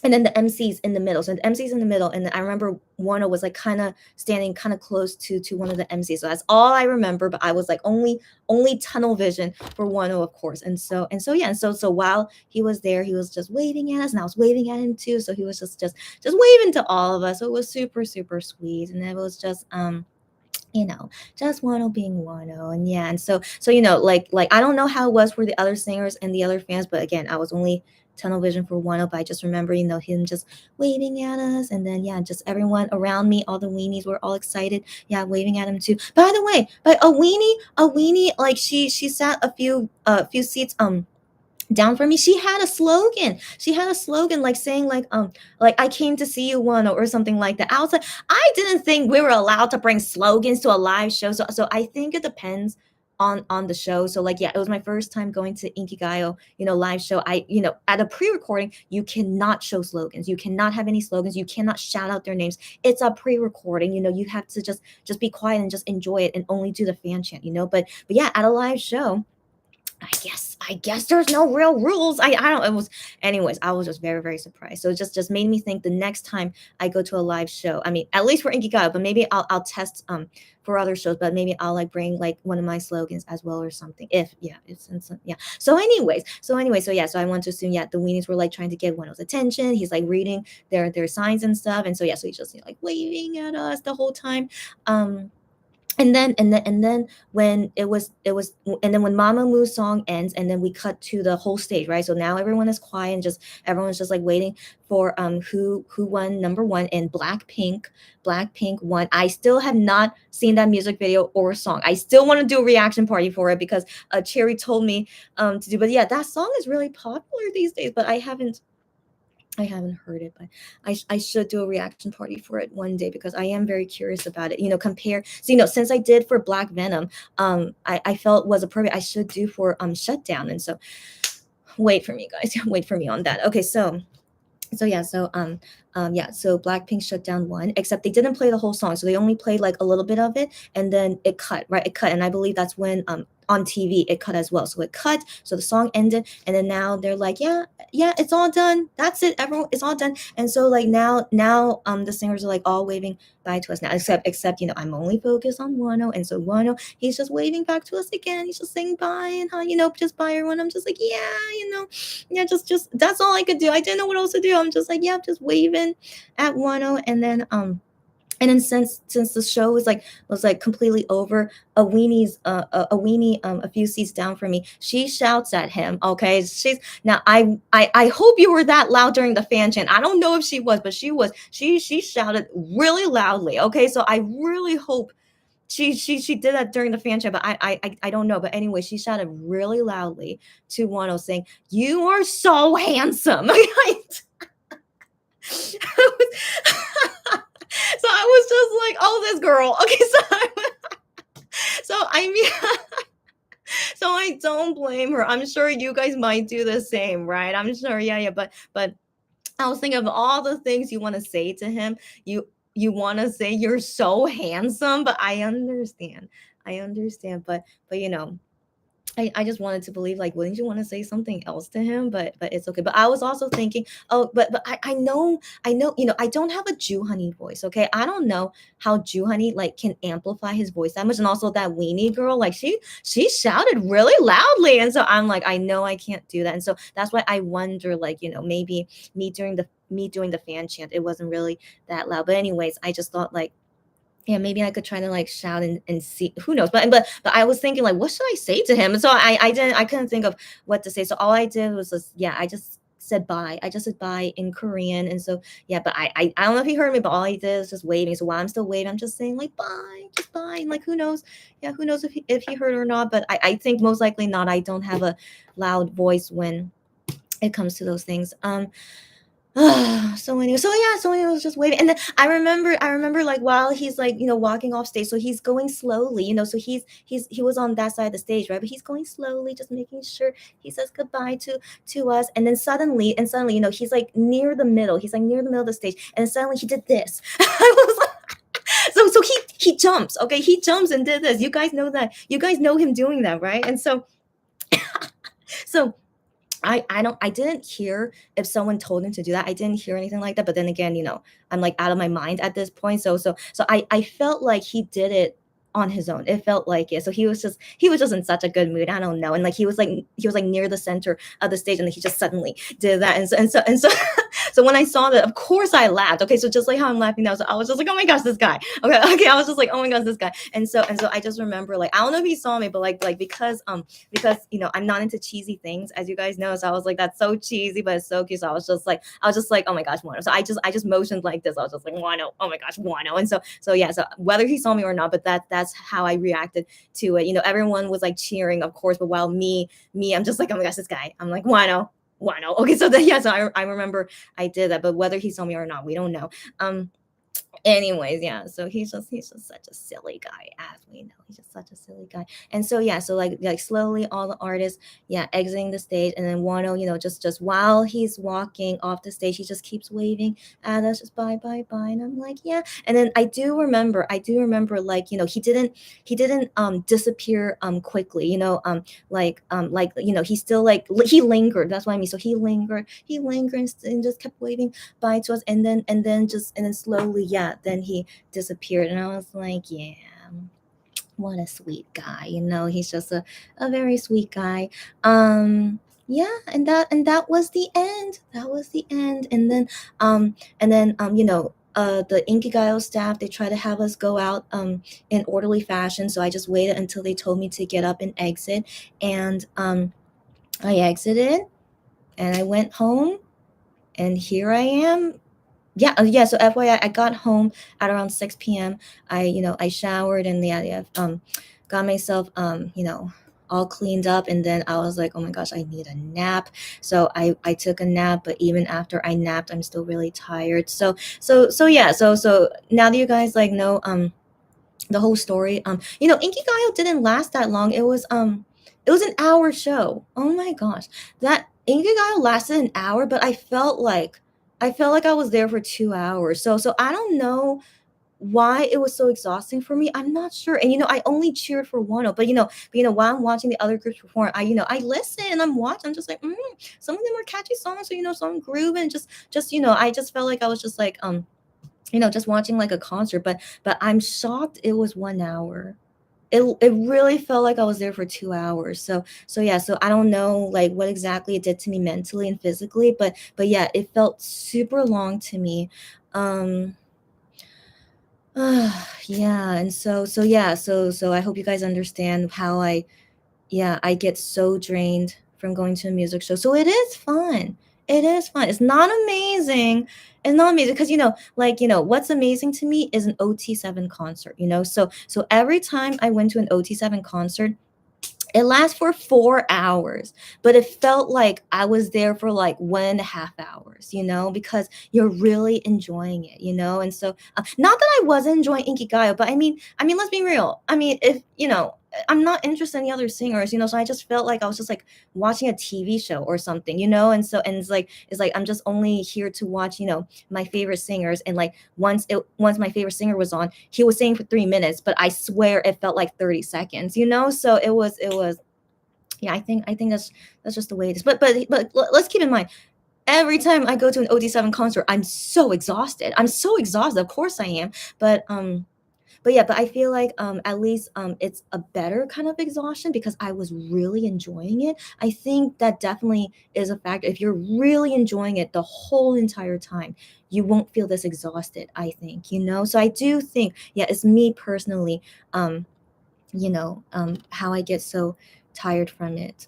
And then the MC's in the middle. So the MC's in the middle, and I remember Wano was like kind of standing kind of close to one of the MCs. So that's all I remember. But I was like only tunnel vision for Wano, of course. And so yeah, and so while he was there, he was just waving at us, and I was waving at him too. So he was just waving to all of us. So it was super super sweet, and it was just just Wano being Wano. And yeah, and so like I don't know how it was for the other singers and the other fans, but again, I was only tunnel vision for Wano. But I just remember him just waving at us, and then yeah, just everyone around me, all the weenies were all excited, yeah, waving at him too. By the way, but a weenie, like she sat a few seats down for me. She had a slogan. She had a slogan like saying like I came to see you, one, or something like that. I was like, I didn't think we were allowed to bring slogans to a live show. So I think it depends on the show. So like, yeah, it was my first time going to Inkigayo, live show. At a pre-recording, you cannot show slogans. You cannot have any slogans. You cannot shout out their names. It's a pre-recording. You have to just be quiet and just enjoy it and only do the fan chant. But yeah, at a live show, I guess there's no real rules. I don't. It was, anyways. I was just very very surprised. So it just made me think the next time I go to a live show. I mean, at least for Inkigayo, but maybe I'll test for other shows. But maybe I'll like bring like one of my slogans as well or something. If yeah, it's yeah. So yeah. So I want to assume, yeah, the weenies were like trying to get Wano's attention. He's like reading their signs and stuff. And so yeah, so he's just like waving at us the whole time. And then when and then when Mama Moo's song ends, and then we cut to the whole stage, right? So now everyone is quiet, and just everyone's just like waiting for who won number one. And Blackpink won. I still have not seen that music video or song. I still want to do a reaction party for it because Cherry told me to do. But yeah, that song is really popular these days, but I haven't I haven't heard it, but I should do a reaction party for it one day because I am very curious about it. Compare. So since I did for Black Venom, I felt was appropriate. I should do for Shutdown, and so wait for me, guys. Wait for me on that. Okay, so Blackpink shut down one, except they didn't play the whole song, so they only played like a little bit of it, and then it cut, right? It cut, and I believe that's when on TV it cut as well. So it cut, so the song ended, and then now they're like, yeah, yeah, it's all done. That's it, everyone, it's all done. And so like now the singers are like all waving bye to us now, except I'm only focused on Wano, and so Wano, he's just waving back to us again. He's just saying bye and hi, just bye everyone. I'm just like, yeah, just that's all I could do. I didn't know what else to do. I'm just like, yeah, just waving at Wano, and then since the show was like completely over, a few seats down from me, she shouts at him. Okay, she's now I hope you were that loud during the fan chant. I don't know if she was, but she shouted really loudly. Okay, so I really hope she did that during the fan chant, but I don't know. But anyway, she shouted really loudly to Wano, saying, "You are so handsome." So I was just like, oh, this girl. Okay, so I mean, so I don't blame her. I'm sure you guys might do the same, right? I'm sure, yeah. But I was thinking of all the things you want to say to him. You want to say you're so handsome, but I understand, but I just wanted to believe, like, wouldn't you want to say something else to him? But it's okay. But I was also thinking, oh, but I know, I don't have a Jew Honey voice. Okay, I don't know how Jew Honey like can amplify his voice that much, and also that weenie girl, like she shouted really loudly, and so I'm like, I know I can't do that, and so that's why I wonder, like, maybe me doing the fan chant, it wasn't really that loud. But anyways, I just thought like, yeah, maybe I could try to like shout and see, who knows. But I was thinking like, what should I say to him? And so I couldn't think of what to say. So all I did was just, yeah, I just said bye. I just said bye in Korean. And so yeah, but I don't know if he heard me, but all I did was just waving. So while I'm still waving, I'm just saying like bye, just bye. And like, who knows? Yeah, who knows if he heard or not. But I think most likely not. I don't have a loud voice when it comes to those things. So anyway, it was just waving, and then I remember like while he's like walking off stage, so he's going slowly, so he was on that side of the stage, right? But he's going slowly, just making sure he says goodbye to us, and then suddenly, he's like near the middle, of the stage, and suddenly he did this. I was like, so he jumps, okay, he jumps and did this. You guys know that, you guys know him doing that, right? And so I didn't hear if someone told him to do that. I didn't hear anything like that. But then again, I'm like out of my mind at this point. So I felt like he did it on his own. It felt like it. So he was just in such a good mood. I don't know. And like he was like near the center of the stage, and then he just suddenly did that. And so so when I saw that, of course I laughed. Okay, so just like how I'm laughing now, so I was just like, oh my gosh, this guy. Okay, I was just like, oh my gosh, this guy. And so I just remember, like, I don't know if he saw me, but like because I'm not into cheesy things, as you guys know. So I was like, that's so cheesy, but it's so cute. So I was just like, oh my gosh, Wano. So I just motioned like this. I was just like, Wano, oh my gosh, Wano. And so yeah, so whether he saw me or not, but that's how I reacted to it. Everyone was like cheering, of course, but while me, I'm just like, oh my gosh, this guy. I'm like, Wano. Okay, so then yeah, so I remember I did that, but whether he saw me or not, we don't know. Anyways, yeah, so he's just such a silly guy, as we know. He's just such a silly guy. And so yeah, so like slowly all the artists, yeah, exiting the stage, and then Wano, just while he's walking off the stage, he just keeps waving at us, just bye bye bye. And I'm like, yeah. And then I do remember like, he didn't disappear quickly, he still like he lingered. That's what I mean. So he lingered and just kept waving bye to us, and then slowly, yeah, then he disappeared, and I was like, yeah, what a sweet guy. He's just a very sweet guy. Yeah, and that was the end. That was the end. And then the Inkigayo staff, they try to have us go out in orderly fashion, so I just waited until they told me to get up and exit. And I exited, and I went home, and here I am. Yeah. So FYI, I got home at around 6 p.m. I showered, and got myself all cleaned up, and then I was like, oh my gosh, I need a nap. So I took a nap, but even after I napped, I'm still really tired. So yeah, so now that you guys like know the whole story, Inkigayo didn't last that long. It was an hour show. Oh my gosh. That Inkigayo lasted an hour, but I felt like I was there for 2 hours. So I don't know why it was so exhausting for me. I'm not sure. And I only cheered for Wano, but while I'm watching the other groups perform, I listen and I'm watching. I'm just like, some of them are catchy songs, so some groove, and just I just felt like I was just like just watching like a concert. But I'm shocked it was 1 hour. It really felt like I was there for 2 hours. So yeah, so I don't know like what exactly it did to me mentally and physically, but yeah, it felt super long to me. Um yeah, and so yeah, so I hope you guys understand how I get so drained from going to a music show. So it is fun. It is fun. It's not amazing. It's not amazing because what's amazing to me is an OT7 concert. So every time I went to an OT7 concert, it lasts for 4 hours, but it felt like I was there for like 1.5 hours, because you're really enjoying it, and so not that I wasn't enjoying Inkigayo, but I mean, let's be real. I mean, if I'm not interested in the other singers, so I just felt like I was just like watching a TV show or something, and it's like I'm just only here to watch, my favorite singers, and like once my favorite singer was on, he was singing for 3 minutes, but I swear it felt like 30 seconds, so it was yeah, I think that's just the way it is. But let's keep in mind, every time I go to an OD7 concert, I'm so exhausted. I'm so exhausted. Of course I am. But yeah, but I feel like at least it's a better kind of exhaustion because I was really enjoying it. I think that definitely is a factor. If you're really enjoying it the whole entire time, you won't feel this exhausted, I think. So I do think, yeah, it's me personally, how I get so tired from it.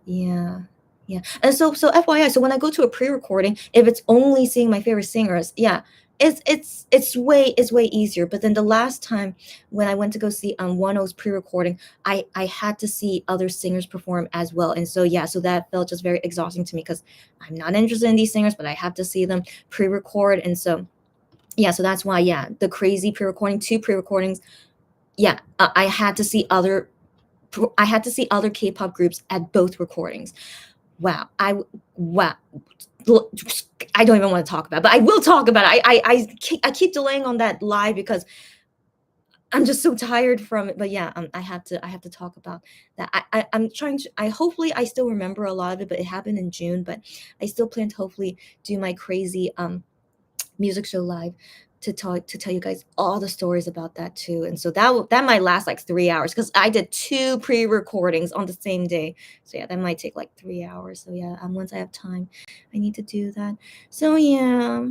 Yeah. Yeah. And so FYI, so when I go to a pre-recording, if it's only seeing my favorite singers, yeah, it's way easier. But then the last time when I went to go see Wano's pre-recording, I had to see other singers perform as well. And so yeah, so that felt just very exhausting to me because I'm not interested in these singers, but I have to see them pre-record. And so yeah, so that's why, yeah, the crazy pre-recording, 2 pre-recordings, yeah, I had to see other K-pop groups at both recordings. Wow, wow. I don't even want to talk about it, but I will talk about it. I keep delaying on that live because I'm just so tired from it. But yeah, I have to talk about that. I'm trying to. Hopefully I still remember a lot of it, but it happened in June. But I still plan to hopefully do my crazy music show live to tell you guys all the stories about that too. And so that might last like 3 hours because I did 2 pre-recordings on the same day. So yeah, that might take like 3 hours. So yeah, once I have time, I need to do that. So yeah,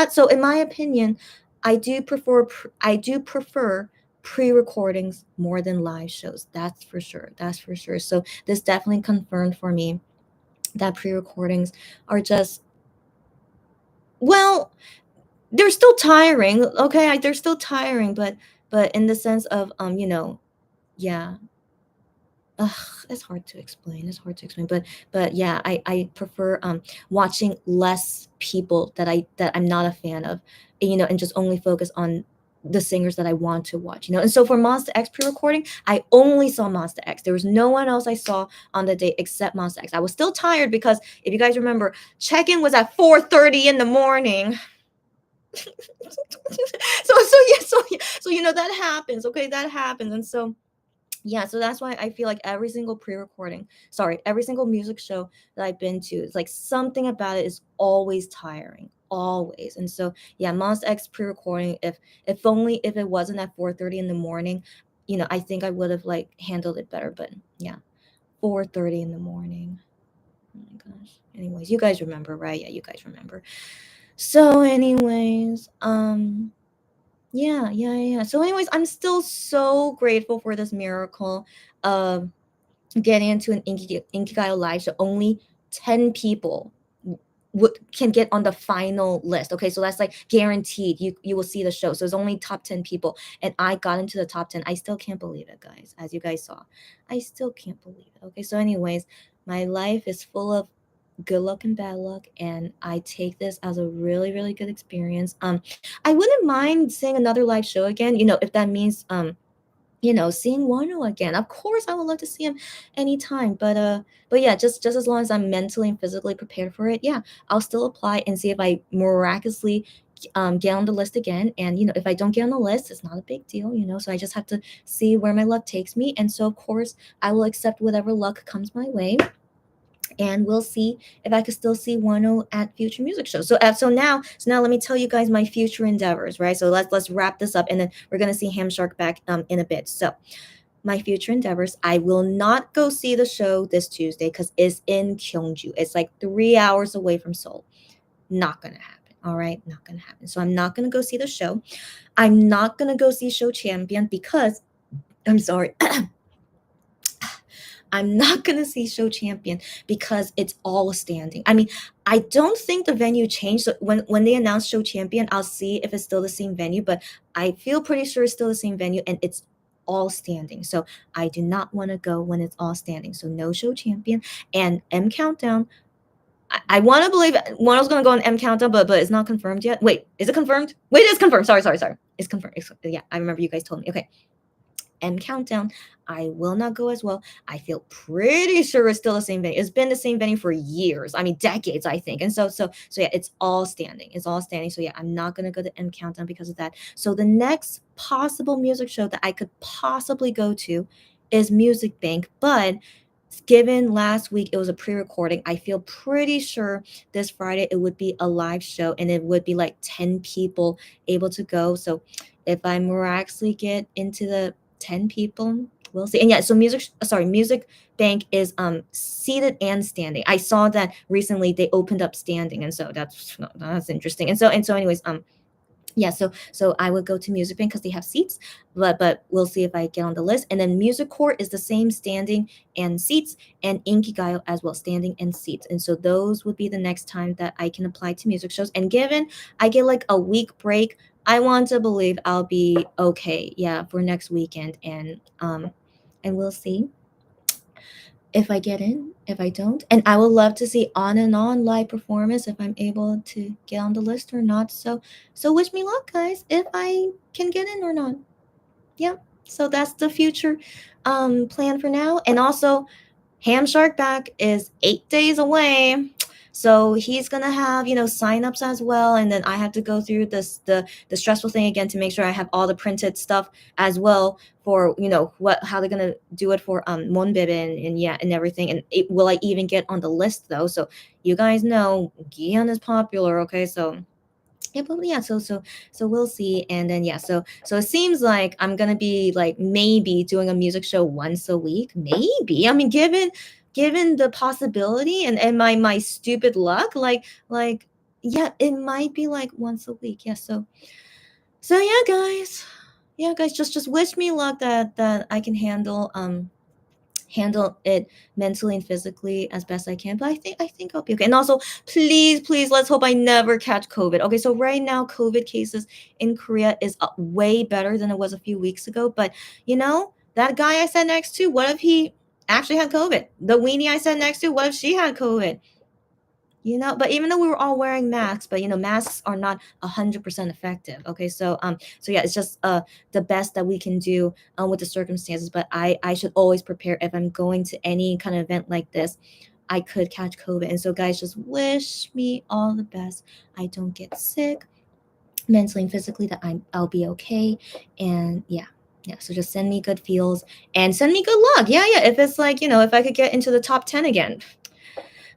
so in my opinion, I do prefer pre-recordings more than live shows. That's for sure. That's for sure. So this definitely confirmed for me that pre-recordings are just, well, they're still tiring, okay? They're still tiring, but in the sense of yeah. It's hard to explain. It's hard to explain, but yeah, I prefer watching less people that I'm not a fan of, and just only focus on the singers that I want to watch. And so for Monster X pre-recording, I only saw Monster X. There was no one else I saw on the day except Monster X. I was still tired because if you guys remember, check-in was at 4:30 in the morning. So that happens, okay? That happens. And so yeah, so that's why I feel like every single music show that I've been to, it's like something about it is always tiring, always. And so yeah, Monster X pre-recording, if only if it wasn't at 4:30 in the morning, I think I would have like handled it better. But yeah, 4:30 in the morning. Oh my gosh. Anyways, you guys remember, right? Yeah, you guys remember. So anyways, yeah. So anyways, I'm still so grateful for this miracle of getting into an Inkigayo live show. Only 10 people can get on the final list. Okay, so that's like guaranteed. You will see the show. So it's only top 10 people, and I got into the top 10. I still can't believe it, guys. As you guys saw, I still can't believe it. Okay, so anyways, my life is full of good luck and bad luck, and I take this as a really really good experience. I wouldn't mind seeing another live show again, if that means seeing Wano again. Of course, I would love to see him anytime. But yeah, just as long as I'm mentally and physically prepared for it, yeah, I'll still apply and see if I miraculously get on the list again. And if I don't get on the list, it's not a big deal. So I just have to see where my luck takes me. And so of course, I will accept whatever luck comes my way, and we'll see if I could still see Wano at future music shows. So now let me tell you guys my future endeavors, right? So let's wrap this up, and then we're gonna see Hamshark back in a bit. So my future endeavors, I will not go see the show this Tuesday because it's in Gyeongju. It's like 3 hours away from Seoul. Not gonna happen. All right, not gonna happen. So I'm not gonna go see the show. I'm not gonna go see Show Champion because I'm sorry. I'm not going to see Show Champion because it's all standing. I mean, I don't think the venue changed. So when they announced Show Champion, I'll see if it's still the same venue, but I feel pretty sure it's still the same venue and it's all standing. So I do not want to go when it's all standing. So no Show Champion and M Countdown. I want to believe one was going to go on M Countdown, but it's not confirmed yet. Wait, is it confirmed? Wait, it's confirmed. Sorry. It's confirmed. Yeah, I remember you guys told me. Okay. M Countdown, I will not go as well. I feel pretty sure it's still the same venue. It's been the same venue for years. I mean, decades, I think. And so yeah, it's all standing. It's all standing. So yeah, I'm not gonna go to M Countdown because of that. So the next possible music show that I could possibly go to is Music Bank, but given last week it was a pre-recording, I feel pretty sure this Friday it would be a live show and it would be like 10 people able to go. So if I miraculously get into the 10 people, we'll see. And yeah, so Music Bank is seated and standing. I saw that recently they opened up standing, and so that's interesting. And so anyways, yeah, so I would go to Music Bank because they have seats, but we'll see if I get on the list. And then Music Court is the same, standing and seats, and Inkigayo as well, standing and seats. And so those would be the next time that I can apply to music shows. And given I get like a week break, I want to believe I'll be okay, yeah, for next weekend. And we'll see if I get in, if I don't. And I would love to see On and On live performance if I'm able to get on the list or not. So wish me luck, guys, if I can get in or not. Yeah. So that's the future plan for now. And also Ham Shark back is 8 days away. So he's gonna have, signups as well, and then I have to go through the stressful thing again to make sure I have all the printed stuff as well for how they're gonna do it for Monbib and yeah and everything. And will I even get on the list though? So you guys know Gian is popular, okay? So yeah, but yeah, so we'll see. And then yeah, so it seems like I'm gonna be like maybe doing a music show once a week, maybe. I mean, given the possibility and my stupid luck, like yeah, it might be like once a week. Yeah, so yeah guys, just wish me luck that I can handle it mentally and physically as best I can. But I think I'll be okay. And also, please, let's hope I never catch COVID. Okay, so right now, COVID cases in Korea is way better than it was a few weeks ago. But that guy I sat next to, what if he actually had COVID? The weenie I sat next to, what if she had COVID? But even though we were all wearing masks, but masks are not 100% effective. Okay, so yeah, it's just the best that we can do with the circumstances. But I should always prepare if I'm going to any kind of event like this. I could catch COVID, and so guys, just wish me all the best. I don't get sick mentally and physically. That I'll be okay, and yeah. So just send me good feels and send me good luck. Yeah. If it's like if I could get into the top 10 again.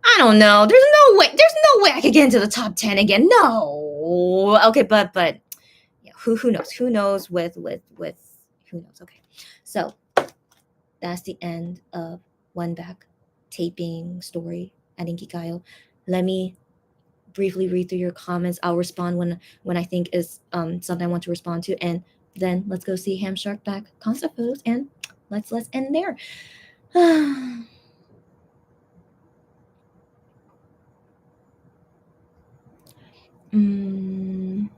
I don't know. There's no way. There's no way I could get into the top 10 again. No. Okay, but yeah, who knows? Who knows with who knows? Okay. So that's the end of One Back taping story at Inkigayo. Let me briefly read through your comments. I'll respond when I think is something I want to respond to, and then let's go see Ham Shark back concept photos, and let's end there. Mm,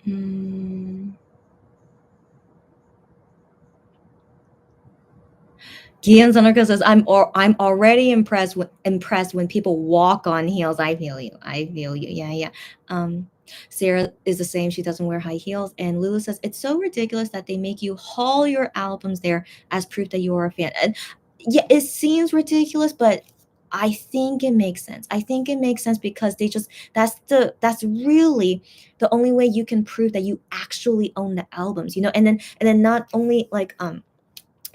mm. Gian Sonoka says, I'm already impressed when people walk on heels. I feel you. I feel you. Yeah, yeah. Um, Sarah is the same. She doesn't wear high heels. And Lulu says, it's so ridiculous that they make you haul your albums there as proof that you are a fan. And yeah, it seems ridiculous, but I think it makes sense. I think it makes sense because that's really the only way you can prove that you actually own the albums, and then not only like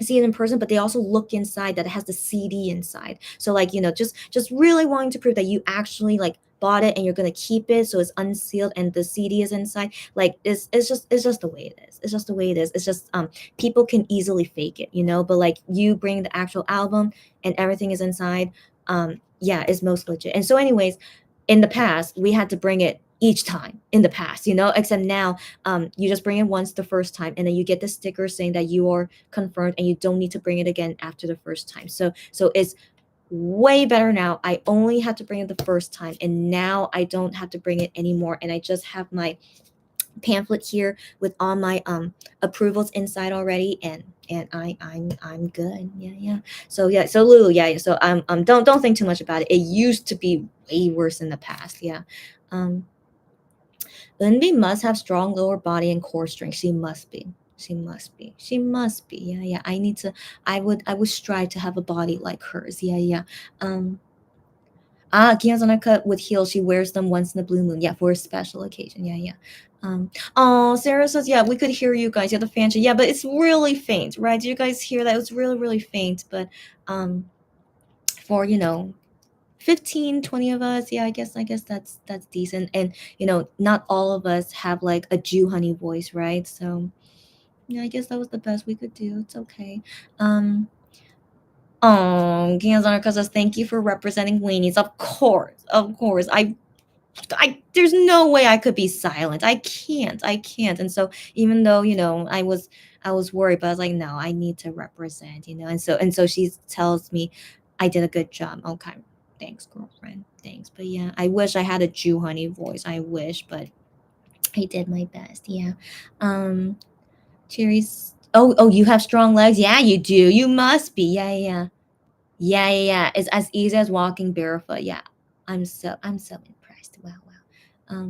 see it in person, but they also look inside that it has the CD inside. So like, just really wanting to prove that you actually like bought it and you're gonna keep it, so it's unsealed and the CD is inside. Like it's just the way it is. It's just the way it is. It's just people can easily fake it. But like you bring the actual album and everything is inside, yeah, it's most legit. And so, anyways, in the past we had to bring it each time in the past, except now you just bring it once the first time and then you get the sticker saying that you are confirmed and you don't need to bring it again after the first time. So it's way better now. I only had to bring it the first time and now I don't have to bring it anymore, and I just have my pamphlet here with all my approvals inside already, and I'm good. Yeah, yeah. So yeah, so Lulu, yeah, yeah. So don't think too much about it. It used to be way worse in the past. Yeah. um Lindy must have strong lower body and core strength. She must be. She must be. She must be. Yeah, yeah. I would strive to have a body like hers. Yeah, yeah. Um Kia's on a cut with heels. She wears them once in the blue moon. Yeah, for a special occasion. Yeah, yeah. Oh, Sarah says, yeah, we could hear you guys. Yeah, the fan shit. Yeah, but it's really faint, right? Do you guys hear that? It's really, really faint. But for 15, 20 of us, yeah, I guess that's decent. And not all of us have like a Jew honey voice, right? So yeah, I guess that was the best we could do. It's okay. um oh, Ganzana says, thank you for representing weenies. Of course. There's no way I could be silent. I can't. And so even though I was worried, but I was like, no, I need to represent. And so she tells me I did a good job. Okay, thanks, girlfriend. Thanks. But yeah, I wish I had a Jew honey voice. I wish, but I did my best. Yeah. um Cherry's, oh, you have strong legs. Yeah, you do. You must be. Yeah, yeah, yeah, yeah, yeah. It's as easy as walking barefoot. Yeah. I'm so impressed. Wow, wow.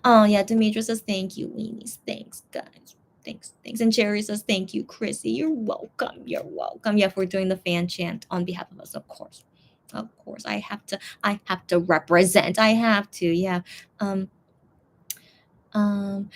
Oh yeah, Demetra says thank you, weenies. Thanks, guys. Thanks. And Cherry says thank you, Chrissy. You're welcome. You're welcome. Yeah, for doing the fan chant on behalf of us, of course. Of course. I have to represent. I have to, yeah. Um um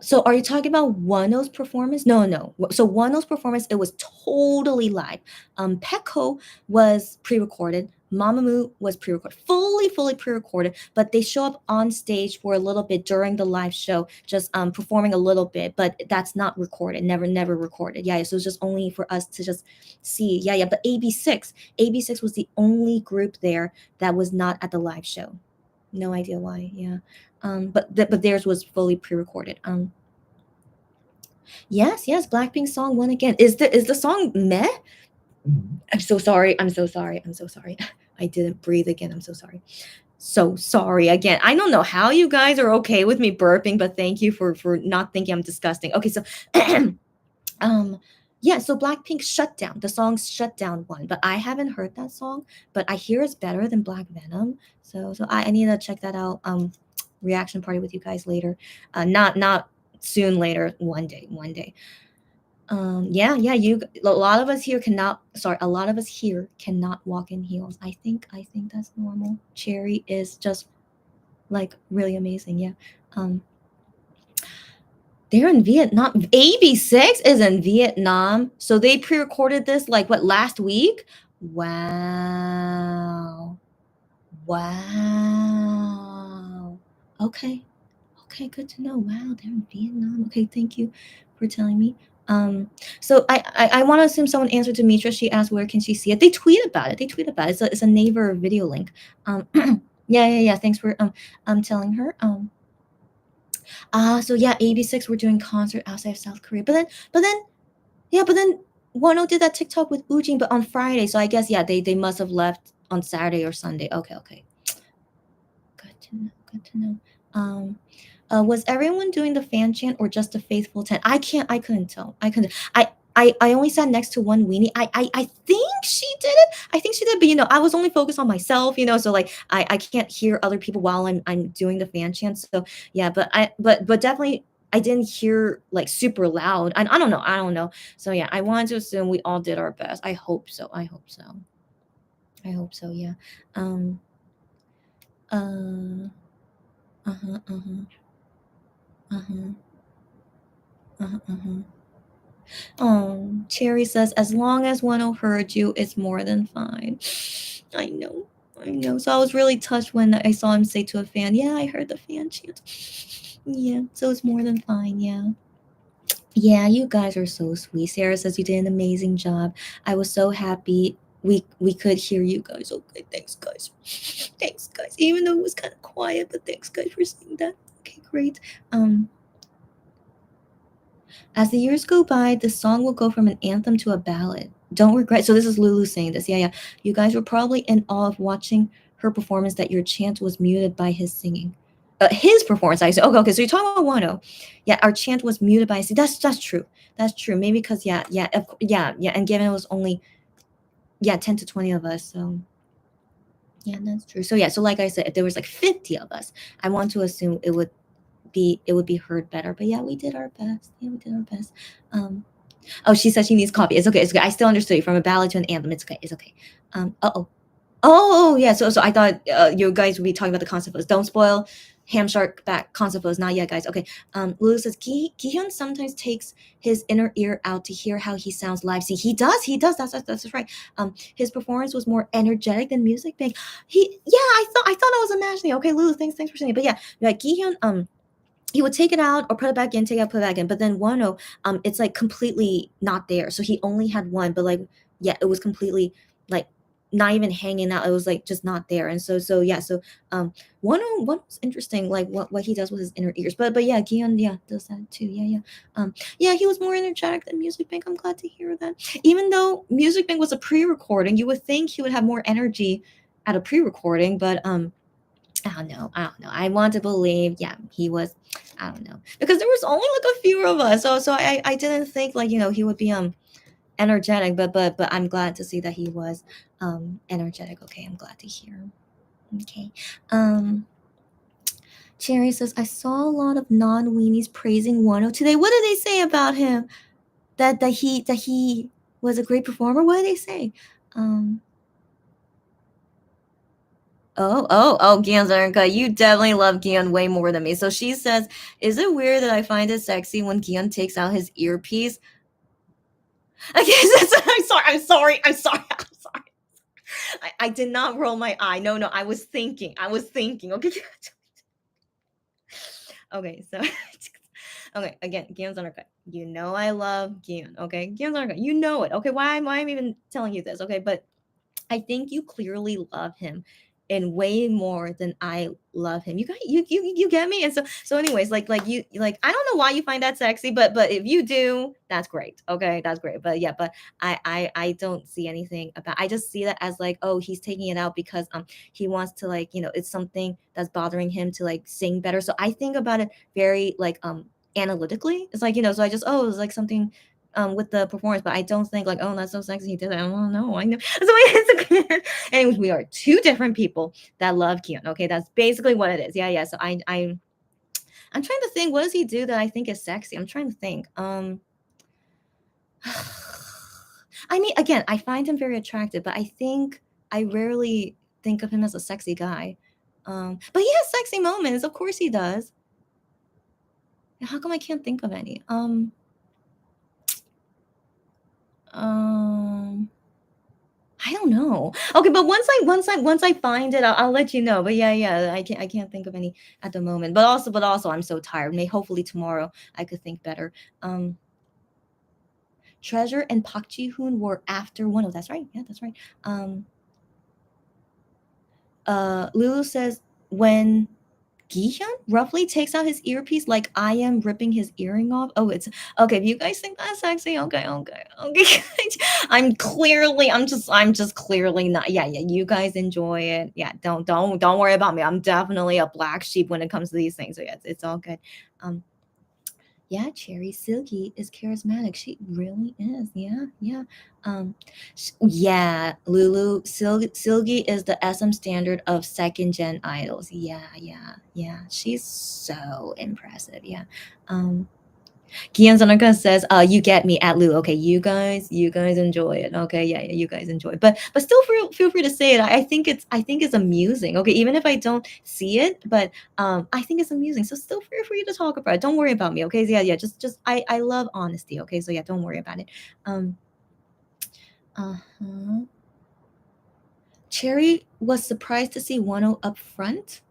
so are you talking about Wano's performance? No, no. So Wano's performance, it was totally live. Peko was pre-recorded. Mamamoo was pre-recorded, fully pre-recorded, but they show up on stage for a little bit during the live show, just performing a little bit, but that's not recorded, never recorded. Yeah, so it's just only for us to just see. Yeah, yeah. But AB6 was the only group there that was not at the live show. No idea why. Yeah. But theirs was fully pre-recorded. Yes, Blackpink song won again. Is the song meh? I'm so sorry. I'm so sorry. I'm so sorry. I didn't breathe again. I'm so sorry. So sorry again. I don't know how you guys are okay with me burping, but thank you for not thinking I'm disgusting. Okay, so um yeah, so Blackpink shut down. The song shut down one, but I haven't heard that song, but I hear it's better than Black Venom. So I need to check that out. Reaction party with you guys later. Not soon, later, one day. Yeah, a lot of us here cannot walk in heels. I think that's normal. Cherry is just like really amazing. Yeah. um they're in Vietnam. AB6 is in Vietnam. So they pre-recorded this like what, last week? Wow. Wow. Okay. Okay, good to know. Wow, they're in Vietnam. Okay, thank you for telling me. So I want to assume someone answered Demetra. She asked where can she see it. They tweet about it. It's a Naver video link. Yeah. Thanks for telling her. So yeah, AB6 we're doing concert outside of South Korea. But then yeah, but then Wano did that TikTok with Ujin, but on Friday. So I guess yeah, they must have left on Saturday or Sunday. Okay, okay. Good to know. Good to know. Was everyone doing the fan chant or just the faithful 10? I can't. I couldn't tell. I couldn't. I only sat next to one weenie. I think she did it. I think she did, but I was only focused on myself. So like I can't hear other people while I'm doing the fan chant. So yeah, but definitely I didn't hear like super loud. I don't know. I don't know. So yeah, I wanted to assume we all did our best. I hope so. I hope so. I hope so. Yeah. Um. Uh. Uh huh. Uh huh. Uh huh. Uh huh. Uh-huh. Cherry says, as long as one heard you, it's more than fine. I know. I know. So I was really touched when I saw him say to a fan, yeah, I heard the fan chant. Yeah, so it's more than fine. Yeah. Yeah, you guys are so sweet. Sarah says you did an amazing job. I was so happy we could hear you guys. Okay, thanks guys. Thanks guys. Even though it was kind of quiet, but thanks guys for saying that. Okay, great. Um As the years go by, the song will go from an anthem to a ballad. Don't regret. So this is Lulu saying this. Yeah, yeah. You guys were probably in awe of watching her performance that your chant was muted by his singing. His performance, I said. Okay, okay. So you're talking about Wano. Yeah, our chant was muted by his. That's true. That's true. Maybe because yeah. And given it was only 10 to 20 of us, so yeah, that's true. So yeah, so like I said, if there was like 50 of us, I want to assume it would be heard better. But yeah, we did our best. Yeah, we did our best. Um, Oh, she said she needs coffee. It's okay. It's okay. I still understood you from a ballad to an anthem. It's okay. It's okay. Uh-oh. Oh, yeah. So I thought you guys would be talking about the concept flows. Don't spoil ham shark back concept flows. Not yet, guys. Okay. Lulu says Gihyun sometimes takes his inner ear out to hear how he sounds live. See, he does. He does. That's right. His performance was more energetic than music bank. I thought I was imagining. Okay, Lulu, thanks for saying it. But yeah, Gihyun he would take it out or put it back in, take it out, put it back in. But then Wano, it's like completely not there. So he only had one, but like, yeah, it was completely like not even hanging out. It was like just not there. And so yeah, so Wano's interesting, like what he does with his inner ears. But yeah, Gion, yeah, does that too. Yeah, he was more energetic than Music Bank. I'm glad to hear that. Even though Music Bank was a pre-recording, you would think he would have more energy at a pre-recording, but I don't know. I don't know. I want to believe, yeah, he was. I don't know because there was only like a few of us, so I didn't think like he would be energetic, but I'm glad to see that he was energetic. Okay, I'm glad to hear. Okay, Cherry says I saw a lot of non weenies praising Wano today. What did they say about him? That he was a great performer. What did they say? Um, Oh, Gion's Erica. You definitely love Gion way more than me. So she says, is it weird that I find it sexy when Gion takes out his earpiece? I guess I'm sorry. I'm sorry. I did not roll my eye. No, I was thinking. Okay. Okay, so okay, again, Gion's Erica. You know I love Gion. Okay, Gion's Erica. You know it. Okay, why am I even telling you this? Okay, but I think you clearly love him in way more than I love him. You get me? And so anyways, like you like I don't know why you find that sexy, but if you do, that's great. Okay, that's great. But yeah, but I don't see anything about I just see that as like, oh, he's taking it out because he wants to like, it's something that's bothering him to like sing better. So I think about it very like analytically. It's like, so I just it's like something with the performance, but I don't think like, oh, that's so sexy. He did it. I don't know. I know. So it's anyways, we are two different people that love Kion. Okay, that's basically what it is. Yeah. So I'm trying to think. What does he do that I think is sexy? I'm trying to think. I mean, again, I find him very attractive, but I think I rarely think of him as a sexy guy. But he has sexy moments. Of course, he does. How come I can't think of any? I don't know. Okay, but once I find it, I'll let you know. But yeah, I can't think of any at the moment. But also, I'm so tired. May hopefully tomorrow I could think better. Um, Treasure and Park Ji Hoon were after one. Oh, that's right. Yeah, that's right. Lulu says when Gihyun roughly takes out his earpiece like I am ripping his earring off. Oh, it's okay. If you guys think that's sexy, okay, okay, okay. I'm just clearly not. Yeah, yeah. You guys enjoy it. Yeah, don't worry about me. I'm definitely a black sheep when it comes to these things. So yeah, it's all good. Um, yeah, Cherry Silky is charismatic. She really is. Yeah, yeah. Yeah, Lulu Silky is the SM standard of second gen idols. Yeah, yeah, yeah. She's so impressive. Yeah. Um, Kian Zanaka says, you get me at Lou. Okay, you guys enjoy it. Okay, yeah, yeah, you guys enjoy it. But still feel free to say it. I think it's amusing. Okay, even if I don't see it, but I think it's amusing. So still feel free to talk about it. Don't worry about me. Okay, so yeah, yeah, just I love honesty. Okay, so yeah, don't worry about it. Um, uh-huh. Cherry was surprised to see Wano up front.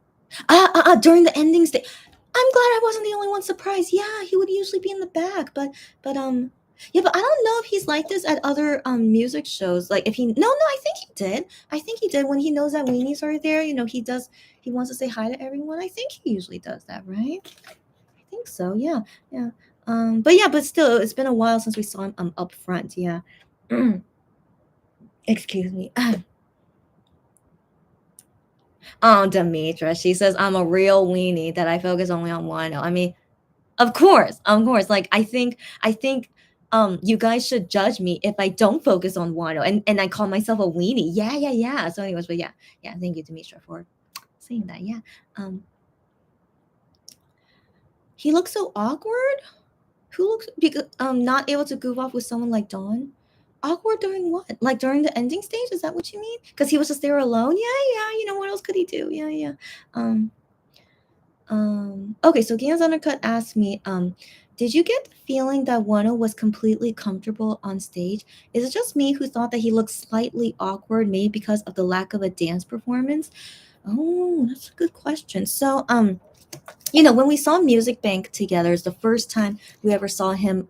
During the ending stage. I'm glad I wasn't the only one surprised. Yeah, he would usually be in the back, but yeah, but I don't know if he's like this at other music shows. Like if he no, I think he did. I think he did when he knows that weenies are there, he wants to say hi to everyone. I think he usually does that, right? I think so. Yeah. Yeah. But still it's been a while since we saw him up front. Yeah. Excuse me. Oh, Demetra. She says I'm a real weenie that I focus only on one. I mean, of course, of course. Like I think you guys should judge me if I don't focus on Wano and I call myself a weenie. Yeah, yeah, yeah. So anyways, but yeah. Yeah, thank you, Demetra, for saying that. Yeah. Um he looks so awkward. Who looks not able to goof off with someone like Dawn? Awkward during what? Like during the ending stage? Is that what you mean? Because he was just there alone? Yeah, yeah. What else could he do? Yeah, yeah. Um okay, so Gans Undercut asked me, did you get the feeling that Wano was completely comfortable on stage? Is it just me who thought that he looked slightly awkward, maybe because of the lack of a dance performance? Oh, that's a good question. So, when we saw Music Bank together, it's the first time we ever saw him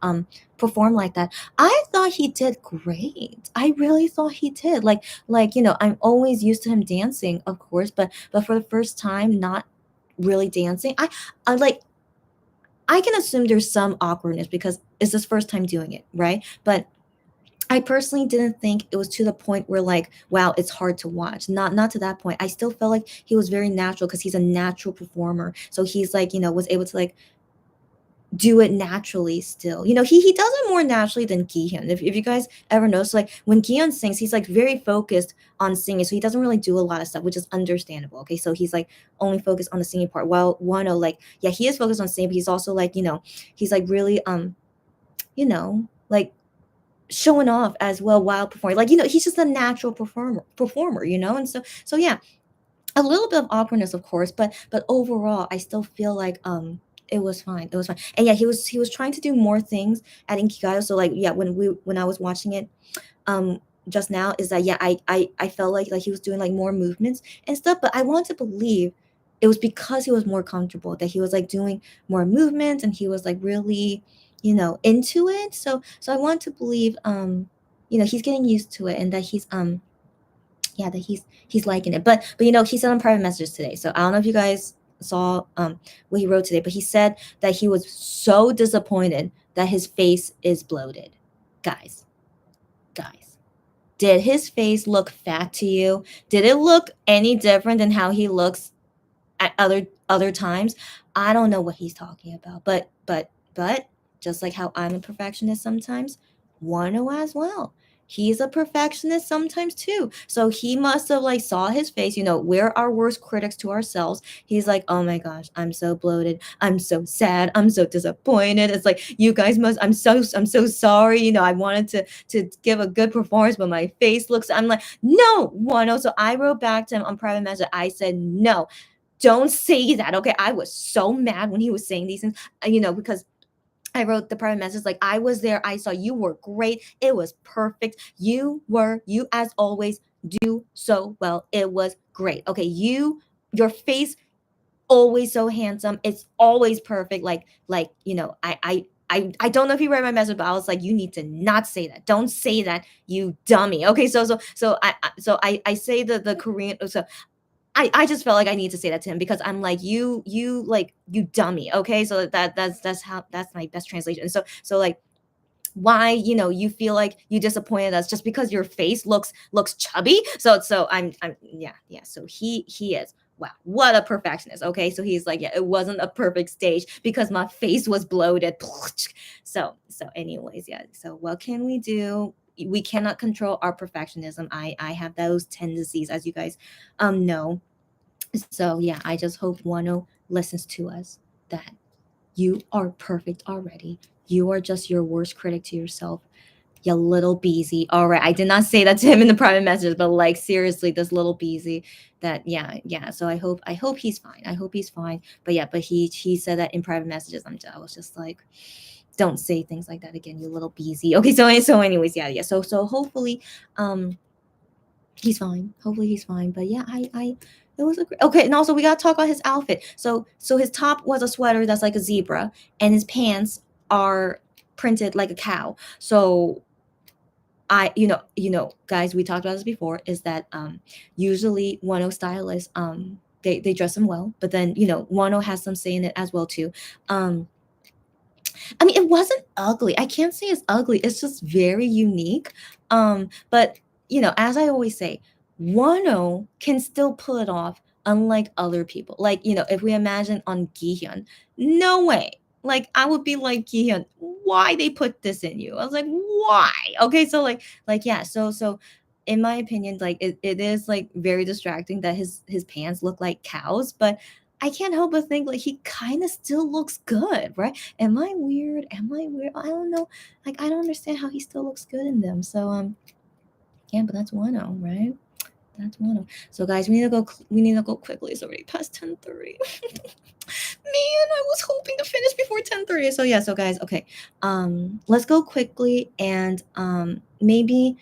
perform like that. I thought he did great. I really thought he did. I'm always used to him dancing, of course, but for the first time, not really dancing. I like I can assume there's some awkwardness because it's his first time doing it, right? But I personally didn't think it was to the point where like, wow, it's hard to watch. Not to that point. I still felt like he was very natural because he's a natural performer. So he's like, was able to like do it naturally still. He does it more naturally than Gihyun. If you guys ever notice, like when Gihyun sings, he's like very focused on singing. So he doesn't really do a lot of stuff, which is understandable. Okay. So he's like only focused on the singing part. While Wano, like, yeah, he is focused on singing, but he's also like, he's like really like showing off as well while performing. Like, he's just a natural performer. And so yeah, a little bit of awkwardness, of course, but overall, I still feel like it was fine. It was fine. And yeah, he was trying to do more things at Inkigayo. So like yeah, when I was watching it um just now, is that yeah, I felt like he was doing like more movements and stuff, but I want to believe it was because he was more comfortable that he was like doing more movements and he was like really into it. So I want to believe he's getting used to it and that he's yeah, that he's liking it. But he said on private messages today. So I don't know if you guys saw what he wrote today, but he said that he was so disappointed that his face is bloated. Guys, guys, did his face look fat to you? Did it look any different than how he looks at other times? I don't know what he's talking about, but just like how I'm a perfectionist sometimes, Wano as well. He's a perfectionist sometimes too. So he must have like saw his face, we're our worst critics to ourselves. He's like, "Oh my gosh, I'm so bloated. I'm so sad. I'm so disappointed." It's like, "You guys must I'm so sorry. I wanted to give a good performance, but my face looks." I'm like, "No, Wano." So I wrote back to him on private message. I said, "No, don't say that." Okay, I was so mad when he was saying these things, because I wrote the private message like, "I was there. I saw you were great. It was perfect. You as always do so well. It was great. Okay, your face always so handsome. It's always perfect. I don't know if you read my message, but I was like, you need to not say that. Don't say that, you dummy." Okay, so I say the Korean. So I just felt like I need to say that to him because I'm like, you like, you dummy. Okay, so that's how, that's my best translation. So like, why, you feel like you disappointed us just because your face looks chubby. So I'm yeah, so he is, wow, what a perfectionist. Okay, so he's like, yeah, it wasn't a perfect stage because my face was bloated. So anyways, yeah, so what can we do? We cannot control our perfectionism. I have those tendencies, as you guys know. So yeah, I just hope Wano listens to us, that you are perfect already. You are just your worst critic to yourself. You little beezy. All right. I did not say that to him in the private messages, but like, seriously, this little beezy, that, yeah. So I hope he's fine. I hope he's fine. But yeah, but he said that in private messages. I was just like, don't say things like that again, you little beezy. Okay, so anyways, yeah. So hopefully um he's fine. Hopefully he's fine. But yeah, I it was a great, okay. And also we gotta talk about his outfit. So his top was a sweater that's like a zebra, and his pants are printed like a cow. So I, guys, we talked about this before, is that usually Wano stylists, they dress them well, but then Wano has some say in it as well too. Um, I mean, it wasn't ugly. I can't say it's ugly. It's just very unique. But as I always say, Wano can still pull it off, unlike other people. Like, if we imagine on Gihyun, no way. Like, I would be like, Gihyun, why they put this in you? I was like, why? Okay, so like yeah, so in my opinion, like it is like very distracting that his pants look like cows, but I can't help but think like he kind of still looks good, right? Am I weird? Am I weird? I don't know. Like, I don't understand how he still looks good in them. So yeah, but that's Wano, right? That's Wano. So guys, we need to go quickly. It's already past 10:30. Man, I was hoping to finish before 10:30. So yeah, so guys, okay. Let's go quickly, and maybe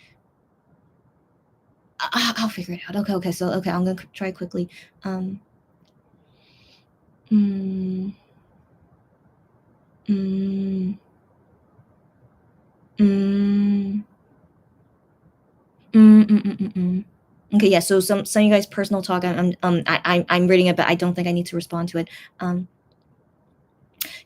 I'll figure it out. Okay, so okay, I'm gonna try quickly. Um mm, mm, mm. Okay, yeah. So some of you guys' personal talk. I'm reading it, but I don't think I need to respond to it. Um,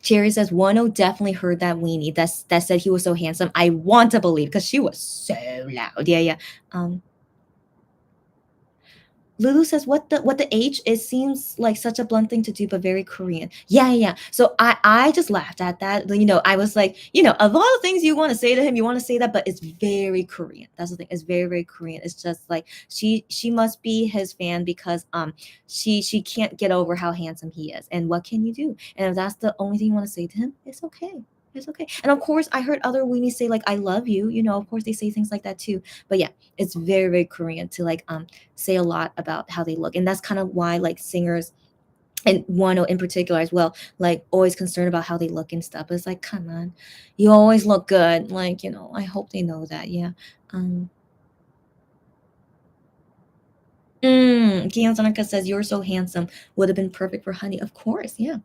Cherry says Wano definitely heard that weenie that said he was so handsome. I want to believe because she was so loud. Yeah. Um, Lulu says, "What the H? It seems like such a blunt thing to do, but very Korean." Yeah. So I just laughed at that. I was like, of all the things you want to say to him, you want to say that, but it's very Korean. That's the thing. It's very, very Korean. It's just like she must be his fan because she can't get over how handsome he is. And what can you do? And if that's the only thing you want to say to him, it's okay. It's okay. And of course, I heard other weenies say like "I love you." Of course they say things like that too. But yeah, it's very, very Korean to like say a lot about how they look. And that's kind of why like singers, and Wano in particular as well, like always concerned about how they look and stuff. It's like, come on, you always look good. Like, I hope they know that. Yeah. Um Kian Tanaka says you're so handsome. Would have been perfect for Honey. Of course, yeah.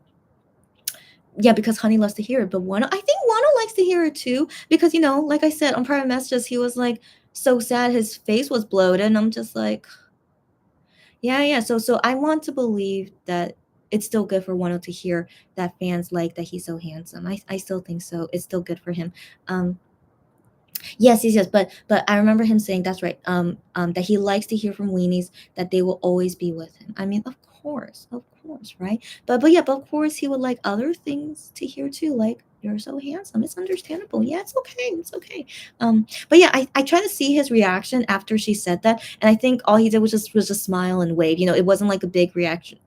Yeah, because Honey loves to hear it. But Wano, I think Wano likes to hear it too. Because, like I said on private messages, he was like so sad his face was bloated. And I'm just like, yeah. So I want to believe that it's still good for Wano to hear that fans like that he's so handsome. I still think so. It's still good for him. Um, yes. But I remember him saying that's right. That he likes to hear from weenies that they will always be with him. I mean, of course, right? But of course he would like other things to hear too, like you're so handsome. It's understandable. Yeah, it's okay. But yeah, I try to see his reaction after she said that, and I think all he did was just smile and wave. It wasn't like a big reaction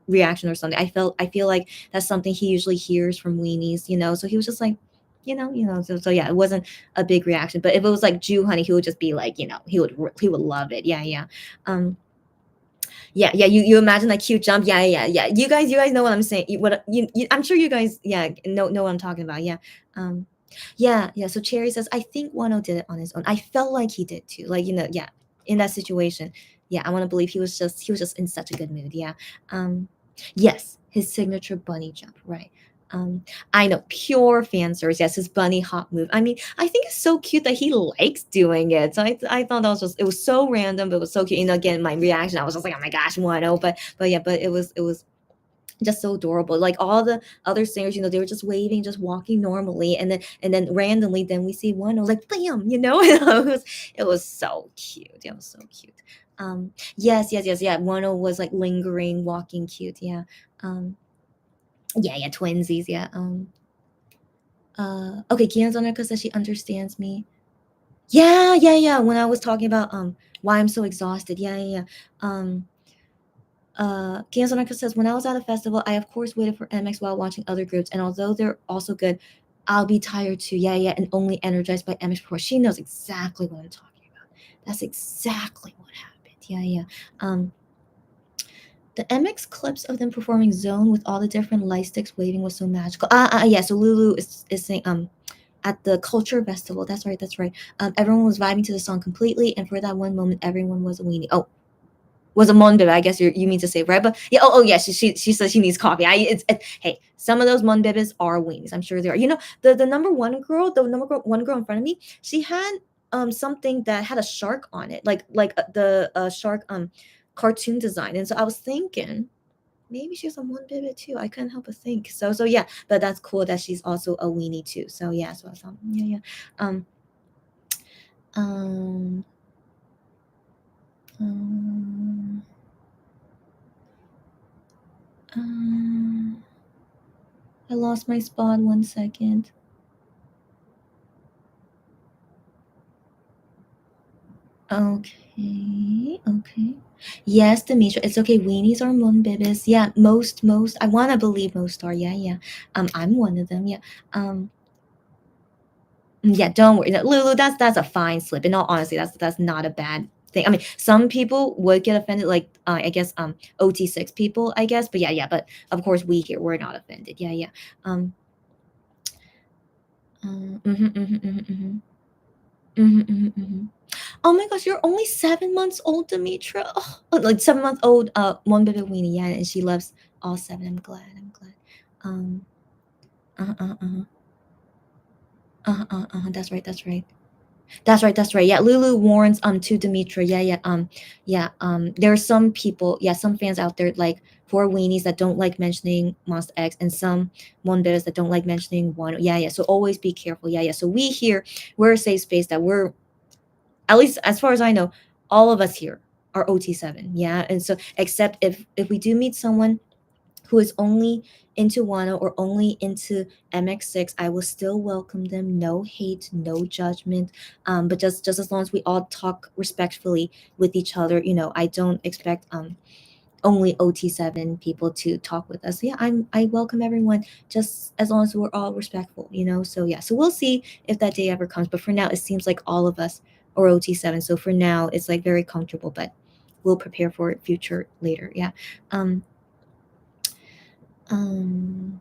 or something. I feel like that's something he usually hears from weenies. So he was just like, so yeah, it wasn't a big reaction. But if it was like Jew Honey, he would just be like, he would love it. Yeah. Yeah. You imagine that cute jump. Yeah. You guys know what I'm saying. I'm sure you guys, yeah, know what I'm talking about. Yeah. Yeah. So Cherry says, I think Wano did it on his own. I felt like he did too. Like, yeah, in that situation. Yeah, I want to believe he was just in such a good mood. Yeah. Yes, his signature bunny jump. Right. I know, pure fan service. Yes, his bunny hop move. I mean, I think it's so cute that he likes doing it. So I thought that was just, it was so random, but it was so cute. Again, my reaction, I was just like, oh my gosh, one oh. But yeah, but it was just so adorable. Like all the other singers, they were just waving, just walking normally, and then randomly, then we see one, like bam, it was so cute. It was so cute. Yes, yes, yes, yeah. One was like lingering, walking, cute. Yeah. Um, yeah, yeah, twinsies. Yeah. Okay, Kianzoneka says she understands me. Yeah, yeah, yeah. When I was talking about why I'm so exhausted. Yeah, yeah, yeah. Um, Kianzoneka says when I was at a festival, I of course waited for MX while watching other groups, and although they're also good, I'll be tired too. Yeah, yeah, and only energized by MX before. She knows exactly what I'm talking about. That's exactly what happened. Yeah, yeah. Um, the MX clips of them performing Zone with all the different light sticks waving was so magical. Yeah. So Lulu is saying at the culture festival. That's right. That's right. Everyone was vibing to the song completely, and for that one moment, everyone was a weenie. Oh, was a monbebe. I guess you mean to say, right? But yeah. Oh, yeah. She says she needs coffee. Hey, some of those monbebes are weenies. I'm sure they are. The number one girl, one girl in front of me, she had something that had a shark on it, like the shark cartoon design, and so I was thinking maybe she's a monbebe too. I couldn't help but think. So yeah, but that's cool that she's also a weenie too. So yeah, so I thought, yeah, yeah. Um, um, um, um, I lost my spot. 1 second. Okay, okay. Yes, Demetria, it's okay. Weenies are monbebes. Yeah, most. I wanna believe most are. Yeah, yeah. I'm one of them. Yeah. Um, yeah, don't worry. No, Lulu, that's a fine slip. In all honesty, that's not a bad thing. I mean, some people would get offended, like I guess OT6 people, I guess. But yeah, yeah. But of course, we here we're not offended. Yeah, yeah. Um. Mhm, mhm, mhm, mhm. Mhm, mhm, mhm. Oh my gosh, you're only 7 months old, Demetra. Oh, like 7 month old, one baby weenie, yeah, and she loves all seven. I'm glad. I'm glad. Um. Uh. Uh. Uh. That's right. That's right. That's right. That's right. Yeah, Lulu warns to Demetra. Yeah, yeah. Yeah. There are some people, yeah, some fans out there like for weenies that don't like mentioning Monster X, and some Monbetas that don't like mentioning one. Yeah, yeah. So always be careful. Yeah, yeah. So we here, we're a safe space that we're, at least as far as I know, all of us here are OT7. Yeah, and so except if we do meet someone who is only into Wano or only into MX6, I will still welcome them. No hate, no judgment. But just as long as we all talk respectfully with each other, I don't expect only OT7 people to talk with us. So yeah, I welcome everyone just as long as we're all respectful. So yeah, so we'll see if that day ever comes. But for now, it seems like all of us are OT7. So for now, it's like very comfortable, but we'll prepare for it future later. Yeah. Um. Um.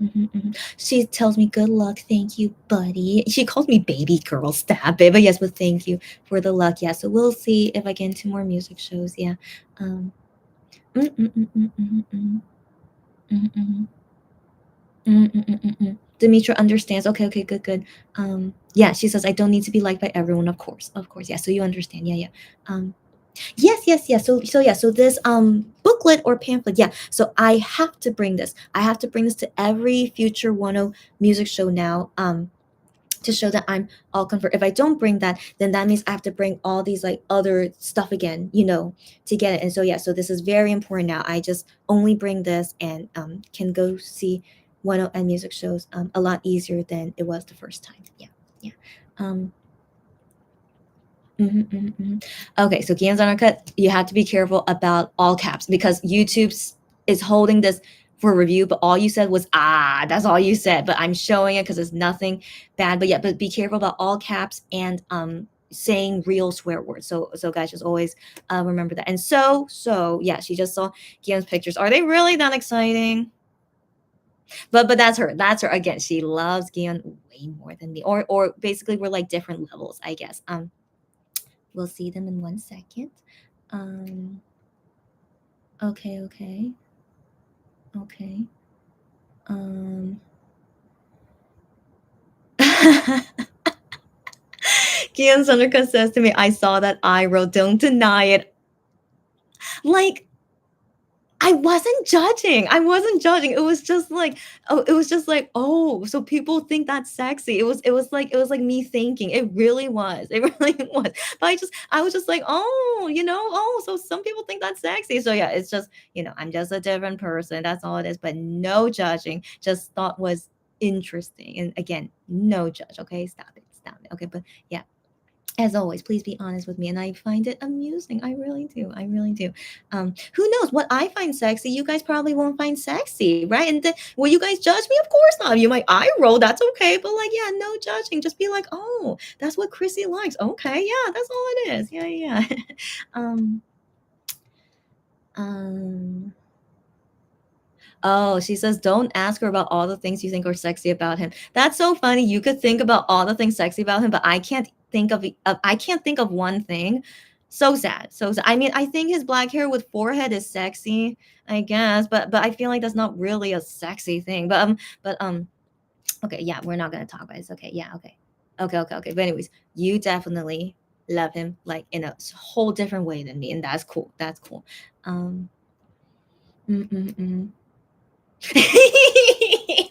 Mhm, mhm. She tells me, "Good luck, thank you, buddy." She calls me baby girl, stop it. But yes, but thank you for the luck. Yeah, so we'll see if I get into more music shows. Yeah. Um. Mm, mm, mm, mm, mm, mm, mm, mm, mm, mm, mm, mm. Demetra understands. Okay, okay, good, good. Yeah, she says I don't need to be liked by everyone. Of course. Yeah, so you understand. Yeah, yeah. Um, yes, yes, yes. So yeah, so this booklet or pamphlet, yeah. So I have to bring this. I have to bring this to every future 10 music show now. To show that I'm all confirmed. If I don't bring that, then that means I have to bring all these like other stuff again, to get it. And so yeah, so this is very important now. I just only bring this and can go see one and music shows a lot easier than it was the first time. Yeah, yeah. Um, mhm, mhm, mhm. Okay, so Kian's on our cut. You have to be careful about all caps because YouTube is holding this for review, but all you said was that's all you said. But I'm showing it because it's nothing bad. But yeah, but be careful about all caps and saying real swear words. So guys, just always remember that. And so yeah, she just saw Kian's pictures. Are they really that exciting? But that's her. That's her again. She loves Gian way more than me. Or basically we're like different levels, I guess. We'll see them in 1 second. Um, okay, okay, okay. Um Kian Sunderka says to me, I saw that eye roll, don't deny it. Like, I wasn't judging. I wasn't judging. It was just like, oh, it was just like, oh, so people think that's sexy. It was like me thinking. It really was. It really was. But I was just like, oh, oh, so some people think that's sexy. So yeah, it's just, I'm just a different person. That's all it is. But no judging. Just thought was interesting. And again, no judge. Okay, stop it. Stop it. Okay, but yeah, as always, please be honest with me, and I find it amusing. I really do. I really do. Who knows what I find sexy? You guys probably won't find sexy, right? And then, will you guys judge me? Of course not. You might eye roll. That's okay. But like, yeah, no judging. Just be like, oh, that's what Chrissy likes. Okay, yeah, that's all it is. Yeah, yeah. Yeah. um, um, Oh, she says, don't ask her about all the things you think are sexy about him. That's so funny. You could think about all the things sexy about him, but I can't think of one thing. So sad. So sad. I mean, I think his black hair with forehead is sexy, I guess, but I feel like that's not really a sexy thing. But okay, yeah, we're not gonna talk about this. Okay, yeah, okay. Okay, okay, okay. But anyways, you definitely love him like in a whole different way than me, and that's cool. That's cool. Um mm, mm, mm.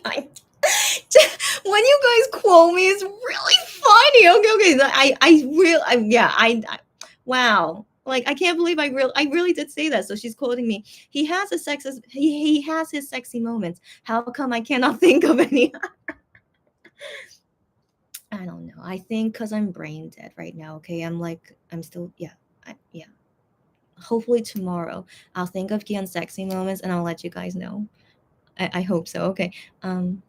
I- when you guys quote me, it's really funny. Okay, okay. Yeah, wow. Like I can't believe I really did say that. So she's quoting me. He has his sexy moments. How come I cannot think of any? I don't know. I think because I'm brain dead right now. Okay, I'm still yeah, yeah. Hopefully tomorrow I'll think of Kian's sexy moments and I'll let you guys know. I hope so. Okay. Um.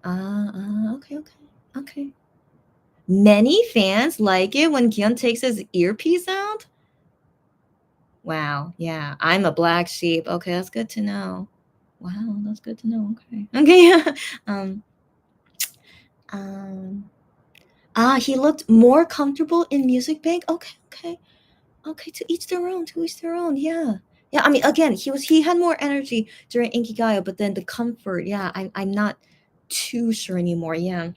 Okay, okay, okay. Many fans like it when Gion takes his earpiece out. Wow, yeah, I'm a black sheep. Okay, that's good to know. Wow, that's good to know. Okay, okay, yeah. Um, um. He looked more comfortable in Music Bank. Okay, okay, okay. To each their own. To each their own. Yeah, yeah. I mean, again, he had more energy during Inkigayo, but then the comfort. Yeah, I'm not too sure anymore. Yeah.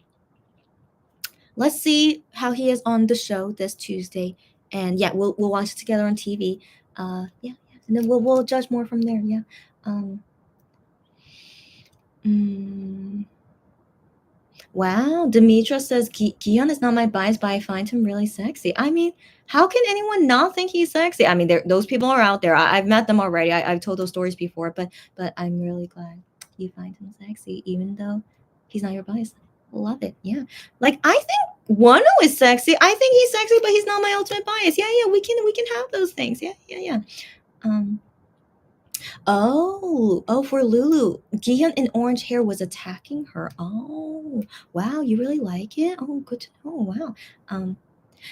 Let's see how he is on the show this Tuesday, and yeah, we'll watch it together on TV. Yeah, yeah, and then we'll judge more from there. Yeah. Um. mm, wow, Demetra says Gion is not my bias, but I find him really sexy. I mean, how can anyone not think he's sexy? I mean, those people are out there. I've met them already. I've told those stories before, but I'm really glad you find him sexy, even though he's not your bias. Love it. Yeah, like I think Wano is sexy. I think he's sexy, but he's not my ultimate bias. Yeah, yeah, we can have those things. Yeah, yeah, yeah. Um. Oh, for Lulu, Gion in orange hair was attacking her. Oh, wow, you really like it? Oh, good to know. Wow. Um,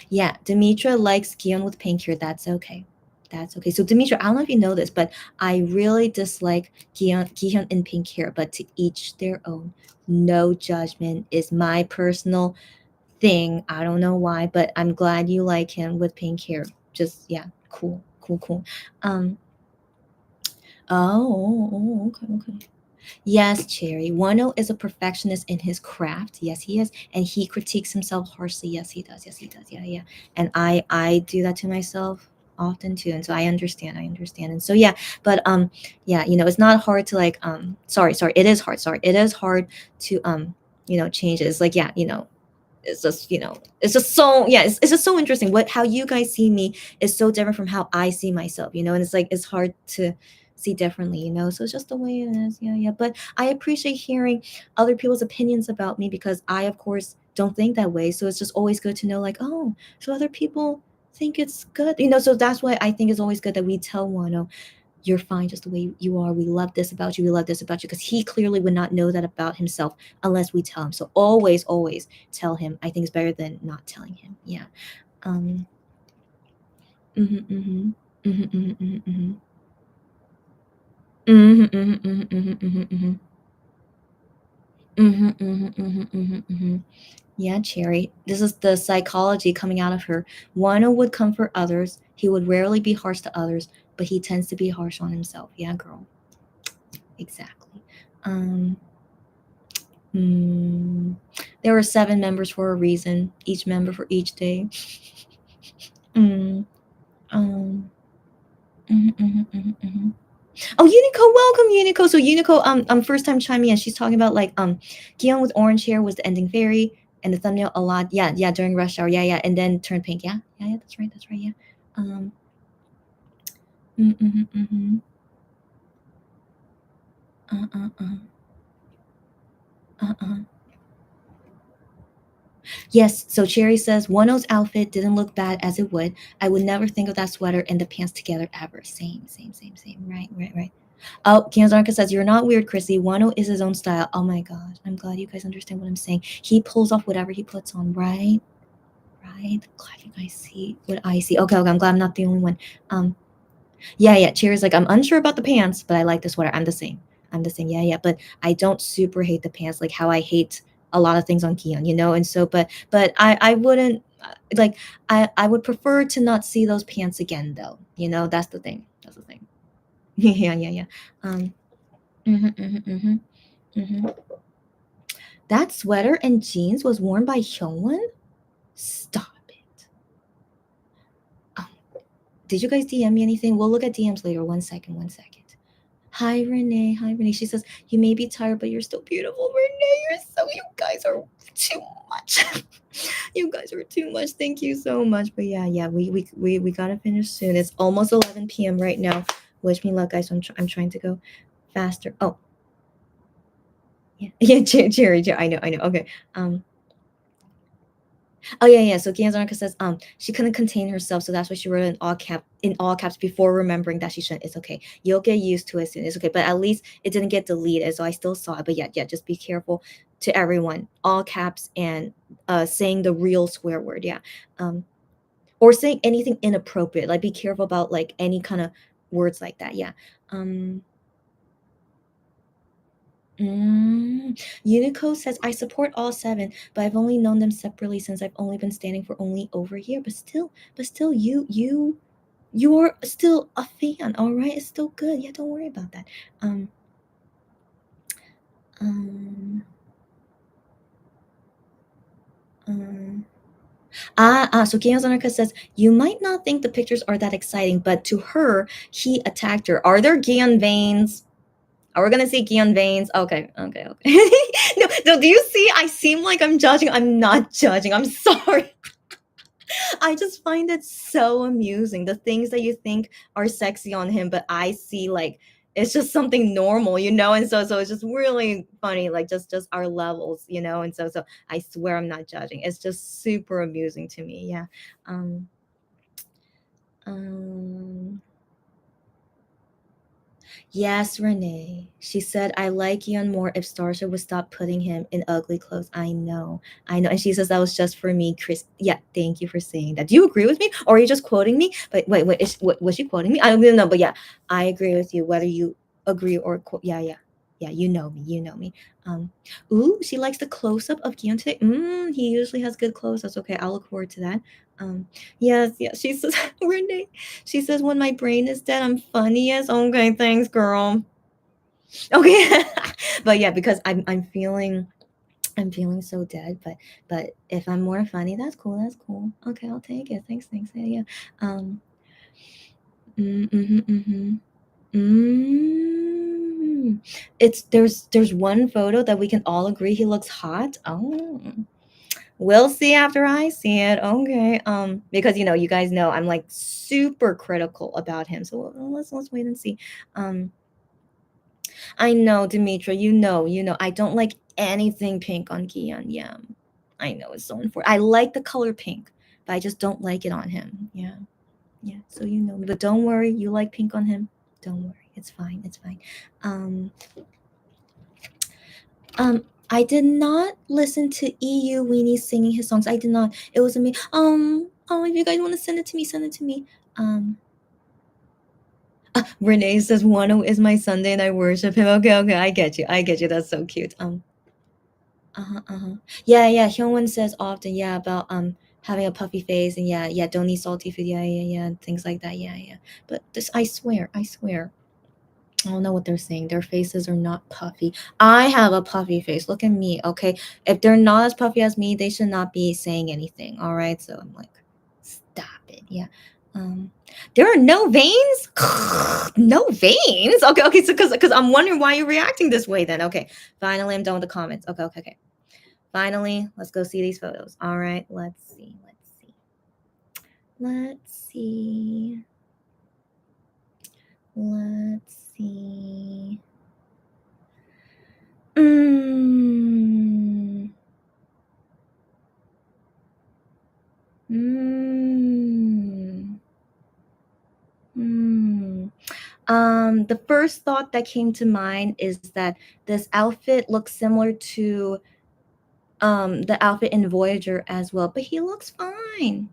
yeah, Demetra likes Gion with pink hair. That's okay. That's okay. So Demetra, I don't know if you know this, but I really dislike Gion in pink hair. But to each their own. No judgment is my personal thing. I don't know why, but I'm glad you like him with pink hair. Just yeah, cool, cool, cool. Um. Oh, okay, okay. Yes, Cherry. Wano is a perfectionist in his craft. Yes, he is, and he critiques himself harshly. Yes, he does. Yes, he does. Yeah, yeah. And I do that to myself often too, and so I understand. I understand, and so yeah. But yeah, it's not hard to like sorry, it is hard. Sorry, it is hard to change it. It's like yeah, it's just it's just so yeah it's just so interesting what how you guys see me is so different from how I see myself, and it's like it's hard to see differently, so it's just the way it is. Yeah, yeah, but I appreciate hearing other people's opinions about me because I of course don't think that way, so it's just always good to know like, oh, so other people think it's good, so that's why I think it's always good that we tell one, you're fine just the way you are. We love this about you. We love this about you. Because he clearly would not know that about himself unless we tell him. So always, always tell him. I think it's better than not telling him. Yeah. Um. Mhm. Mhm. Mhm. Mhm. Mhm. Mhm. Mhm. Mhm. Mhm. Mhm. Mhm. Mhm. Mhm. Mhm. Mhm. Mhm. Mhm. Yeah, Cherry. This is the psychology coming out of her. Wano would comfort others. He would rarely be harsh to others, but he tends to be harsh on himself. Yeah, girl. Exactly. Um, there were 7 members for a reason, each member for each day. Mm, mhm, mhm, mhm, mhm. Oh, Unico, welcome, Unico. So Unico, first time chiming in. She's talking about like Gion with orange hair was the ending fairy, and the thumbnail a lot. Yeah, yeah, during rush hour. Yeah, yeah, and then turned pink. Yeah, yeah, yeah. That's right. That's right. Yeah. Um. Mm-hmm, mm-hmm. Uh. Uh. Yes. So Cherry says Wano's outfit didn't look bad as it would. I would never think of that sweater and the pants together ever. Same, same, same, same. Right, right, right. Oh, Kanzarka says, "You're not weird, Chrissy. Wano is his own style." Oh my god. I'm glad you guys understand what I'm saying. He pulls off whatever he puts on, right? Right? Glad you guys see what I see. Okay, okay, I'm glad I'm not the only one. Um, yeah, yeah. Cheers. Like, I'm unsure about the pants, but I like the sweater. I'm the same. I'm the same. Yeah, yeah. But I don't super hate the pants, like how I hate a lot of things on Kion, you know? And so, but I wouldn't, like, I would prefer to not see those pants again, though. You know, that's the thing. That's the thing. Yeah, yeah, yeah. Um, mhm, mhm, mhm. Mhm. That sweater and jeans was worn by Hyungwon? Stop it. Um, did you guys DM me anything? We'll look at DMs later. One second, one second. Hi, Renee. Hi, Renee. She says, "You may be tired, but you're still beautiful." Renee, you guys are too much. You guys are too much. Thank you so much. But yeah, yeah, we gotta finish soon. It's almost 11 p.m. right now. Wish me luck, guys. I'm trying to go faster. Oh, yeah. Yeah, Jerry. I know. Okay. Oh yeah, yeah. So Gianzarka says she couldn't contain herself, so that's why she wrote it in all caps before remembering that she shouldn't. It's okay. You'll get used to it soon. It's okay. But at least it didn't get deleted, so I still saw it. But yeah, yeah, just be careful to everyone. All caps and saying the real swear word, yeah. Um or saying anything inappropriate. Like be careful about like any kind of words like that. Yeah. Um Unico says, "I support all 7, but I've only known them separately since I've only been standing for only over a year. But still, you're still a fan, all right? It's still good. Yeah, don't worry about that." Um, um, um. So Kiana Zanarka says, "You might not think the pictures are that exciting, but to her, he attacked her. Are there Gian veins? Are we gonna see Gian veins? Okay, okay, okay." No, no, do you see? I seem like I'm judging. I'm not judging. I'm sorry. I just find it so amusing. The things that you think are sexy on him, but I see like it's just something normal, you know? And so it's just really funny, like just our levels, you know? And so I swear I'm not judging. It's just super amusing to me. Yeah. Um um Yes, Renee. She said, "I like Ian more if Starsha would stop putting him in ugly clothes." I know. I know. And she says that was just for me, Chris. Yeah, thank you for saying that. Do you agree with me? Or are you just quoting me? But wait, was she quoting me? I don't know. But yeah, I agree with you, whether you agree or quote. Yeah, yeah. Yeah, you know me. You know me. Um, ooh, she likes the close up of Gion today. He usually has good close ups. Okay, I'll look forward to that. Yes, yes. She says, Renee, she says, "When my brain is dead, I'm funniest." Okay, thanks, girl. Okay, but yeah, because I'm feeling so dead. But if I'm more funny, that's cool. That's cool. Okay, I'll take it. Thanks, thanks. Yeah, yeah. Um. Mm-hmm. Mm. It's there's one photo that we can all agree he looks hot. Oh. We'll see after I see it. Okay. Because you guys know I'm like super critical about him. So let's wait and see. Um, I know, Dimitra, I don't like anything pink on Kian. Yeah. I know it's so important. I like the color pink, but I just don't like it on him. Yeah. Yeah. So But don't worry, you like pink on him. Don't worry. It's fine. It's fine. Um I did not listen to EU Weenie singing his songs. I did not. It was me. If you guys want to send it to me, send it to me. Renee says Wano is my Sunday and I worship him. Okay, okay, I get you. I get you. That's so cute. Yeah, yeah. Hyungwon says often, yeah, about having a puffy face and yeah, don't eat salty food. Yeah, yeah, yeah, things like that. Yeah, yeah. But this, I swear. I don't know what they're saying. Their faces are not puffy. I have a puffy face. Look at me, okay? If they're not as puffy as me, they should not be saying anything. All right. So I'm like, stop it. Yeah. Um, there are no veins. No veins. Okay. Okay. So because I'm wondering why you're reacting this way. Then okay. Finally, I'm done with the comments. Okay. Okay. Okay. Finally, let's go see these photos. All right. Let's see. Let's see. Let's see. Let's see. Mm. Mm. Mm. The first thought that came to mind is that this outfit looks similar to the outfit in Voyager as well, but he looks fine.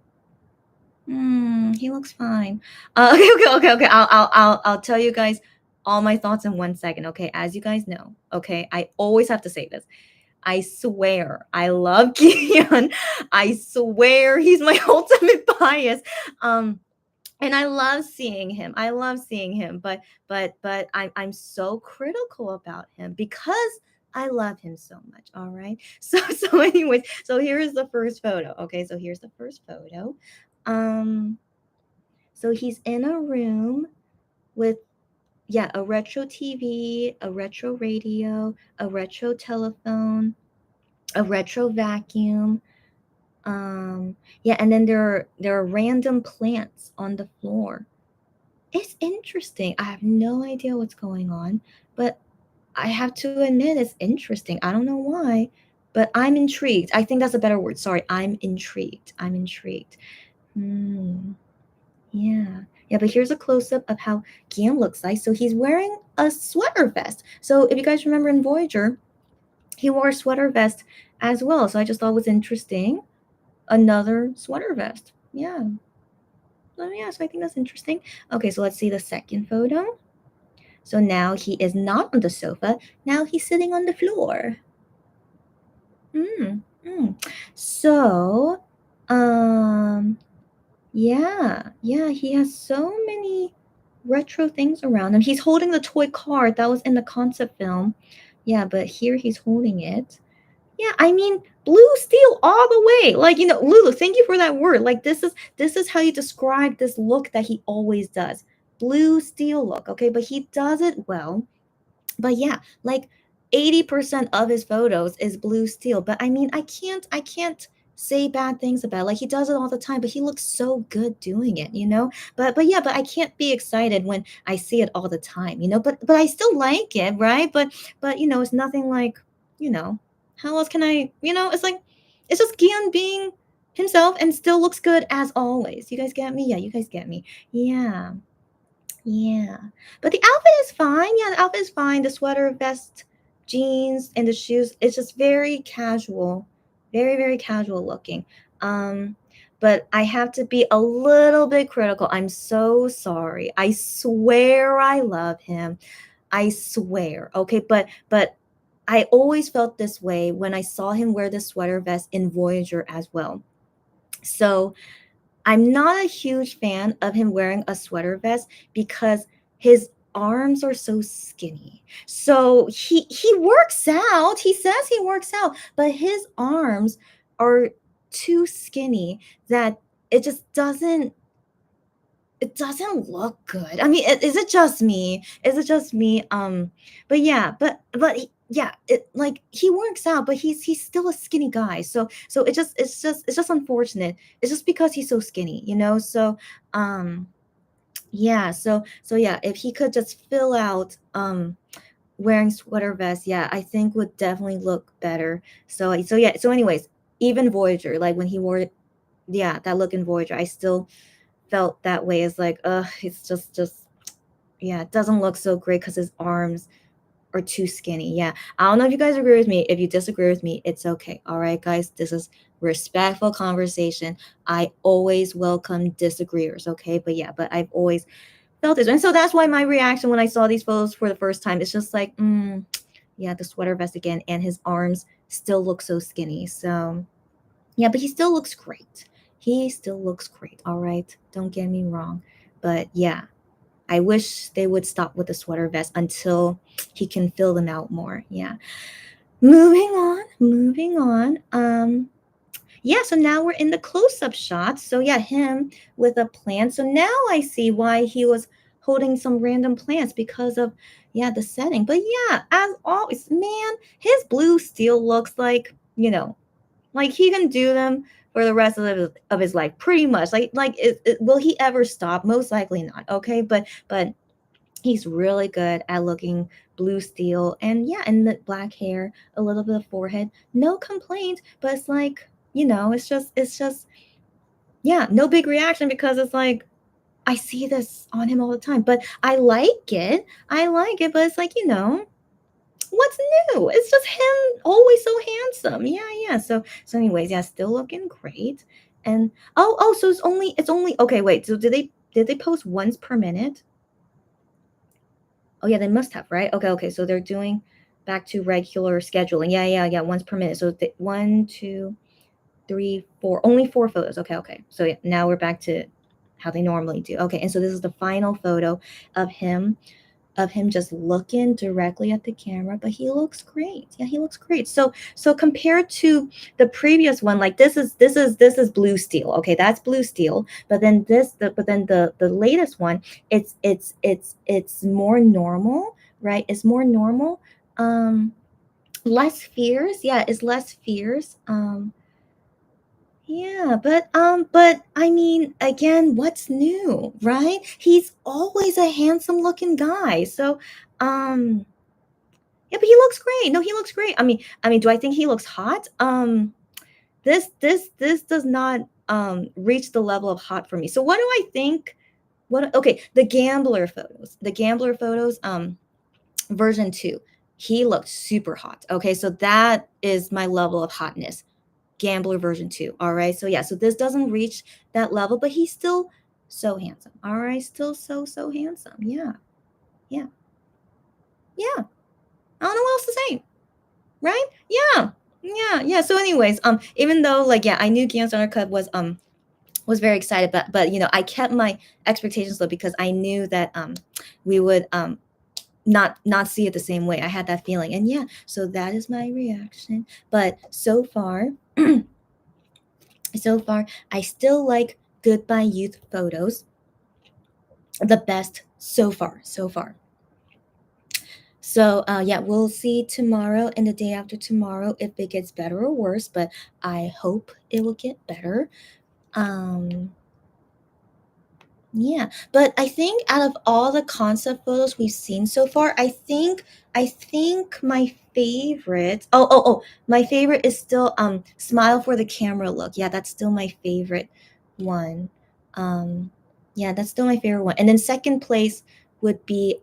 He looks fine. Okay, okay, okay, okay. I'll tell you guys all my thoughts in 1 second. Okay, as you guys know. Okay, I always have to say this. I swear, I love Kian. I swear, he's my ultimate bias. Um, and I love seeing him. I love seeing him, but I'm so critical about him because I love him so much. All right. So anyways, so here's the first photo. Okay, so here's the first photo. Um, so he's in a room with yeah, a retro TV, a retro radio, a retro telephone, a retro vacuum. Yeah, and then there are random plants on the floor. It's interesting. I have no idea what's going on, but I have to admit it's interesting. I don't know why, but I'm intrigued. I think that's a better word. Sorry, I'm intrigued. I'm intrigued. Hmm. Yeah. Yeah, but here's a close up of how Guillaume looks like. So he's wearing a sweater vest. So if you guys remember in Voyager, he wore a sweater vest as well. So I just thought it was interesting. Another sweater vest. Yeah. So yeah, so I think that's interesting. Okay, so let's see the second photo. So now he is not on the sofa. Now he's sitting on the floor. Mm, mm. So, um, yeah, he has so many retro things around him. He's holding the toy car that was in the concept film. Yeah, but here he's holding it. Yeah, I mean, blue steel all the way. Like, Lulu, thank you for that word. Like this is how you describe this look that he always does. Blue steel look, okay? But he does it well. But yeah, like 80% of his photos is blue steel. But I mean, I can't say bad things about it. Like he does it all the time, but he looks so good doing it. But yeah, but I can't be excited when I see it all the time. But I still like it, right? But it's nothing like, you know, how else can it's just Gian being himself and still looks good as always. You guys get me? Yeah, you guys get me. Yeah. Yeah. But the outfit is fine. Yeah, the outfit is fine. The sweater, vest, jeans, and the shoes, it's just very casual. Very, very casual looking. Um, but I have to be a little bit critical. I'm so sorry. I swear I love him. I swear. Okay, but I always felt this way when I saw him wear the sweater vest in Voyager as well. So I'm not a huge fan of him wearing a sweater vest because his arms are so skinny. So he works out. He says he works out, but his arms are too skinny that it just doesn't look good. I mean, is it just me? Is it just me? But yeah, yeah, like he works out, but he's still a skinny guy. So it's just unfortunate. It's just because he's so skinny. So um yeah, so yeah, if he could just fill out wearing sweater vest, yeah, I think would definitely look better. So yeah, so anyways, even Voyager, like when he wore yeah, that look in Voyager, I still felt that way. It's like, it's just yeah, it doesn't look so great because his arms are too skinny. Yeah. I don't know if you guys agree with me. If you disagree with me, it's okay. All right, guys. This is respectful conversation. I always welcome disagreeers, okay? But yeah, but I've always felt this. And so that's why my reaction when I saw these photos for the first time, it's just like, yeah, the sweater vest again, and his arms still look so skinny. So yeah, but he still looks great. He still looks great. All right. Don't get me wrong. But yeah. I wish they would stop with the sweater vest until he can fill them out more. Yeah. Moving on. Yeah, so now we're in the close-up shots. So yeah, him with a plant. So now I see why he was holding some random plants because of yeah, the setting. But yeah, as always, man, his blue steel looks like he can do them for the rest of his life pretty much. Will he ever stop? Most likely not. Okay, but he's really good at looking blue steel and yeah, and the black hair, a little bit of forehead, no complaints, but it's like it's just yeah, no big reaction because it's like I see this on him all the time, but I like it, but it's like what's new? It's just him, always so handsome. Yeah, yeah. So anyways, yeah, still looking great. And so it's only okay. Wait, so did they post once per minute? Oh yeah, they must have, right? Okay, okay. So they're doing back to regular scheduling. Yeah, yeah, yeah. Once per minute. So one, two, three, four. Only four photos. Okay, okay. So yeah, now we're back to how they normally do. Okay, and so this is the final photo of him just looking directly at the camera, but he looks great. Yeah, he looks great. So compared to the previous one, like this is blue steel. Okay, that's blue steel. But then the latest one, it's more normal, right? It's more normal. Um, less fierce. Yeah, it's less fierce. Yeah, but I mean, again, what's new, right? He's always a handsome looking guy. So, um, yeah, but he looks great. No, he looks great. I mean, do I think he looks hot? This does not reach the level of hot for me. So what do I think? Okay, the gambler photos. The gambler photos, version 2. He looked super hot. Okay, so that is my level of hotness. Gambler version 2. All right. So yeah, so this doesn't reach that level, but he's still so handsome. All right, still so handsome. Yeah. Yeah. Yeah. I don't know what else to say. Right? Yeah. Yeah. Yeah. So anyways, even though like yeah, I knew Gans Undercut was very excited, but I kept my expectations low because I knew that we would not see it the same way. I had that feeling. And yeah, so that is my reaction. But so far, I still like Goodbye Youth photos the best so far. So far. So yeah, we'll see tomorrow and the day after tomorrow if it gets better or worse. But I hope it will get better. Um, Yeah, but I think out of all the concept photos we've seen so far, I think my favorite. My favorite is still smile for the camera look. Yeah, that's still my favorite one. Um, yeah, that's still my favorite one. And then second place would be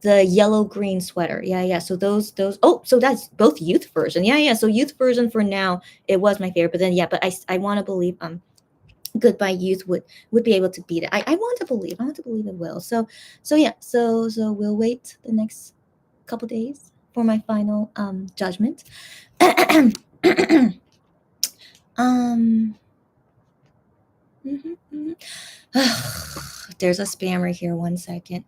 the yellow green sweater. Yeah, yeah. So those. Oh, so that's both youth version. Yeah, yeah. So youth version for now it was my favorite, but then yeah, but I want to believe Goodbye Youth would be able to beat it. I want to believe. I want to believe it will. So yeah. So we'll wait the next couple days for my final judgment. um. Mhm, mhm. There's a spammer here. 1 second.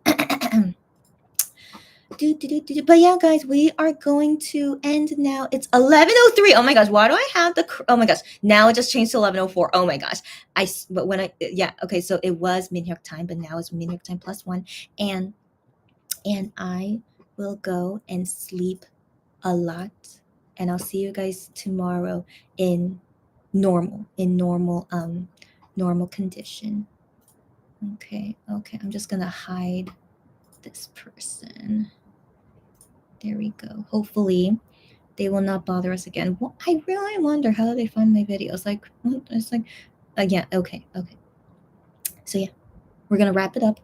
But yeah, guys, we are going to end now. It's 11:03. Oh my gosh, why do I have oh my gosh, now it just changed to 11:04. Oh my gosh. But when yeah, okay, so it was Minhyuk time, but now it's Minhyuk time plus 1 and I will go and sleep a lot and I'll see you guys tomorrow in normal condition. Okay. I'm just going to hide this person. There we go. Hopefully, they will not bother us again. Well, I really wonder how they find my videos. Like, it's like, yeah, okay. So yeah, we're gonna wrap it up.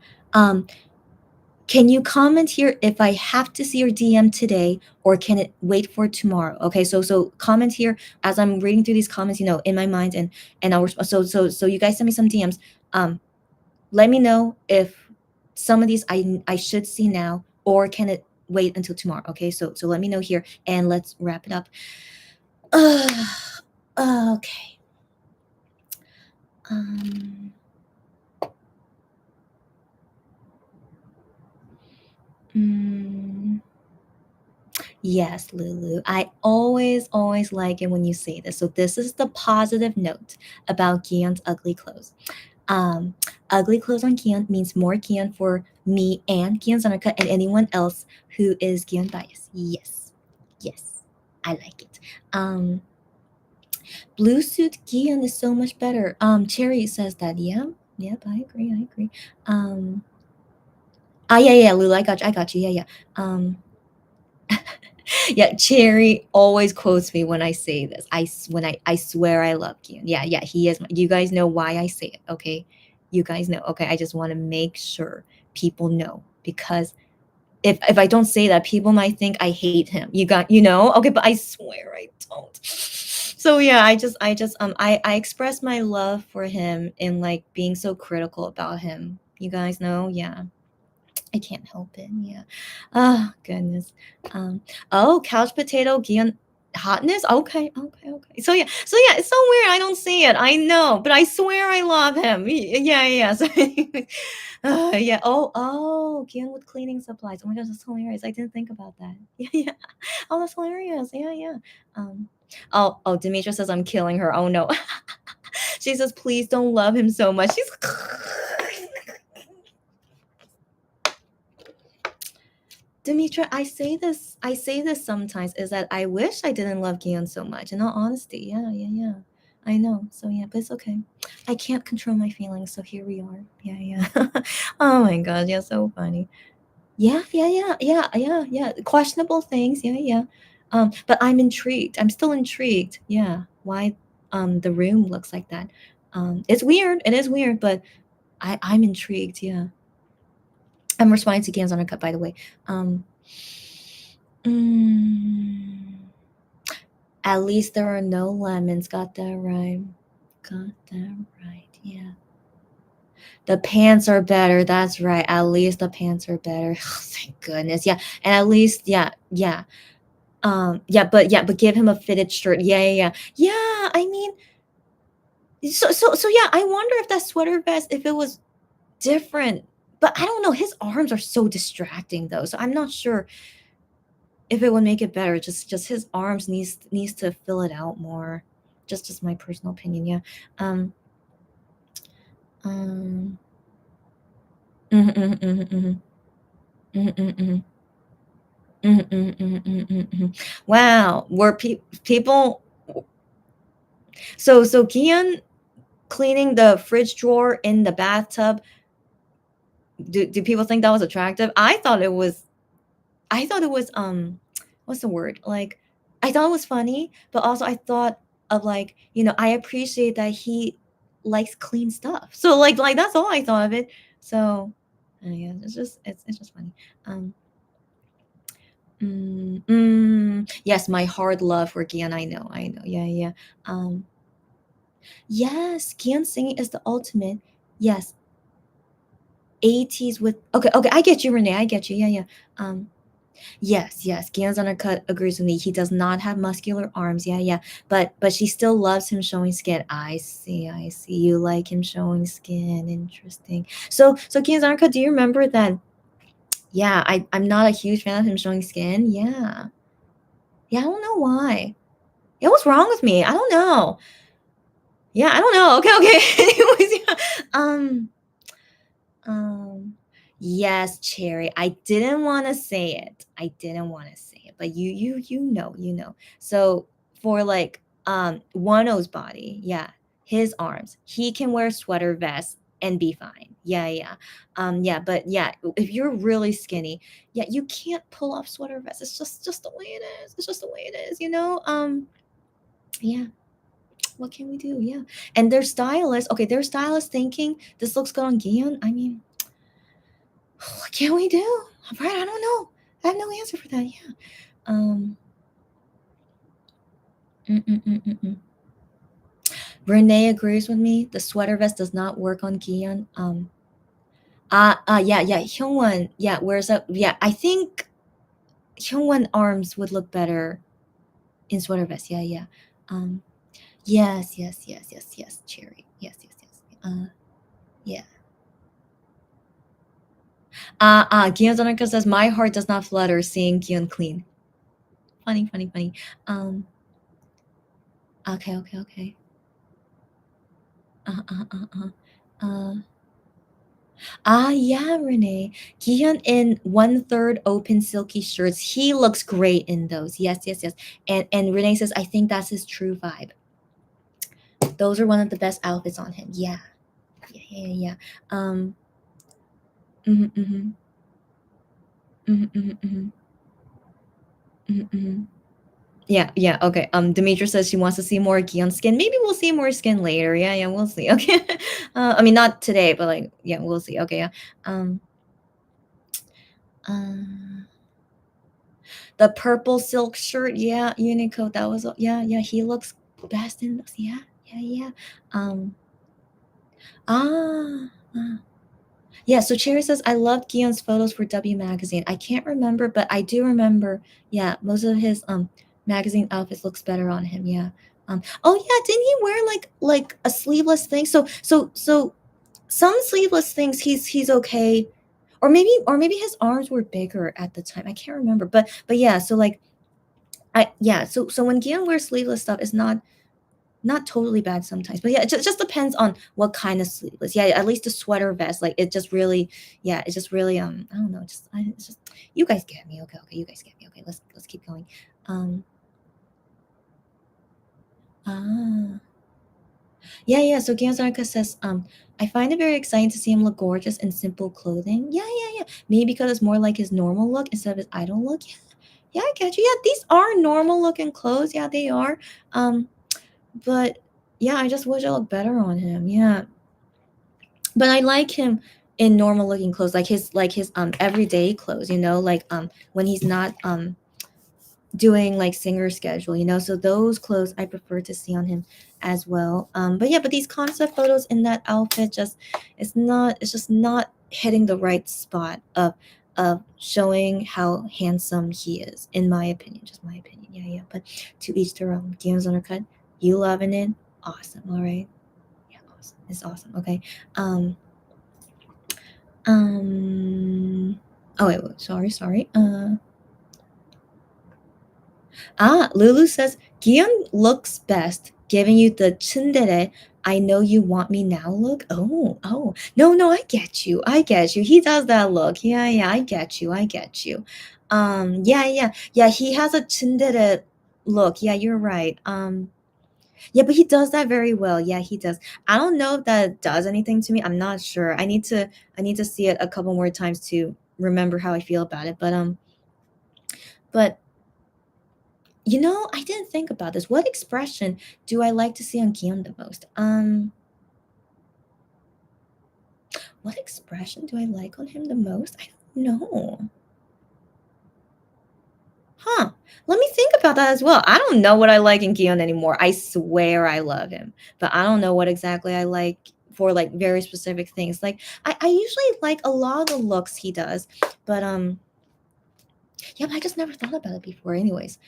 Can you comment here if I have to see your DM today, or can it wait for tomorrow? Okay, so comment here as I'm reading through these comments, in my mind, and I'll so you guys send me some DMs. Let me know if some of these I should see now, or can it wait until tomorrow? Okay, so let me know here, and let's wrap it up. Okay. Um. Mm, yes, Lulu. I always like it when you say this. So this is the positive note about Gian's ugly clothes. Um, ugly clothes on Gian means more Gian for me and Gian's undercut and anyone else who is Gian bias. Yes, yes, I like it. Blue suit Gian is so much better. Cherry says that. Yeah, yep, I agree. I agree. Um, yeah, Lulu, I got you. Yeah, yeah. Yeah, Cherry always quotes me when I say this. I swear I love Gian. Yeah, yeah, he is. You guys know why I say it, okay? You guys know, okay? I just want to make sure people know because if I don't say that, people might think I hate him. Okay, but I swear I don't. So yeah, I express my love for him in like being so critical about him. You guys know, yeah. I can't help it. Yeah. Oh goodness. Um. Oh, couch potato Gian hotness. Okay. Okay. Okay. So yeah. So yeah. It's so weird. I don't see it. I know, but I swear I love him. Yeah. Yeah. So, yeah. Oh. Gian with cleaning supplies. Oh my gosh, that's hilarious. I didn't think about that. Yeah. Yeah. Oh, that's hilarious. Yeah. Yeah. Um. Oh. Demetra says I'm killing her. Oh no. She says please don't love him so much. She's. Demetra, I say this sometimes is that I wish I didn't love Gion so much. In all honesty, yeah, yeah, yeah. I know. So yeah, but it's okay. I can't control my feelings, so here we are. Yeah, yeah. Oh my god, yeah, so funny. Yeah, yeah, yeah, yeah, yeah, yeah. Questionable things, yeah, yeah. But I'm intrigued. I'm still intrigued. Yeah, why the room looks like that. It's weird. It is weird, but I'm intrigued. Yeah. I'm responding to Gans on a cut, by the way. Um, Mm, at least there are no lemons. Got that right. Got that right. Yeah. The pants are better. That's right. At least the pants are better. Thank goodness. Yeah. And at least, yeah, yeah. But give him a fitted shirt. Yeah, yeah, yeah. Yeah. I mean, so yeah. I wonder if that sweater vest, if it was different, but I don't know. His arms are so distracting though, so I'm not sure if it would make it better. Just his arms needs to fill it out more. Just my personal opinion. Yeah. Um. Um. Mhm, mhm, mhm, mhm. Mhm, mhm, mhm. Mhm, mhm, mhm, mhm, mhm, mhm. Wow. Were people so Kian cleaning the fridge drawer in the bathtub? Do people think that was attractive? I thought it was what's the word? Like I thought it was funny, but also I thought of like, I appreciate that he likes clean stuff. So like that's all I thought of it. So yeah, it's just funny. Um yes, my hard love for Gian. I know. Yeah, yeah. Um yes, Gian singing is the ultimate. Yes, 80s with okay, I get you, Renee. I get you. Yeah, yeah. Um Yes, yes. Gans Undercut agrees with me. He does not have muscular arms. Yeah, yeah. But she still loves him showing skin. I see, I see. You like him showing skin. Interesting. So Gans Undercut, do you remember that? Yeah, I'm not a huge fan of him showing skin. Yeah. Yeah, I don't know why. Yeah, what's wrong with me? I don't know. Yeah, I don't know. Okay, okay. Anyways, yeah. Um, yes, Cherry. I didn't want to say it. I didn't want to say it, but you know. So for like Wano's body, yeah, his arms, he can wear sweater vests and be fine. Yeah, yeah. Yeah, but yeah, if you're really skinny, yeah, you can't pull off sweater vests. It's just the way it is. It's just the way it is, you know? Yeah. What can we do? Yeah. And their stylist thinking this looks good on Gion. I mean, what can we do? Right? I don't know. I have no answer for that. Yeah. Um. Mm. Renee agrees with me. The sweater vest does not work on Gion. Yeah. Hyungwon. Yeah. Where's up? Yeah. I think Hyungwon arms would look better in sweater vest. Yeah. Yeah. Um. Yes. Cherry. Yes. Yeah. Gion Zanarka says, my heart does not flutter seeing Gion clean. Funny, funny, funny. Okay, okay, okay. Uh, uh, uh, uh. Uh, yeah, Renee. Gion in 1/3 open silky shirts. He looks great in those. Yes, yes, yes. And Renee says, I think that's his true vibe. Those are one of the best outfits on him. Yeah. Yeah, yeah, yeah, yeah. Mhm, mhm. Mhm, mhm, mhm. Mhm, mhm. Yeah, yeah, okay. Demetra says she wants to see more Gion skin. Maybe we'll see more skin later. Yeah, yeah, we'll see. Okay. I mean, not today, but like, yeah, we'll see. Okay, yeah. Um, uh, the purple silk shirt. Yeah, Unico. That was. Yeah, yeah. He looks best in those. Yeah, yeah, yeah. Um. Ah. Yeah, so Cherry says, I loved Gion's photos for W Magazine. I can't remember, but I do remember, yeah, most of his magazine outfits looks better on him, yeah. Oh yeah, didn't he wear like a sleeveless thing? So some sleeveless things he's okay. Or maybe his arms were bigger at the time. I can't remember. But yeah, so like I yeah, so when Gion wears sleeveless stuff, it's not totally bad sometimes, but yeah, it just depends on what kind of sleeveless. Yeah, at least the sweater vest, like it just really, yeah, it's just really I don't know, it's just you guys get me. Okay, okay, you guys get me. Okay, let's keep going. Um, ah, yeah, yeah. So Giyazarka says, I find it very exciting to see him look gorgeous in simple clothing. Yeah, yeah, yeah. Maybe because it's more like his normal look instead of his idol look. Yeah, yeah, I get you. Yeah, these are normal looking clothes. Yeah, they are. Um, but yeah, I just wish it looked better on him. Yeah. But I like him in normal looking clothes, like his everyday clothes, like when he's not doing like singer schedule, so those clothes I prefer to see on him as well. But yeah, but these concept photos in that outfit it's just not hitting the right spot of showing how handsome he is, in my opinion. Just my opinion. Yeah, yeah. But to each their own. Games on her cut. You loving it? Awesome. All right. Yeah, awesome. It's awesome. Okay. Um oh wait, sorry, sorry. Lulu says Gion looks best giving you the tsundere I know you want me now look. Oh, oh. No, no, I get you. I get you. He does that look. Yeah, yeah, I get you. I get you. Yeah, yeah. Yeah, he has a tsundere look. Yeah, you're right. Yeah, but he does that very well. Yeah, he does. I don't know if that does anything to me. I'm not sure. I need to see it a couple more times to remember how I feel about it. But I didn't think about this. What expression do I like to see on Guillaume the most? What expression do I like on him the most? I don't know. Huh. Let me think about that as well. I don't know what I like in Guillaume anymore. I swear I love him, but I don't know what exactly I like for like very specific things. Like I usually like a lot of the looks he does, but yeah, but I just never thought about it before. Anyways,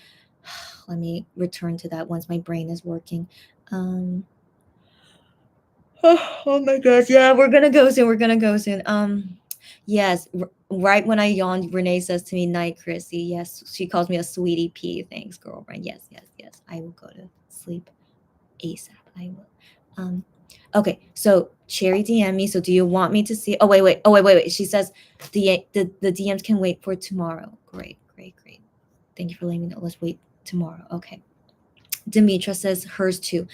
let me return to that once my brain is working. Um oh my gosh, yeah, we're gonna go soon. We're gonna go soon. Yes, right when I yawned, Renee says to me, "Night, Chrissy." Yes, she calls me a sweetie pea. Thanks, girlfriend. Yes, yes, yes. I will go to sleep ASAP. I will. Okay. So Cherry DM me. So do you want me to see? Oh wait, wait. Oh wait, wait, wait. She says the DMs can wait for tomorrow. Great, great, great. Thank you for letting me know. Let's wait tomorrow. Okay. Demetra says hers too.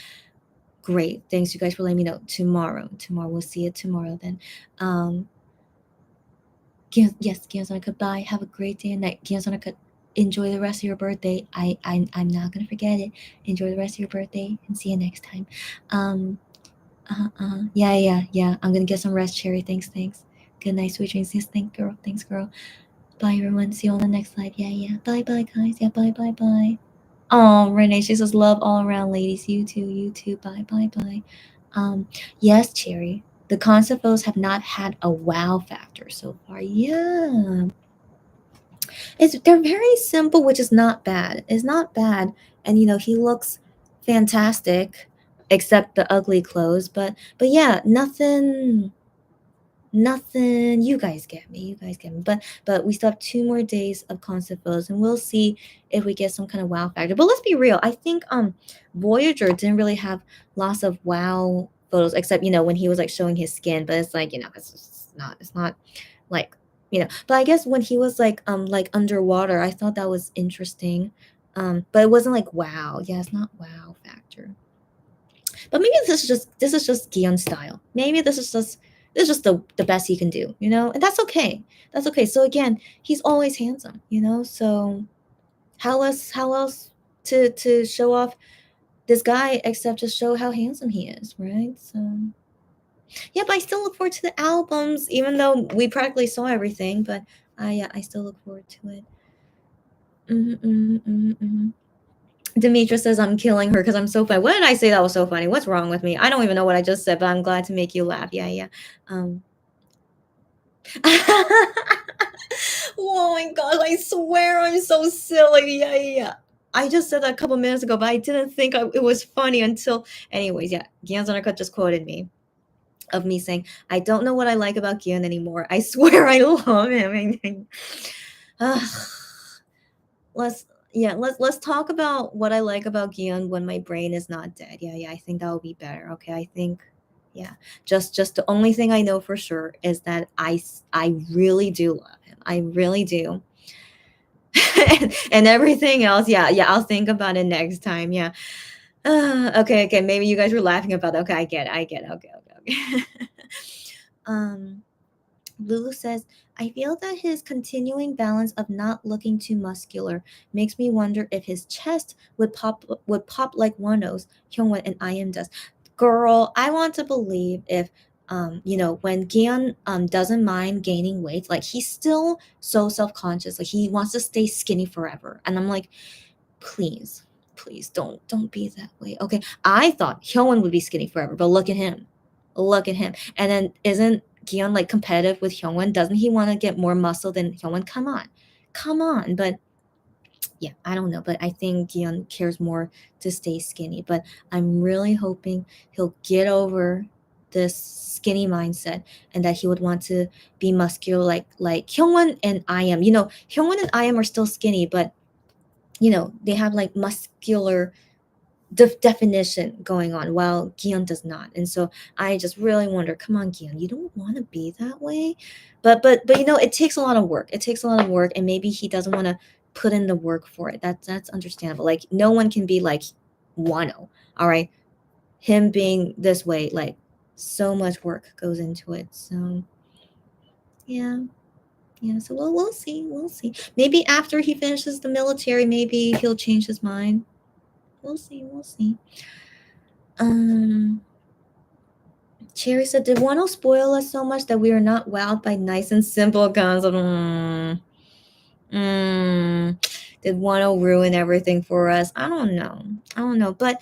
Great. Thanks you guys for letting me know. Tomorrow. We'll see it tomorrow then. Um yes, Gianzana, bye. Have a great day and night. Gianzana, enjoy the rest of your birthday. I'm not gonna forget it. Enjoy the rest of your birthday and see you next time. Um yeah, yeah, yeah. I'm gonna get some rest, Cherry. Thanks, thanks. Good night, sweet dreams. Yes, thanks, girl. Thanks, girl. Bye everyone. See you on the next live. Yeah, yeah. Bye bye guys. Yeah, bye bye bye. Oh, Renee, she says love all around, ladies. You too, you too. Bye, bye, bye. Yes, Cherry. The concept photos have not had a wow factor so far. Yeah, they're very simple, which is not bad. It's not bad, and he looks fantastic, except the ugly clothes. But yeah, nothing. You guys get me. You guys get me. But we still have 2 more days of concept photos, and we'll see if we get some kind of wow factor. But let's be real. I think Voyager didn't really have lots of wow photos, except when he was like showing his skin. But it's like it's not like But I guess when he was like underwater, I thought that was interesting. But it wasn't like wow. Yeah, it's not wow factor. But maybe this is just Gion's style. Maybe this is just the best he can do, and that's okay. That's okay. So again, he's always handsome. So how else to show off this guy except to show how handsome he is, right? So yeah, but I still look forward to the albums, even though we practically saw everything. But I still look forward to it. Mm-hmm. Demetra says I'm killing her because I'm so funny. What did I say that was so funny? What's wrong with me? I don't even know what I just said, but I'm glad to make you laugh. Yeah, yeah. Um. Oh my god! I swear I'm so silly. Yeah, yeah, yeah. I just said that a couple minutes ago, but I didn't think it was funny until. Anyways, yeah. Gian's Undercut just quoted me of me saying, "I don't know what I like about Gian anymore. I swear I love him." let's let's talk about what I like about Gian when my brain is not dead. Yeah, yeah, I think that would be better. Okay, I think yeah. Just the only thing I know for sure is that I really do love him. I really do. And everything else, yeah, yeah, I'll think about it next time. Yeah. Okay, maybe you guys were laughing about that. Okay, I get it. I get it. Okay. um Lulu says, I feel that his continuing balance of not looking too muscular makes me wonder if his chest would pop like Wano's, Hyungwon and IM does. Girl, I want to believe if when Gian doesn't mind gaining weight, like he's still so self-conscious, like he wants to stay skinny forever. And I'm like, please, please don't be that way. Okay. I thought Hyowon would be skinny forever, but look at him. Look at him. And then isn't Gion like competitive with Hyowon? Doesn't he want to get more muscle than Hyowon? Come on. Come on. But yeah, I don't know. But I think Gion cares more to stay skinny. But I'm really hoping he'll get over this skinny mindset and that he would want to be muscular like Hyungwon and I am. Hyungwon and I am are still skinny, but they have like muscular definition going on while Gion does not. And so I just really wonder, come on, Gion, you don't want to be that way. But it takes a lot of work. It takes a lot of work, and maybe he doesn't want to put in the work for it. That's understandable. Like no one can be like Wano. All right. Him being this way, like so much work goes into it. So yeah. Yeah, so we'll see. We'll see. Maybe after he finishes the military, maybe he'll change his mind. We'll see. We'll see. Um, Cherry said, "Did Wano spoil us so much that we are not wowed by nice and simple guns?" Did Wano ruin everything for us? I don't know. I don't know. But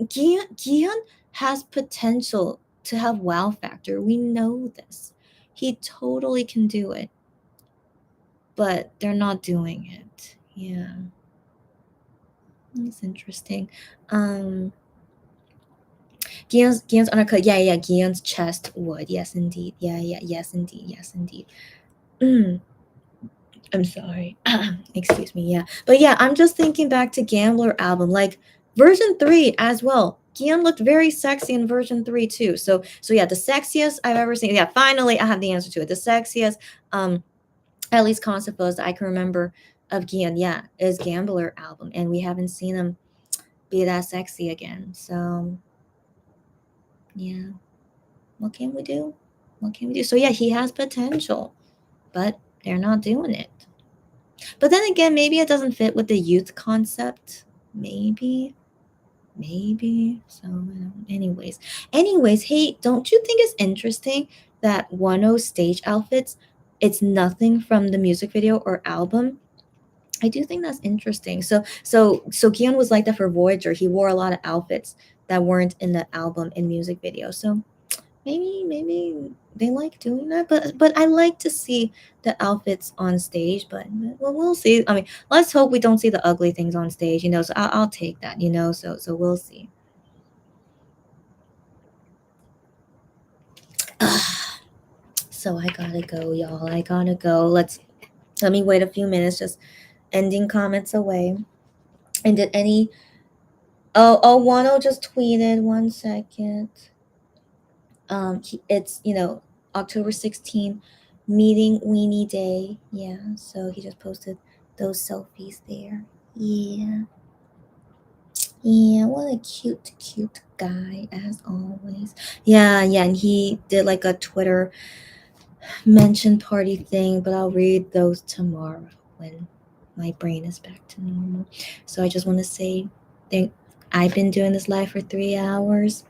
Gian has potential to have wow factor. We know this. He totally can do it. But they're not doing it. Yeah. That's interesting. Um Gion's undercut. Yeah, yeah, Gion's chest would. Yes, indeed. Yeah, yeah, yes, indeed. Yes, indeed. Mm, I'm sorry. Excuse me. Yeah. But yeah, I'm just thinking back to Gambler album, like version 3 as well. Gion looked very sexy in version 3 too. So yeah, the sexiest I've ever seen. Yeah, finally I have the answer to it. The sexiest at least concept photos that I can remember of Gian, yeah, is Gambler album, and we haven't seen him be that sexy again. So yeah, what can we do? What can we do? So yeah, he has potential, but they're not doing it. But then again, maybe it doesn't fit with the youth concept. Maybe. So, anyways, hey, don't you think it's interesting that Wano's stage outfits, it's nothing from the music video or album? I do think that's interesting. So Gion was like that for Voyager. He wore a lot of outfits that weren't in the album and music video. So maybe they like doing that. But I like to see the outfits on stage. But well, we'll see. I mean, let's hope we don't see the ugly things on stage. So I'll take that. So we'll see. So I gotta go, y'all. I gotta go. Let me wait a few minutes, just ending comments away. And did any Wano just tweeted 1 second. It's October 16th, meeting weenie day. Yeah, so he just posted those selfies there. Yeah. Yeah, what a cute guy as always. Yeah, and he did like a Twitter mention party thing, but I'll read those tomorrow when my brain is back to normal. So I just want to say, I've been doing this live for 3 hours.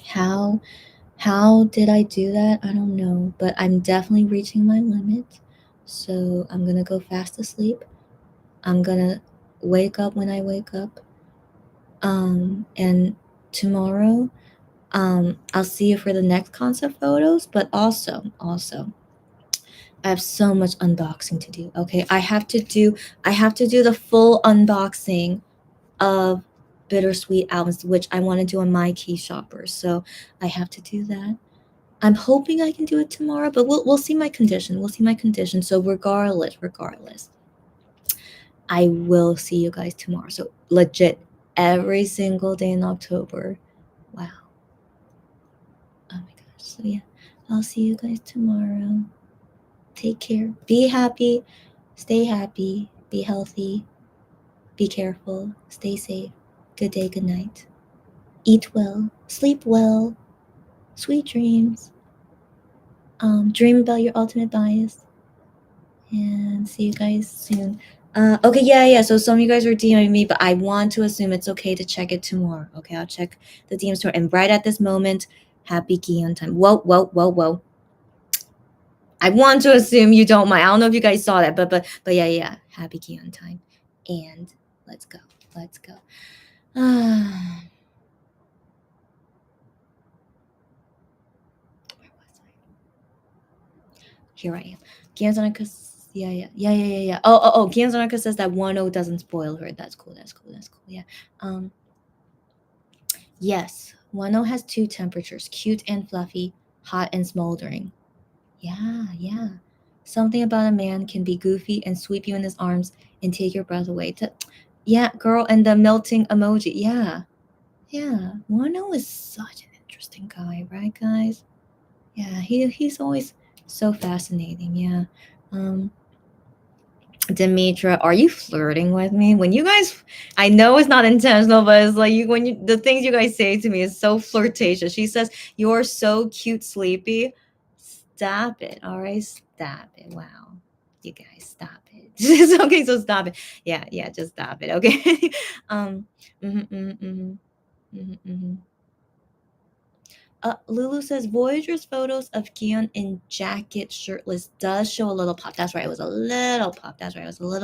How did I do that? I don't know, but I'm definitely reaching my limit. So I'm gonna go fast asleep. I'm gonna wake up when I wake up. And tomorrow, I'll see you for the next concept photos. But also, I have so much unboxing to do. Okay, I have to do the full unboxing of Bittersweet albums, which I want to do on my key shopper. So I have to do that. I'm hoping I can do it tomorrow, but we'll see my condition. We'll see my condition. So regardless, I will see you guys tomorrow. So legit, every single day in October. Wow. Oh my gosh. So yeah, I'll see you guys tomorrow. Take care. Be happy. Stay happy. Be healthy. Be careful. Stay safe. Good day, good night. Eat well. Sleep well. Sweet dreams. Dream about your ultimate bias. And see you guys soon. Okay, yeah. So some of you guys are DMing me, but I want to assume it's okay to check it tomorrow. Okay, I'll check the DMs tomorrow. And right at this moment, happy Gion time. Whoa. I want to assume you don't mind. I don't know if you guys saw that, but yeah. Happy Gion time. And let's go. Where was I? Here I am. Gianzanaka. Yeah. Oh. Gianzanaka says that 1-0 doesn't spoil her. That's cool. Yeah. Yes. 1-0 has two temperatures: cute and fluffy, hot and smoldering. Yeah. Something about a man can be goofy and sweep you in his arms and take your breath away. Yeah, girl, and the melting emoji. Yeah. 1-0 is such an interesting guy, right, guys? Yeah, he's always so fascinating. Yeah. Demetra, are you flirting with me? When you guys, I know it's not intentional, but it's like the things you guys say to me is so flirtatious. She says, "You're so cute, sleepy." Stop it. All right, stop it. Wow, you guys, stop it. It's okay, so stop it. Yeah, just stop it. Okay. um. Mm-hmm. Lulu says Voyager's photos of Gion in jacket shirtless does show a little pop. That's right. It was a little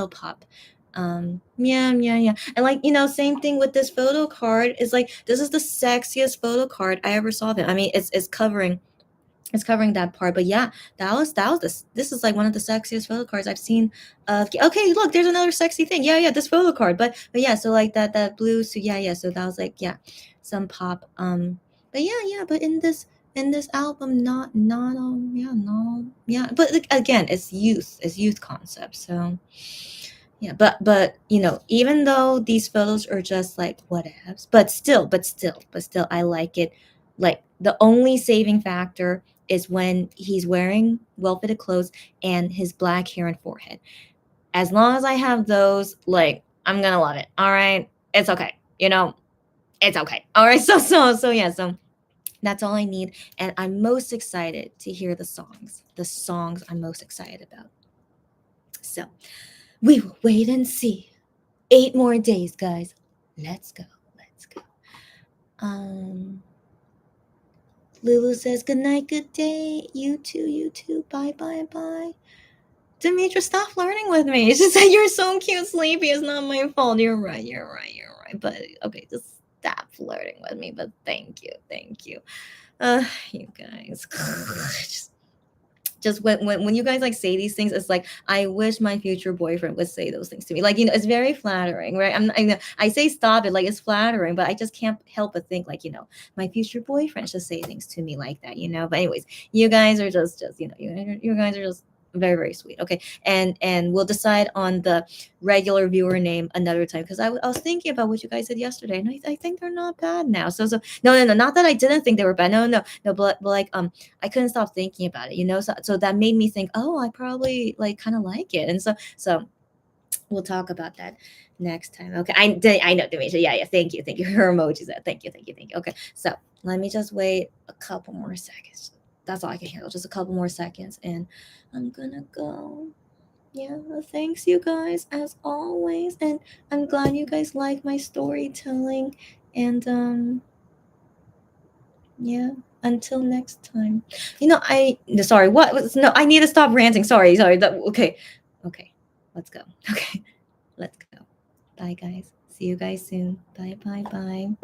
pop. Yeah. And like, same thing with this photo card. Is like, this is the sexiest photo card I ever saw of him. I mean, it's covering that part, but yeah, this is like one of the sexiest photo cards I've seen. Okay, look, there's another sexy thing. Yeah, this photo card, but yeah, so like that blue. So yeah, so that was like, yeah, some pop. But yeah, but in this album, yeah, but like, again, it's youth concept. So yeah, but even though these photos are just like whatevs, but still, I like it. Like, the only saving factor is when he's wearing well-fitted clothes and his black hair and forehead. As long as I have those, like, I'm gonna love it. All right, it's okay. It's okay. All right. So yeah. So that's all I need, and I'm most excited to hear the songs. The songs I'm most excited about. So we will wait and see. 8 more days, guys. Let's go. Lulu says, good night, good day. You too. Bye. Demetra, stop flirting with me. She said, you're so cute, sleepy. It's not my fault. You're right. But okay, just stop flirting with me. But thank you. You guys. just when you guys like say these things, it's like I wish my future boyfriend would say those things to me. Like, it's very flattering, right? I say stop it, like it's flattering, but I just can't help but think like, my future boyfriend should say things to me like that. But anyways, you guys are just you guys are just very, very sweet. Okay, and we'll decide on the regular viewer name another time, because I was thinking about what you guys said yesterday, and I think they're not bad now. So no, no, no, not that I didn't think they were bad. No, no, no, but like I couldn't stop thinking about it. So that made me think, oh, I probably like kind of like it, and so we'll talk about that next time. Okay, I know, Demetria. Yeah, yeah. Thank you. Her emojis. Thank you. Okay, so let me just wait a couple more seconds. That's all I can handle. Just a couple more seconds, and I'm gonna go. Yeah, thanks you guys as always, and I'm glad you guys like my storytelling. And yeah, until next time. Sorry, what was no, I need to stop ranting. Sorry. Okay, let's go. Okay, let's go. Bye, guys. See you guys soon. Bye.